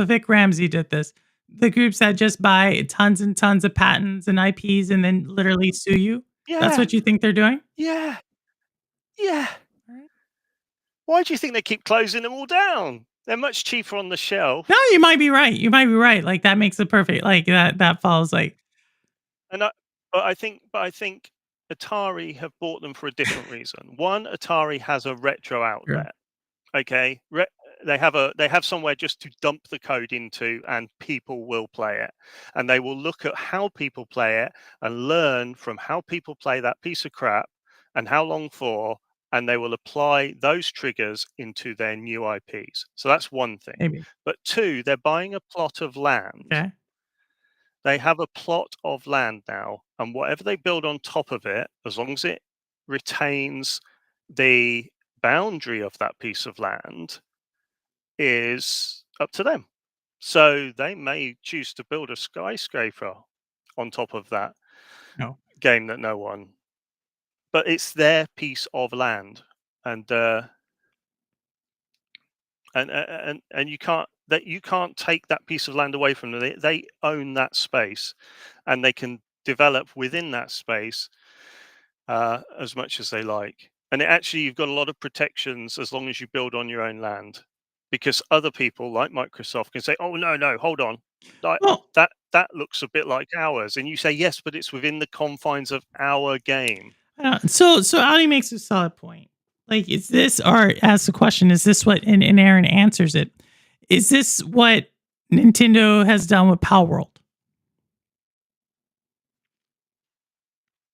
Vic Ramsey did this. The groups that just buy tons and tons of patents and IPs and then literally sue you. That's Yeah, what you think they're doing? yeah, yeah. All right. Why do you think they keep closing them all down? They're much cheaper on the shelf. No, you might be right. You might be right. Like that makes it perfect. Like that follows like And but I think Atari have bought them for a different reason. One, Atari has a retro sure. outlet. Okay, they have somewhere just to dump the code into, and people will play it, and they will look at how people play it and learn from how people play that piece of crap and how long for, and they will apply those triggers into their new IPs. So that's one thing. Maybe. But two, they're buying a plot of land. Okay. They have a plot of land now, and whatever they build on top of it, as long as it retains the boundary of that piece of land, is up to them. So they may choose to build a skyscraper on top of that No. game that no one, but it's their piece of land, and you can't take that piece of land away from them. They own that space, and they can develop within that space as much as they like. And you've got a lot of protections as long as you build on your own land, because other people like Microsoft can say, "Oh no, hold on, Well, that looks a bit like ours," and you say, "Yes, but it's within the confines of our game." so Ali makes a solid point. Like, is this, or asks the question, is this what, and Aaron answers it, is this what Nintendo has done with Power World?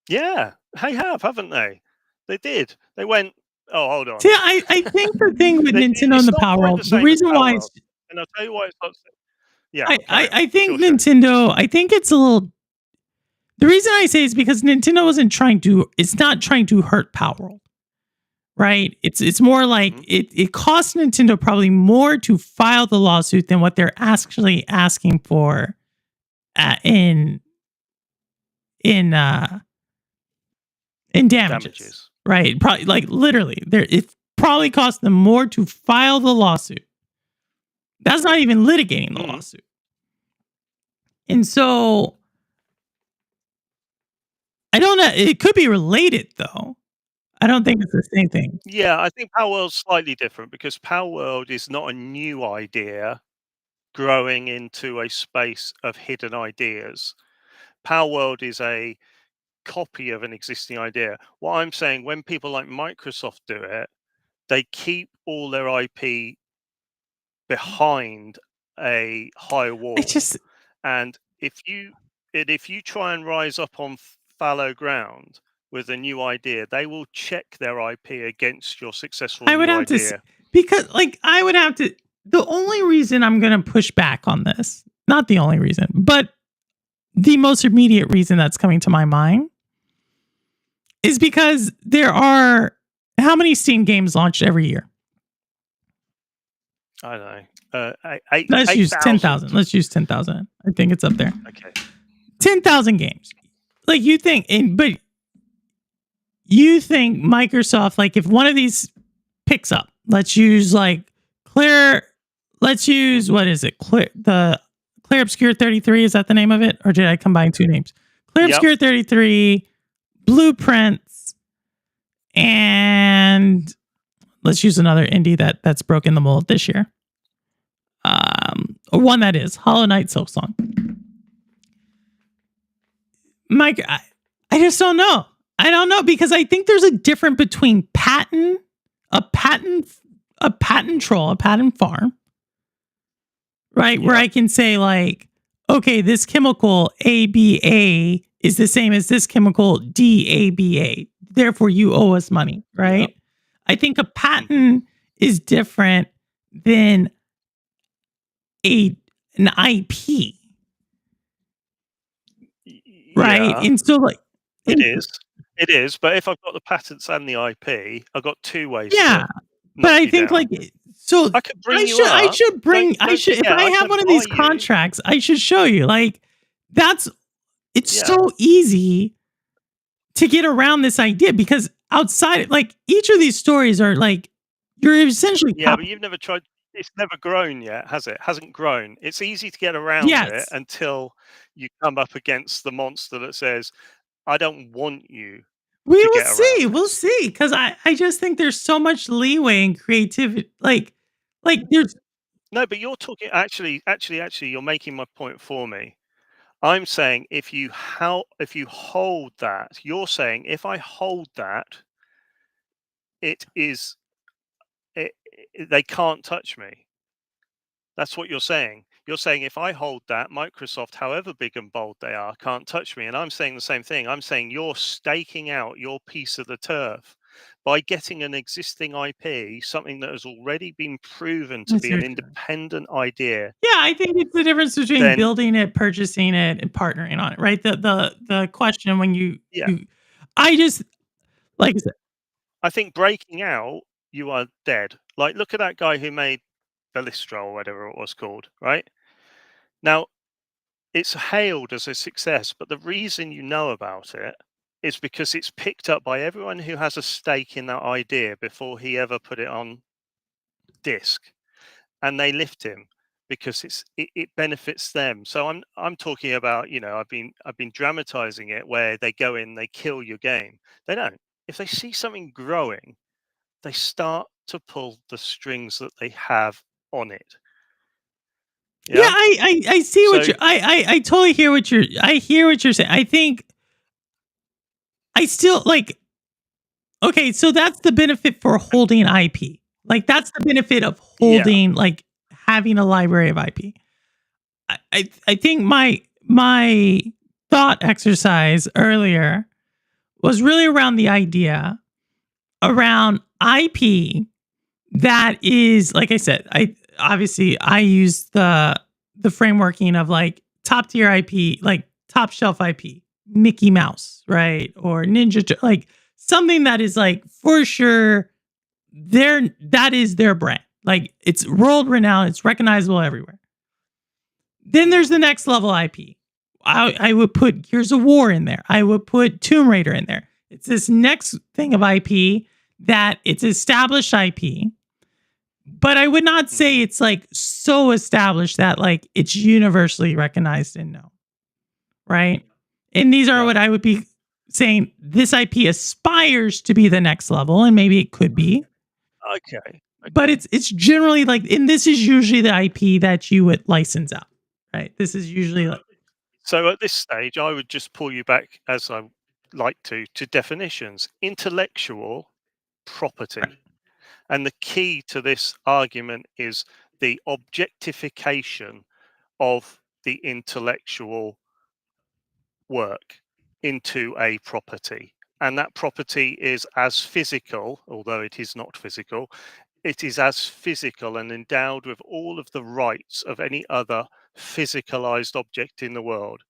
Yeah, they have, haven't they? They did. They went, "Oh, hold on." See, I think the thing with Nintendo It's and the not Power quite World, the the same as reason Power why World, it's, and I'll tell you why it's not. Yeah, carry on. I think Sure. Nintendo, I think it's a little, The reason I say is because Nintendo it's not trying to hurt Power World, right? It's more like it costs Nintendo probably more to file the lawsuit than what they're actually asking for in damages. Right? Probably like literally, it probably cost them more to file the lawsuit. That's not even litigating the lawsuit. And so I don't know. It could be related though. I don't think it's the same thing. Yeah, I think Power World's slightly different because Power World is not a new idea growing into a space of hidden ideas. Power World is a copy of an existing idea. What I'm saying, when people like Microsoft do it, they keep all their IP behind a high wall. And if you try and rise up on fallow ground with a new idea, they will check their IP against your successful I would new have idea. to say, because like I would have to. The only reason I'm going to push back on this, not the only reason, but the most immediate reason that's coming to my mind is because there are how many Steam games launched every year? I don't know. Let's use 10,000. Let's use 10,000. I think it's up there. Okay. 10,000 games. Like you think, but you think Microsoft, like if one of these picks up, let's use what is it? Clear Obscure 33, is that the name of it? Or did I combine two names? Clear Obscure 33, Blueprints, and let's use another indie that's broken the mold this year. Or one that is Hollow Knight Silksong. Mike, I just don't know. I don't know because I think there's a difference between a patent troll, a patent farm, right? Yeah. Where I can say like, okay, this chemical ABA is the same as this chemical DABA. Therefore, you owe us money, right? Yep. I think a patent is different than an IP, right? Yeah, and so like it is. But if I've got the patents and the IP, I've got two ways. Yeah, but I think down. So I could bring I should if I have one of these contracts, I should show you. Like it's so easy to get around this idea because outside, like each of these stories are like you're essentially but you've never tried. It's never grown yet, has it? Hasn't grown. It's easy to get around it until you come up against the monster that says, "I don't want you." We will see. We'll see. Because I just think there's so much leeway and creativity. Like there's no, but you're talking actually, you're making my point for me. I'm saying if you hold that, you're saying if I hold that, they can't touch me. That's what you're saying. You're saying if I hold that, Microsoft, however big and bold they are, can't touch me. And I'm saying the same thing. I'm saying you're staking out your piece of the turf by getting an existing IP, something that has already been proven to be an independent idea. Yeah, I think it's the difference between building it, purchasing it, and partnering on it, right? The question when I just, like I said. I think breaking out, you are dead. Like, look at that guy who made Ballistra or whatever it was called, right? Now, it's hailed as a success, but the reason you know about it is because it's picked up by everyone who has a stake in that idea before he ever put it on disc, and they lift him because it benefits them. So I'm talking about, I've been dramatizing it where they go in, they kill your game. They don't. If they see something growing, they start to pull the strings that they have on it. Yeah, I see what you're. I totally hear what you're. I hear what you're saying. I think I still like. Okay, so that's the benefit for holding IP. Like that's the benefit of holding, like having a library of IP. I think my thought exercise earlier was really around the idea around IP that is, like I said, I use the frameworking of like top tier IP, like top shelf IP, Mickey Mouse, right? Or like something that is like for sure that is their brand. Like it's world renowned, it's recognizable everywhere. Then there's the next level IP. I would put Gears of War in there. I would put Tomb Raider in there. It's this next thing of IP that it's established IP, but I would not say it's like so established that like it's universally recognized and known, right? And these are what I would be saying. This IP aspires to be the next level, and maybe it could be. Okay. But it's generally like, and this is usually the IP that you would license out, right? This is usually like. So at this stage, I would just pull you back, as I like to definitions. Intellectual property. And the key to this argument is the objectification of the intellectual work into a property. And that property is as physical, although it is not physical, it is as physical and endowed with all of the rights of any other physicalized object in the world.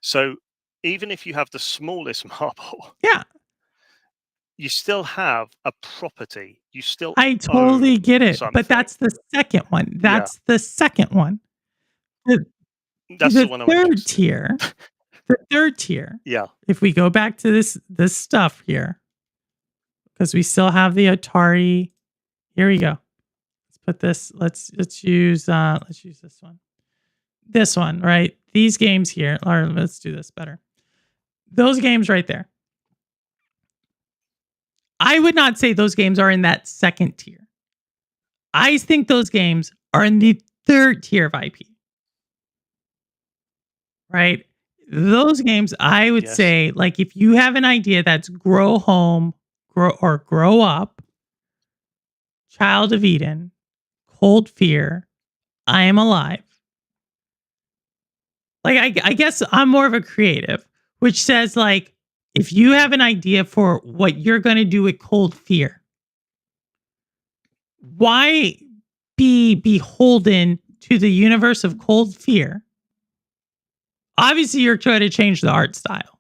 So even if you have the smallest marble, Yeah, you still have a property. You still I totally own get it. something. But that's the second one. That's the second one. That's the one I'm third interested in. tier. The third tier. Yeah. If we go back to this stuff here, because we still have the Atari. Here we go. Let's put this. Let's use this one. This one, right? These games here. Or let's do this better. Those games right there. I would not say those games are in that second tier. I think those games are in the third tier of IP. Right? Those games, I would say, like if you have an idea that's grow up, Child of Eden, Cold Fear, I Am Alive. Like I guess I'm more of a creative, which says like if you have an idea for what you're going to do with Cold Fear, why be beholden to the universe of Cold Fear? Obviously, you're trying to change the art style.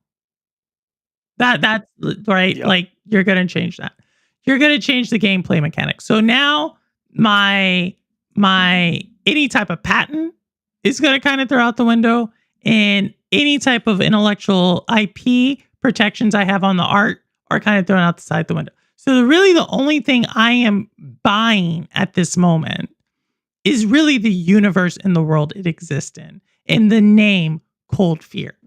That's right. Yep. Like you're going to change that. You're going to change the gameplay mechanics. So now my any type of patent is going to kind of throw out the window, and any type of intellectual IP protections I have on the art are kind of thrown outside the window. So really the only thing I am buying at this moment is really the universe and the world it exists in, and the name Cold Fear.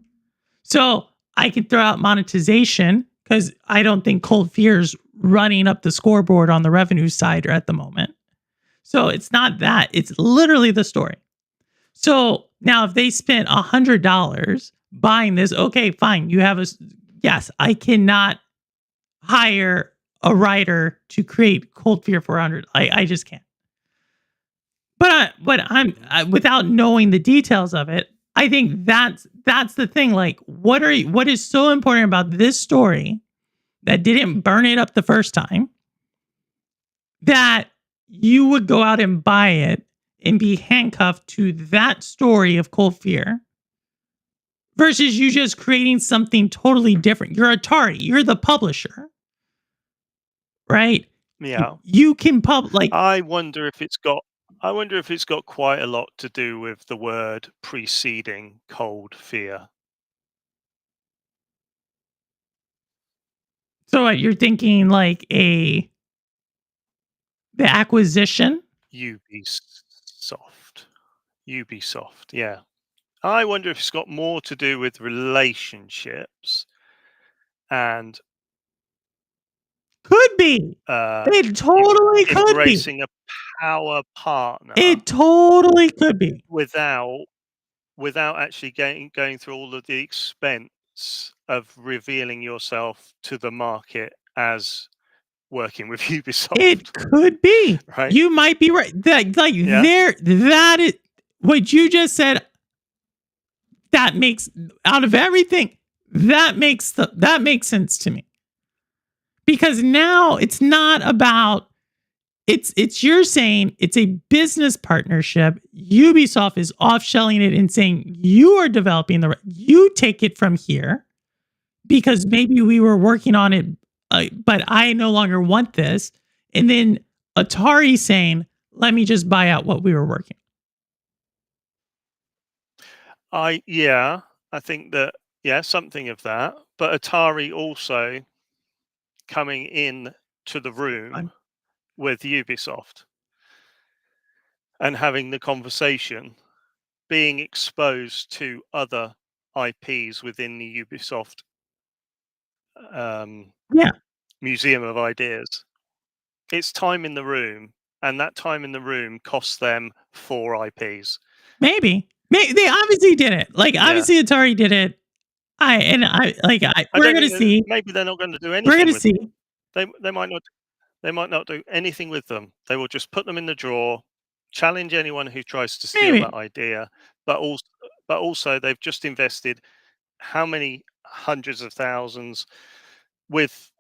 So I could throw out monetization because I don't think Cold Fear is running up the scoreboard on the revenue side or at the moment. So it's not that. It's literally the story. So now if they spent $100 buying this, okay, fine. You have yes, I cannot hire a writer to create Cold Fear for $100. I just can't. But I'm without knowing the details of it, I think that's the thing. Like, what is so important about this story that didn't burn it up the first time that you would go out and buy it and be handcuffed to that story of Cold Fear versus you just creating something totally different? You're Atari. You're the publisher, right? Yeah. You can I wonder if it's got quite a lot to do with the word preceding Cold Fear. So what, you're thinking like the acquisition? Ubisoft, yeah. I wonder if it's got more to do with relationships and could be. It totally could be. Embracing a power partner. It totally could be. Without actually going through all of the expense of revealing yourself to the market as working with Ubisoft. It could be. Right? You might be right. That is what you just said. That makes, out of everything, that makes sense to me. Because now it's not about, you're saying it's a business partnership. Ubisoft is off-shelling it and saying you are developing you take it from here. because maybe we were working on it, but I no longer want this. And then Atari saying, let me just buy out what we were working. Yeah, I think that, yeah, something of that. But Atari also coming in to the room on. with Ubisoft and having the conversation, being exposed to other IPs within the Ubisoft Yeah, Museum of Ideas. It's time in the room, and that time in the room costs them 4 IPs. maybe. They obviously did it. Like, Yeah. obviously Atari did it. We're gonna see. Maybe they're not going to do We're anything gonna with them. see. They might not. They might not do anything with them. They will just put them in the drawer, challenge anyone who tries to steal that Maybe. idea. But also, they've just invested how many hundreds of thousands with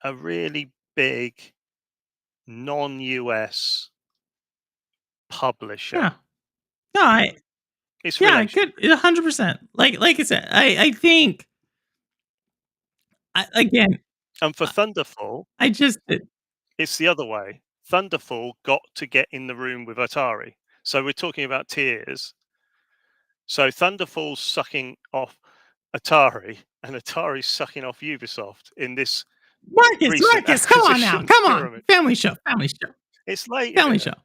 a really big non-US publisher. Yeah. No, It's yeah, relation. good. 100%. Like I said, I think again, And for Thunderfall, I just it's the other way. Thunderfall got to get in the room with Atari. So we're talking about tiers. So Thunderfall's sucking off Atari, and Atari's sucking off Ubisoft in this recent Marcus, come on now. acquisition Come on. pyramid. Family show. It's late, Family isn't show. it?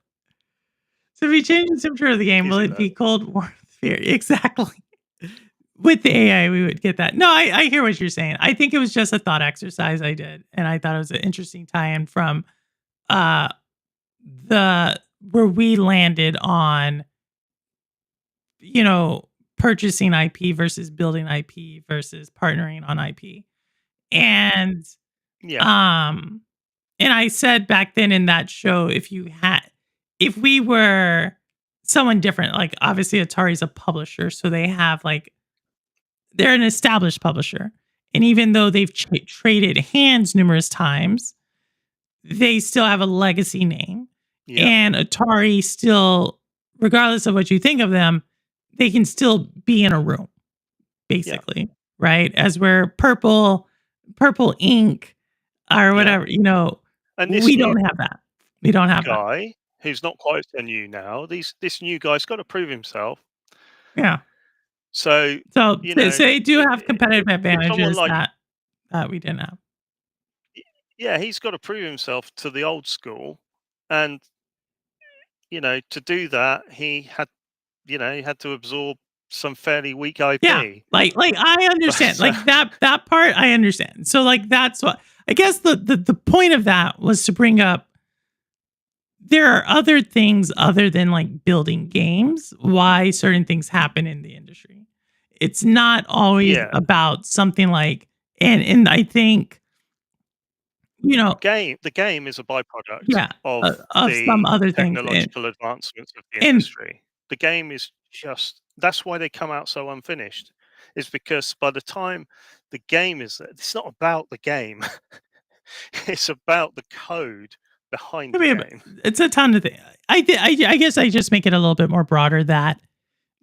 So if we change the temperature of the game, Is will it it be though? Cold War Fear? Exactly. With the AI, we would get that. No, I hear what you're saying. I think it was just a thought exercise I did, and I thought it was an interesting tie-in from uh the where we landed on, purchasing IP versus building IP versus partnering on IP. And Yeah. and I said back then in that show, if we were someone different, like obviously Atari's a publisher, so they're an established publisher. And even though they've traded hands numerous times, they still have a legacy name. Yeah. And Atari still, regardless of what you think of them, they can still be in a room, basically, right? As we're purple ink or whatever, And this we new don't have that. We don't have that. guy, who's not quite so new now, this new guy's got to prove himself. Yeah. So So you know, they do have competitive if someone advantages like that we didn't have. he's got to prove himself to the old school, and to do that, he had to absorb some fairly weak IP. Yeah, like I understand, like that part I understand. So like that's what I guess the point of that was to bring up. There are other things other than like building games, why certain things happen in the industry. It's not always about something like, and I think, the game is a byproduct of the some other things. technological advancements of the industry. The game is just, that's why they come out so unfinished, is because by the time the game is there, it's not about the game. It's about the code behind the game. It's a ton of things. I guess I just make it a little bit more broader that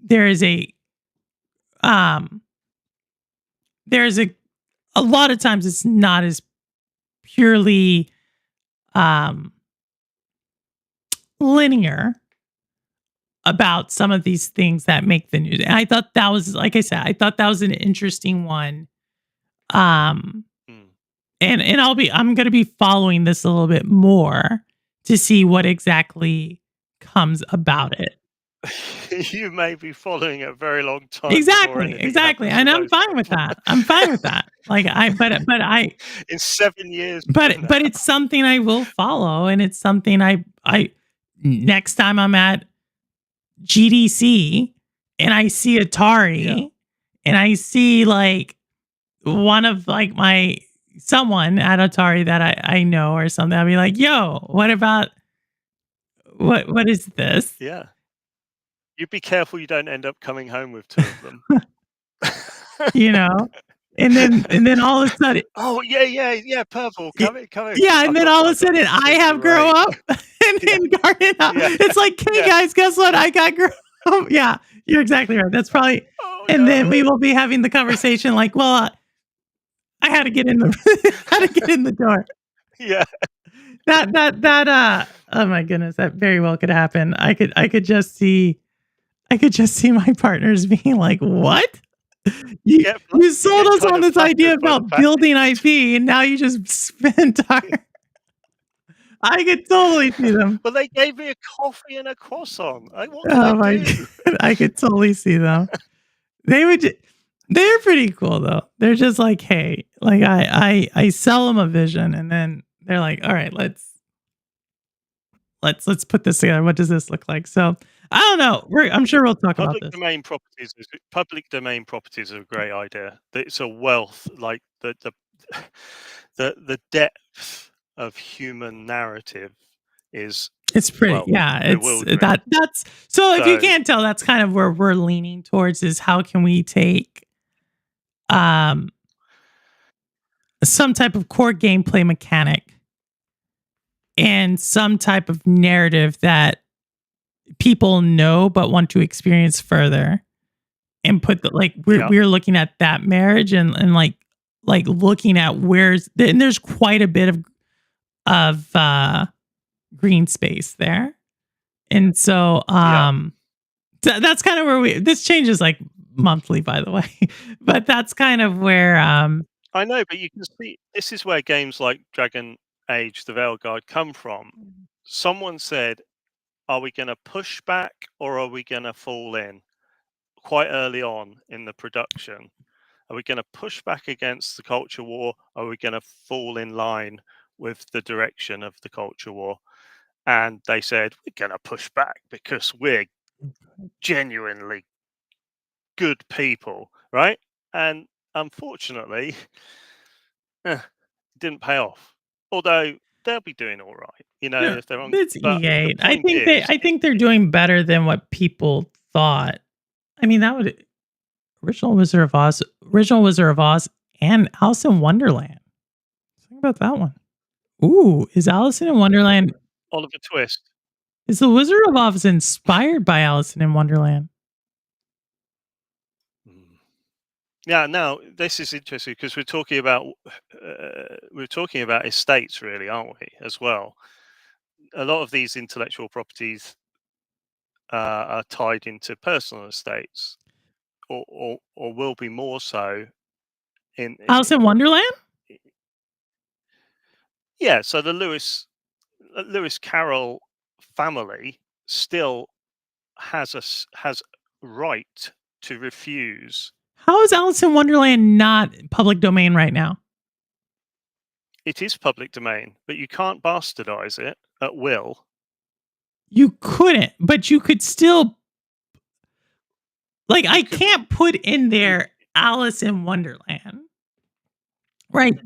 there's a lot of times it's not as purely linear about some of these things that make the news. And I thought that was, like I said, I thought that was an interesting one. And I'm going to be following this a little bit more to see what exactly comes about it. You may be following it a very long time. Exactly. And I'm fine with that. Like in 7 years. But it's something I will follow, and it's something I next time I'm at GDC and I see Atari and I see like one of like someone at Atari that I know or something, I'll be like, yo, what is this? Yeah. You be careful you don't end up coming home with 2 of them. And then all of a sudden, purple. Come in. Yeah, and then all of a sudden I have grow up and then Garden up. It's like, hey guys, guess what? I got grow up. Yeah. You're exactly right. That's probably, Oh and then no. we will be having the conversation like, "Well, I had to get in the had to get in the door." Yeah. Oh my goodness, that very well could happen. I could just see my partners being like, "What? You You sold get us kind on of this idea flattered by the about fact that building IP, and now you just spent time." I could totally see them. well, they gave me a coffee and a croissant. What can I Oh my do? god, I could totally see them. They would ju They're pretty cool though. They're just like, "Hey," like I sell them a vision and then they're like, "All right, let's put this together. What does this look like?" So, I don't know. I'm sure we'll talk about this. Public domain properties are a great idea. It's a wealth, like the depth of human narrative is, It's pretty, well, yeah, it's bewildering. that's so if you So can't tell, that's kind of where we're leaning towards is how can we take, um, some type of core gameplay mechanic and some type of narrative that people know but want to experience further and put the like yeah, we're looking at that marriage and like looking at and there's quite a bit of green space there. And so yeah. that's kind of where this changes like monthly by the way. But that's kind of where I know, but you can see this is where games like Dragon Age: The Veil Guide come from. Someone said, "Are we going to push back or are we going to fall in?" Quite early on in the production, are we going to push back against the culture war? Or are we going to fall in line with the direction of the culture war? And they said, we're going to push back because we're genuinely good people, right? And unfortunately, it didn't pay off. Although they'll be doing all right, yeah, if they're on. it's But the E8. point is, I think they're doing better than what people thought. I mean, that would original Wizard of Oz, and Alice in Wonderland. Think about that one. Ooh, is Alice in Wonderland Oliver Twist. is the Wizard of Oz inspired by Alice in Wonderland? Mm. Yeah, now this is interesting because we're talking about estates, really, aren't we? As well, a lot of these intellectual properties are tied into personal estates, or will be more so Alice in Wonderland? yeah. So the Lewis Carroll family still has right to refuse. How is Alice in Wonderland not public domain right now? It is public domain, but you can't bastardize it at will. You couldn't, but you could still like You I could can't put in you there Alice in Wonderland. Right.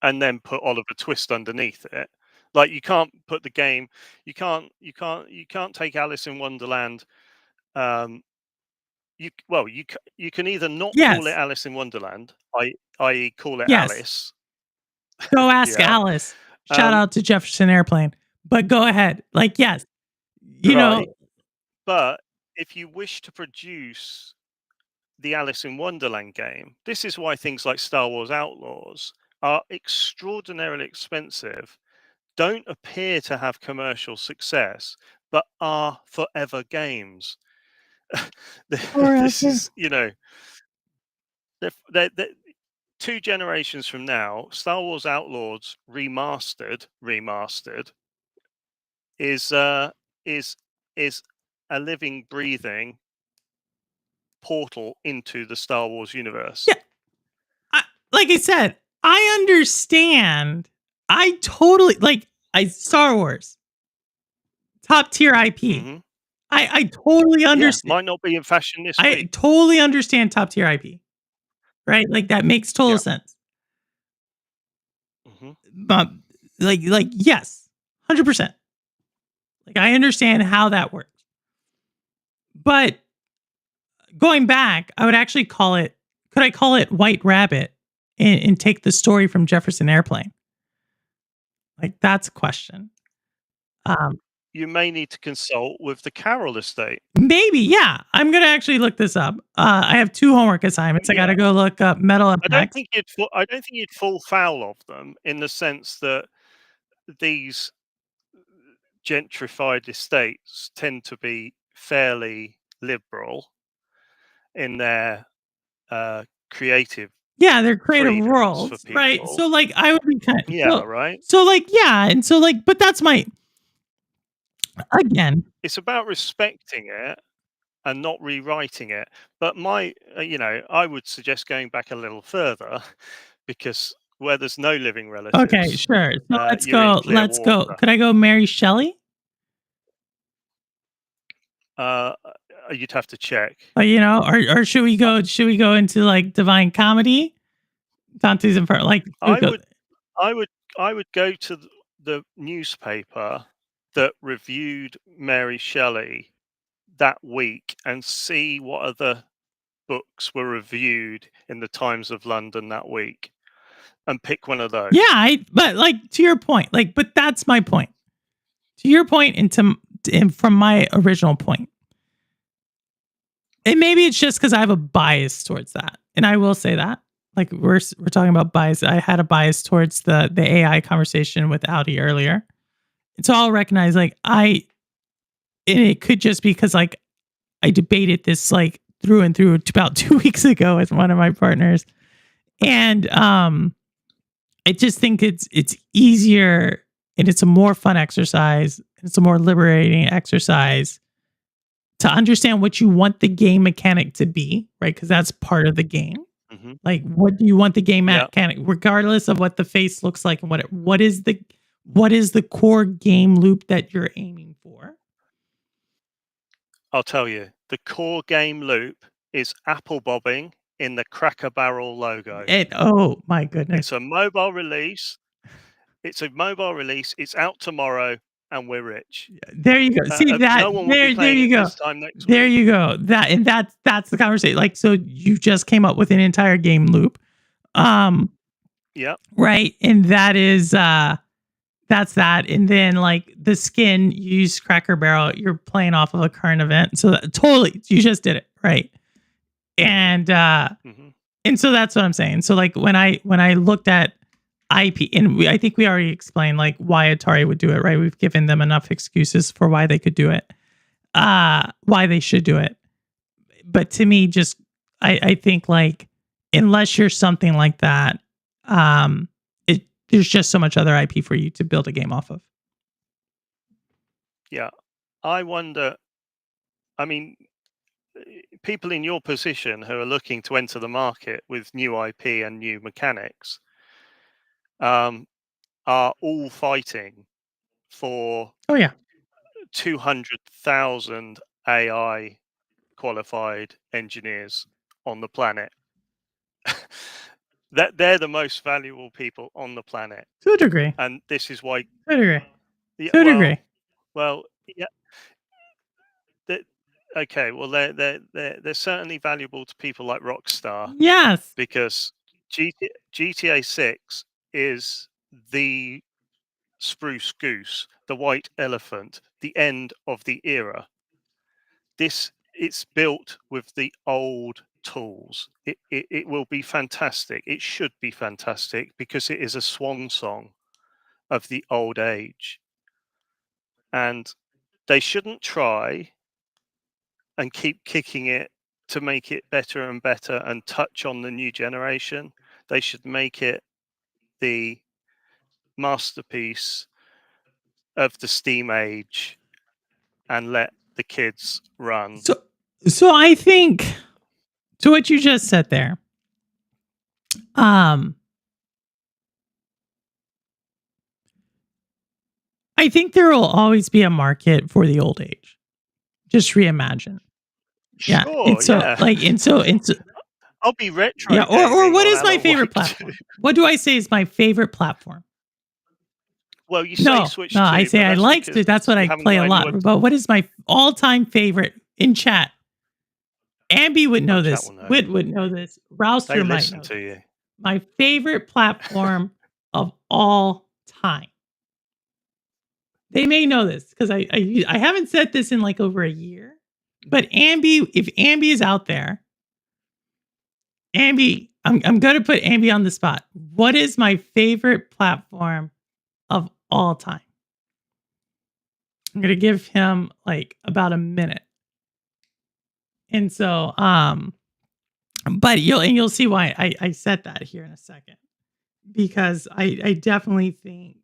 and then put Oliver Twist underneath it. Like you can't put the game. You can't take Alice in Wonderland. You can either not call it Yes. Alice in Wonderland, i.e., call it Yes. Alice. Go ask Yeah. Alice. Shout out to Jefferson Airplane. But go ahead. Like, yes. You know, Right. But if you wish to produce the Alice in Wonderland game, this is why things like Star Wars Outlaws are extraordinarily expensive, don't appear to have commercial success, but are forever games. This forever. is, they're 2 generations from now, Star Wars Outlaws remastered is is is a living, breathing portal into the Star Wars universe. Yeah. Like I said, I understand. I totally like Star Wars. Top tier IP. Hmm. I totally Yeah, understand. might not be in fashion this I week. totally understand top tier IP. Right? Like that makes total Yeah. sense. Hmm. But like yes, 100%. Like I understand how that works. But going back, I would actually could I call it White Rabbit and take the story from Jefferson Airplane? Like that's a question. Um you may need to consult with the Carroll estate. Maybe, yeah. I'm gonna actually look this up. I have 2 homework assignments. I Yeah. gotta go look up metal I don't impacts. think you'd fall foul of them in the sense that these gentrified estates tend to be fairly liberal in their creative Yeah, they're creative freedoms for worlds, right? people. So, like, I would be kind Yeah, right. so, like, yeah, and so, like, but that's my again. It's about respecting it and not rewriting it. But I would suggest going back a little further because where there's no living Okay, relatives, sure. So you're in clear let's go. water. Could I go Mary Shelley? Uh, you'd have to check. Or should we go into like Divine Comedy? Dante's Inferno, like I would go to the newspaper that reviewed Mary Shelley that week and see what other books were reviewed in the Times of London that week and pick one of those. Yeah, but like to your point, like, but that's my point. To your point, and from my original point, and maybe it's just because I have a bias towards that, and I will say that, like, we're talking about bias. I had a bias towards the AI conversation with Audi earlier, and so I'll recognize and it could just be because like I debated this like through and through about 2 weeks ago with one of my partners, and I just think it's easier and it's a more fun exercise. It's a more liberating exercise to understand what you want the game mechanic to be, right? Because that's part of the game. Mm-hmm. Like, what do you want the game Yeah. mechanic, regardless of what the face looks like, and what is the core game loop that you're aiming for? I'll tell you, the core game loop is apple bobbing in the Cracker Barrel logo. Oh my goodness! It's a mobile release. It's out tomorrow, and we're rich. There you go. See that? No one will be playing you it go. this time next There week. you go. That's the conversation. Like, so you just came up with an entire game loop. Yeah. Right. And that is that's that. And then like the skin, you use Cracker Barrel, you're playing off of a current event. So totally you just did it. Right. And Mm-hmm. and so that's what I'm saying. So like when I looked at IP, and I think we already explained like why Atari would do it, right? We've given them enough excuses for why they could do it, why they should do it. But to me, just I think like unless you're something like that, there's just so much other IP for you to build a game off of. Yeah, I wonder. I mean, people in your position who are looking to enter the market with new IP and new mechanics are all fighting for 200,000 AI qualified engineers on the planet. That they're the most valuable people on the planet. To a degree. And this is why. To a degree. Yeah, to a degree. Well, yeah. Okay, well, they're certainly valuable to people like Rockstar. Yes. Because GTA 6 is the spruce goose, the white elephant, the end of the era. It's built with the old tools. It will be fantastic. It should be fantastic because it is a swan song of the old age. And they shouldn't try and keep kicking it to make it better and better and touch on the new generation. They should make it the masterpiece of the Steam age and let the kids run. So I think to what you just said there, I think there will always be a market for the old age. Just reimagine. Yeah. Sure, And so, yeah. and so, I'll be retro. Yeah. Or what gaming is on my Alan favorite Wake platform? 2. What do I say is my favorite platform? Well, you say No, Switch no, 2. I say but I that's like because it. That's what you I haven't play got a lot. anyone- But what is my all-time favorite in chat? Ambi would know chat this. will know. Whit would know this. They Rouster might listen know to this. you. My favorite platform of all time. They may know this because I haven't said this in like over a year. But Ambi, if Ambi is out there, Ambi, I'm going to put Ambi on the spot. What is my favorite platform of all time? I'm going to give him like about a minute. And so, but you'll see why I said that here in a second, because I definitely think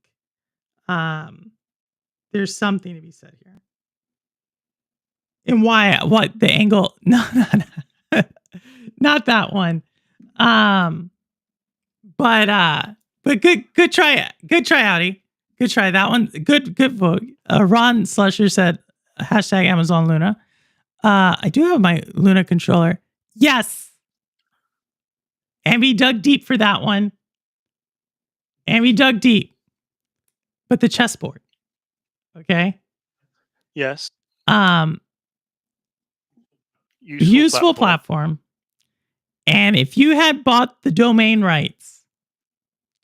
there's something to be said here. And what the angle, no, not that one. But good try, Outie. Good try. That one, good vote. Ron Slusher said, hashtag Amazon Luna. I do have my Luna controller. Yes. Ambi dug deep for that one. Ambi dug deep. But the chessboard. Okay. Yes. Useful platform. And if you had bought the domain rights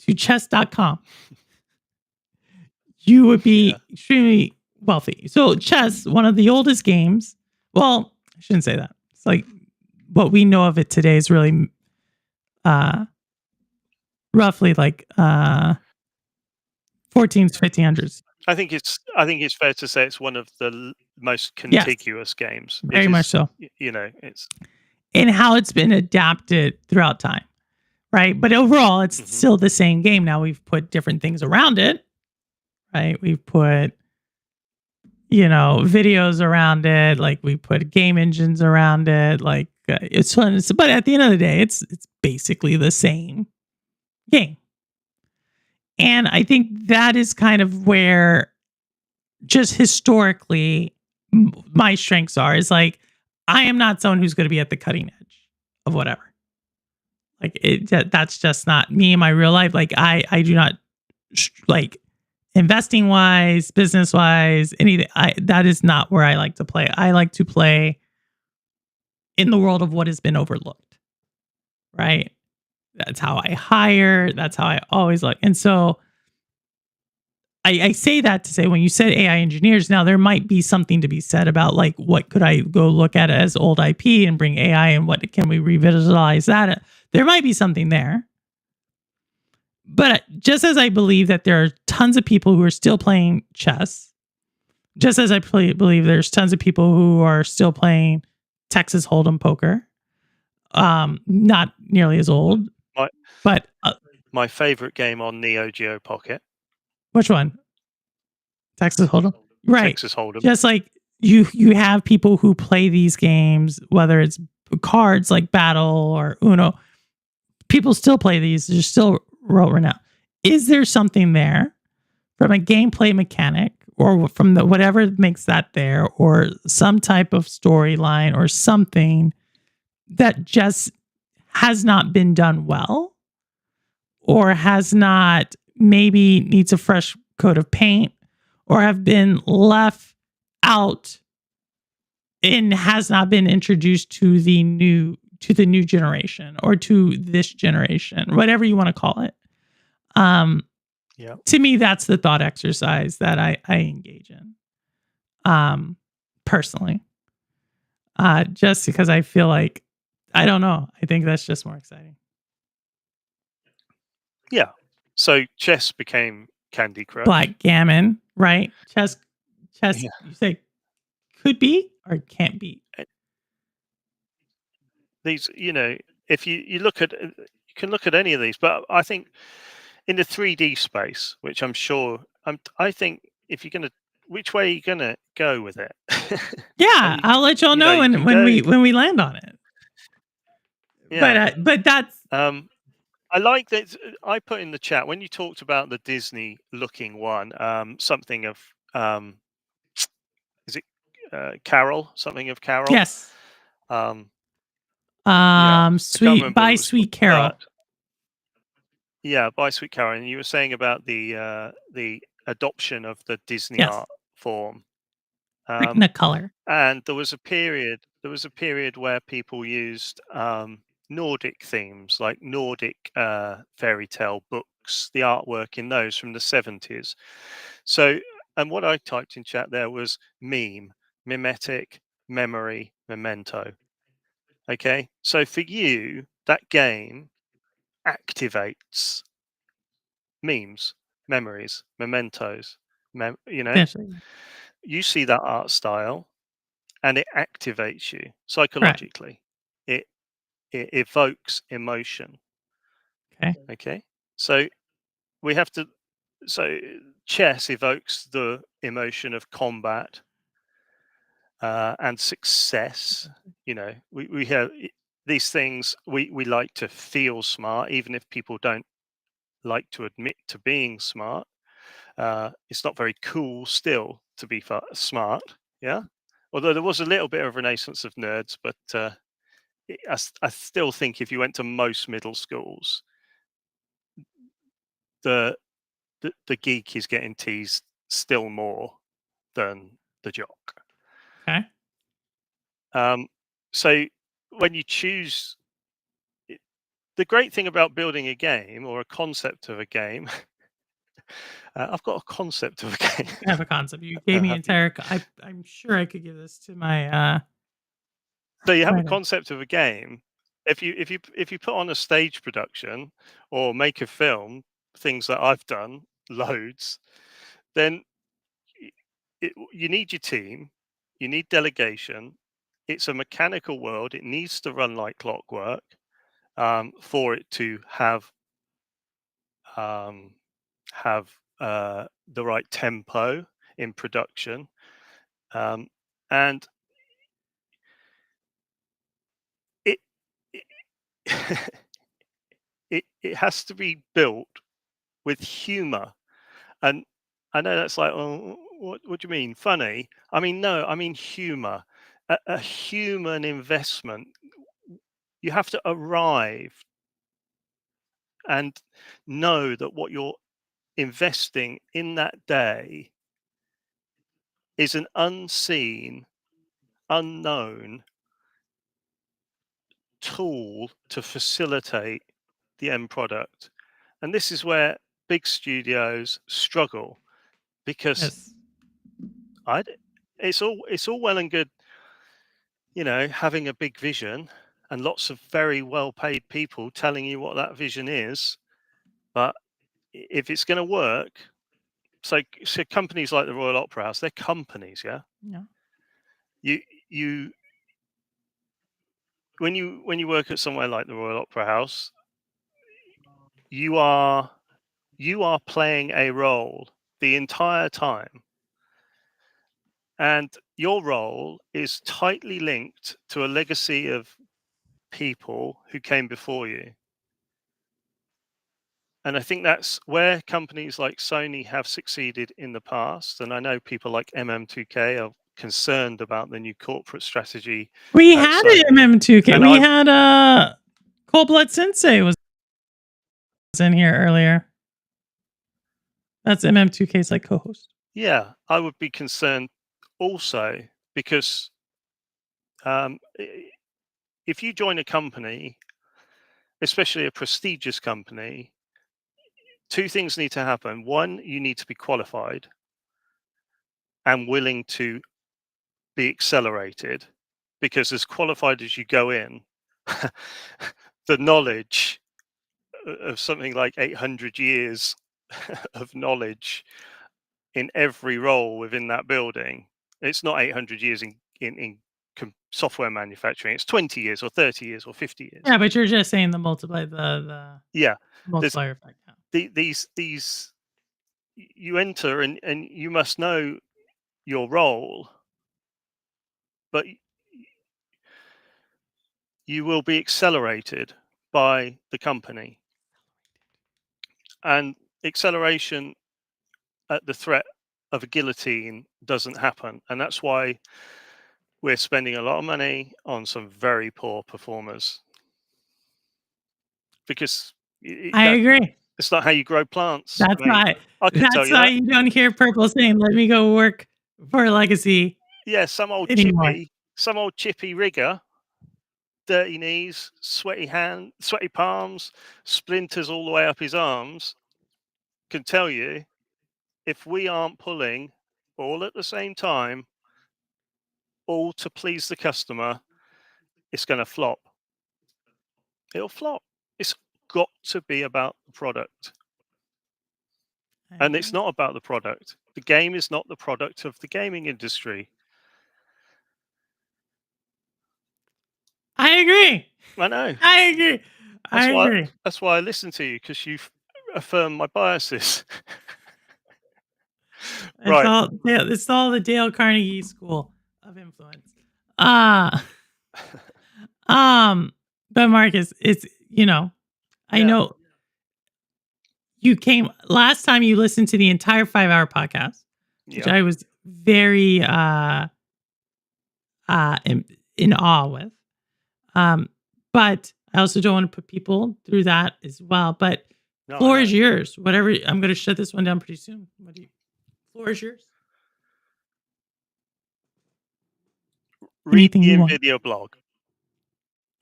to chess.com, you would be extremely wealthy. So chess, one of the oldest games. Well, I shouldn't say that. It's like what we know of it today is really roughly like 1400s, 1500s. I think it's fair to say it's one of the most contiguous games. Very much so. It's and how it's been adapted throughout time, right? But overall, it's still the same game. Now we've put different things around it, right? We've put videos around it, like we put game engines around it, like it's fun. But at the end of the day, it's basically the same game. And I think that is kind of where just historically my strengths are, is like, I am not someone who's going to be at the cutting edge of whatever. Like that's just not me in my real life. Like I do not like investing wise, business wise, anything. That is not where I like to play. I like to play in the world of what has been overlooked. Right. That's how I hire. That's how I always look. And so I say that to say, when you said AI engineers, now there might be something to be said about like, what could I go look at as old IP and bring AI, and what can we revitalize that? There might be something there. But just as I believe that there are tons of people who are still playing chess, just as I believe there's tons of people who are still playing Texas Hold'em poker, not nearly as old, but my favorite game on Neo Geo Pocket. Which one? Texas Hold'em? Right. Texas Hold'em. Just like you have people who play these games, whether it's cards like Battle or Uno, people still play these. They're still world renowned. Is there something there from a gameplay mechanic, or from the whatever makes that there, or some type of storyline or something that just has not been done well, or has not, maybe needs a fresh coat of paint, or have been left out and has not been introduced to the new generation, or to this generation, whatever you want to call it. To me, that's the thought exercise that I engage in, personally, just because I feel like, I don't know, I think that's just more exciting. Yeah. So chess became Candy Crush. Backgammon, right? Chess. You say could be or can't be. These, if you look at, you can look at any of these, but I think in the 3D space, which I'm sure, I think if you're gonna, which way are you gonna go with it? Yeah, I'll let y'all know when we land on it. Yeah. But that's. I like that. I put in the chat when you talked about the Disney looking one, something of, is it Carol? Something of Carol? Yes. Sweet Carol. Yeah, by Sweet Carol. And you were saying about the adoption of the Disney art form. Technicolor. And there was a period where people used Nordic themes, like Nordic fairy tale books, the artwork in those from the 70s. So And what I typed in chat there was meme, mimetic, memory, memento. Okay, so for you, that game activates memes, memories, mementos. Essentially. You see that art style, and it activates you Correct. psychologically. It evokes emotion. Okay. Okay, so we have to. So chess evokes the emotion of combat and success. We have these things. We like to feel smart, even if people don't like to admit to being smart. It's not very cool still to be smart. Yeah. Although there was a little bit of renaissance of nerds, but I still think if you went to most middle schools, the the geek is getting teased still more than the jock. Okay. So when you choose, the great thing about building a game or a concept of a game, I've got a concept of a game. I have a concept. You gave me Have you? entire. I'm sure I could give this to my. So you have a Writer. concept of a game. If you put on a stage production or make a film, things that I've done loads, then you need your team, you need delegation. It's a mechanical world. It needs to run like clockwork for it to um, have the right tempo in production, um, and it it, it has to be built with humor. And I know that's like, oh, what do you mean? Funny? I mean, no, I mean humor, a human investment. You have to arrive and know that what you're investing in that day is an unseen, unknown tool to facilitate the end product. And this is where big studios struggle because Yes. I, it's all well and good, having a big vision and lots of very well paid people telling you what that vision is. But if it's going to work, so companies like the Royal Opera House, they're companies, yeah. Yeah. You you when you work at somewhere like the Royal Opera House, you are playing a role the entire time, and your role is tightly linked to a legacy of people who came before you. And I think that's where companies like Sony have succeeded in the past. And I know people like MM2K are concerned about the new corporate strategy We at had an Sony. MM2K. And We I, had Cold Blood Sensei was in here earlier. That's MM2K's like co-host. yeah, I would be concerned also because if you join a company, especially a prestigious company, two things need to happen. One, you need to be qualified and willing to be accelerated, because as qualified as you go in, the knowledge of something like 800 years of knowledge in every role within that building, it's not 800 years in software manufacturing, it's 20 years or 30 years or 50 years. Yeah, but you're just saying the multiply the Yeah, there's multiplier effect. Yeah. these you enter and you must know your role, but you will be accelerated by the company. And acceleration at the threat of a guillotine doesn't happen. And that's why we're spending a lot of money on some very poor performers. Because I agree. it's not how you grow plants. That's I mean, why I can tell that's you why that. you don't hear Purple saying, "Let me go work for Legacy." Yeah, some old Anymore. chippy rigger, dirty knees, sweaty palms, splinters all the way up his arms, can tell you, if we aren't pulling all at the same time, all to please the customer, it's going to flop. It'll flop. It's got to be about the product. And it's not about the product. The game is not the product of the gaming industry. I agree. I know. I agree. I agree. That's why I listen to you, because you affirm my biases. Right. It's all the Dale Carnegie School of Influence. But Marcus, it's I know you came last time you listened to the entire 5-hour podcast, which I was very in awe with. But I also don't want to put people through that as well. But floor is yours. Whatever. I'm going to shut this one down pretty soon. Floor is yours. Read the NVIDIA blog.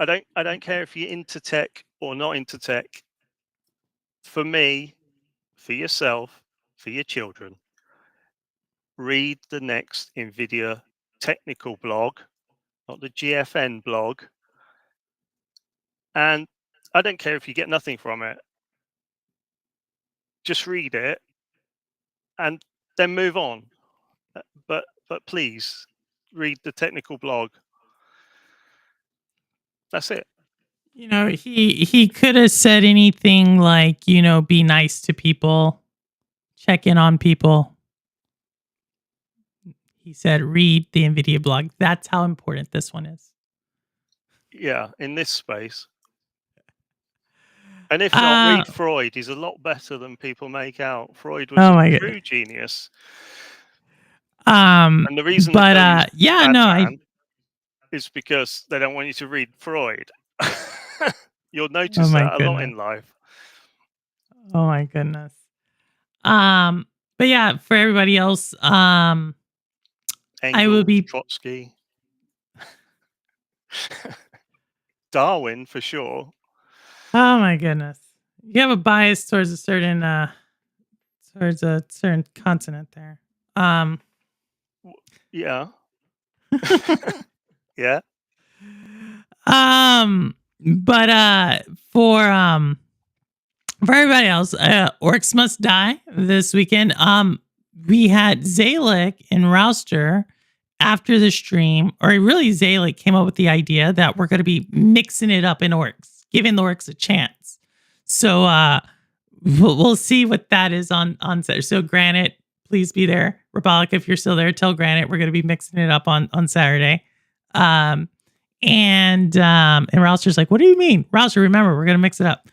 I don't care if you're into tech or not into tech. For me, for yourself, for your children, read the next NVIDIA technical blog, not the GFN blog. And I don't care if you get nothing from it. Just read it and then move on. But please read the technical blog. That's it. He could have said anything like, be nice to people, check in on people. He said, read the NVIDIA blog. That's how important this one is. Yeah, in this space. And if not, read Freud. He's a lot better than people make out. Freud was a true genius. And the reason is because they don't want you to read Freud. You'll notice that a lot in life. Oh my goodness. But yeah, for everybody else, Engels, I will be Trotsky, Darwin for sure. Oh my goodness. You have a bias towards a certain continent there. Yeah. Yeah. But for everybody else, Orcs Must Die this weekend. We had Zalek and Rouster after the stream, or really Zalek came up with the idea that we're going to be mixing it up in Orcs, giving the Orcs a chance. So we'll see what that is on Saturday. So Granite, please be there. Rabalik, if you're still there, tell Granite we're going to be mixing it up on Saturday. And Rouster's like, what do you mean? Rouster, remember, we're going to mix it up.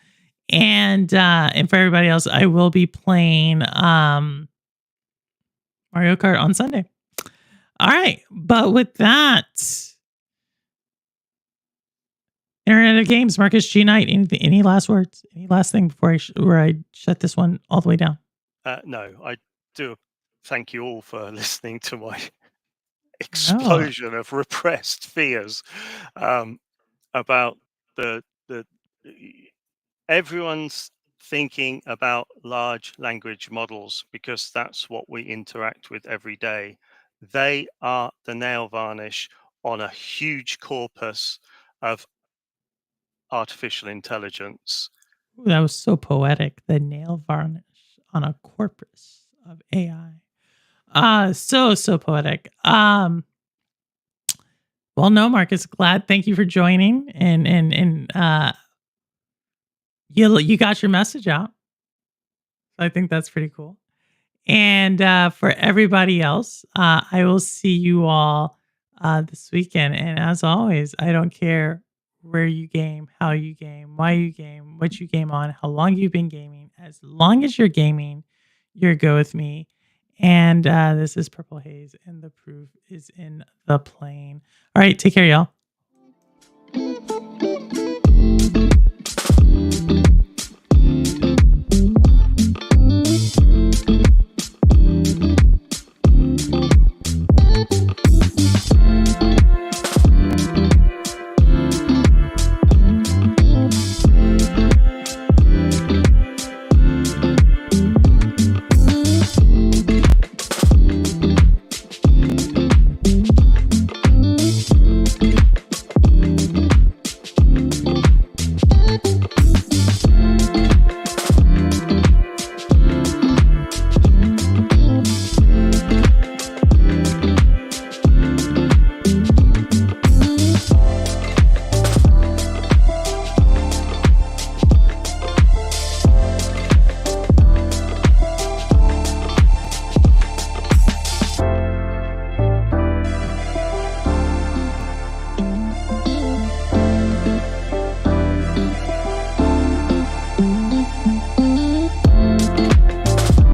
And for everybody else, I will be playing Mario Kart on Sunday. All right. But with that, Internet of Games, Marcus G. Knight, any last words? Any last thing before I shut this one all the way down? No, I do thank you all for listening to my explosion of repressed fears about the everyone's thinking about large language models because that's what we interact with every day. They are the nail varnish on a huge corpus of artificial intelligence. Ooh, that was so poetic. The nail varnish on a corpus of AI. So poetic. Well, no, Marcus, glad. Thank you for joining, and you got your message out. I think that's pretty cool. And for everybody else, I will see you all this weekend. And as always, I don't care where you game, how you game, why you game, what you game on, how long you've been gaming. As long as you're gaming, you're go with me. And this is Purple Haze, and the proof is in the plane. All right, take care, y'all.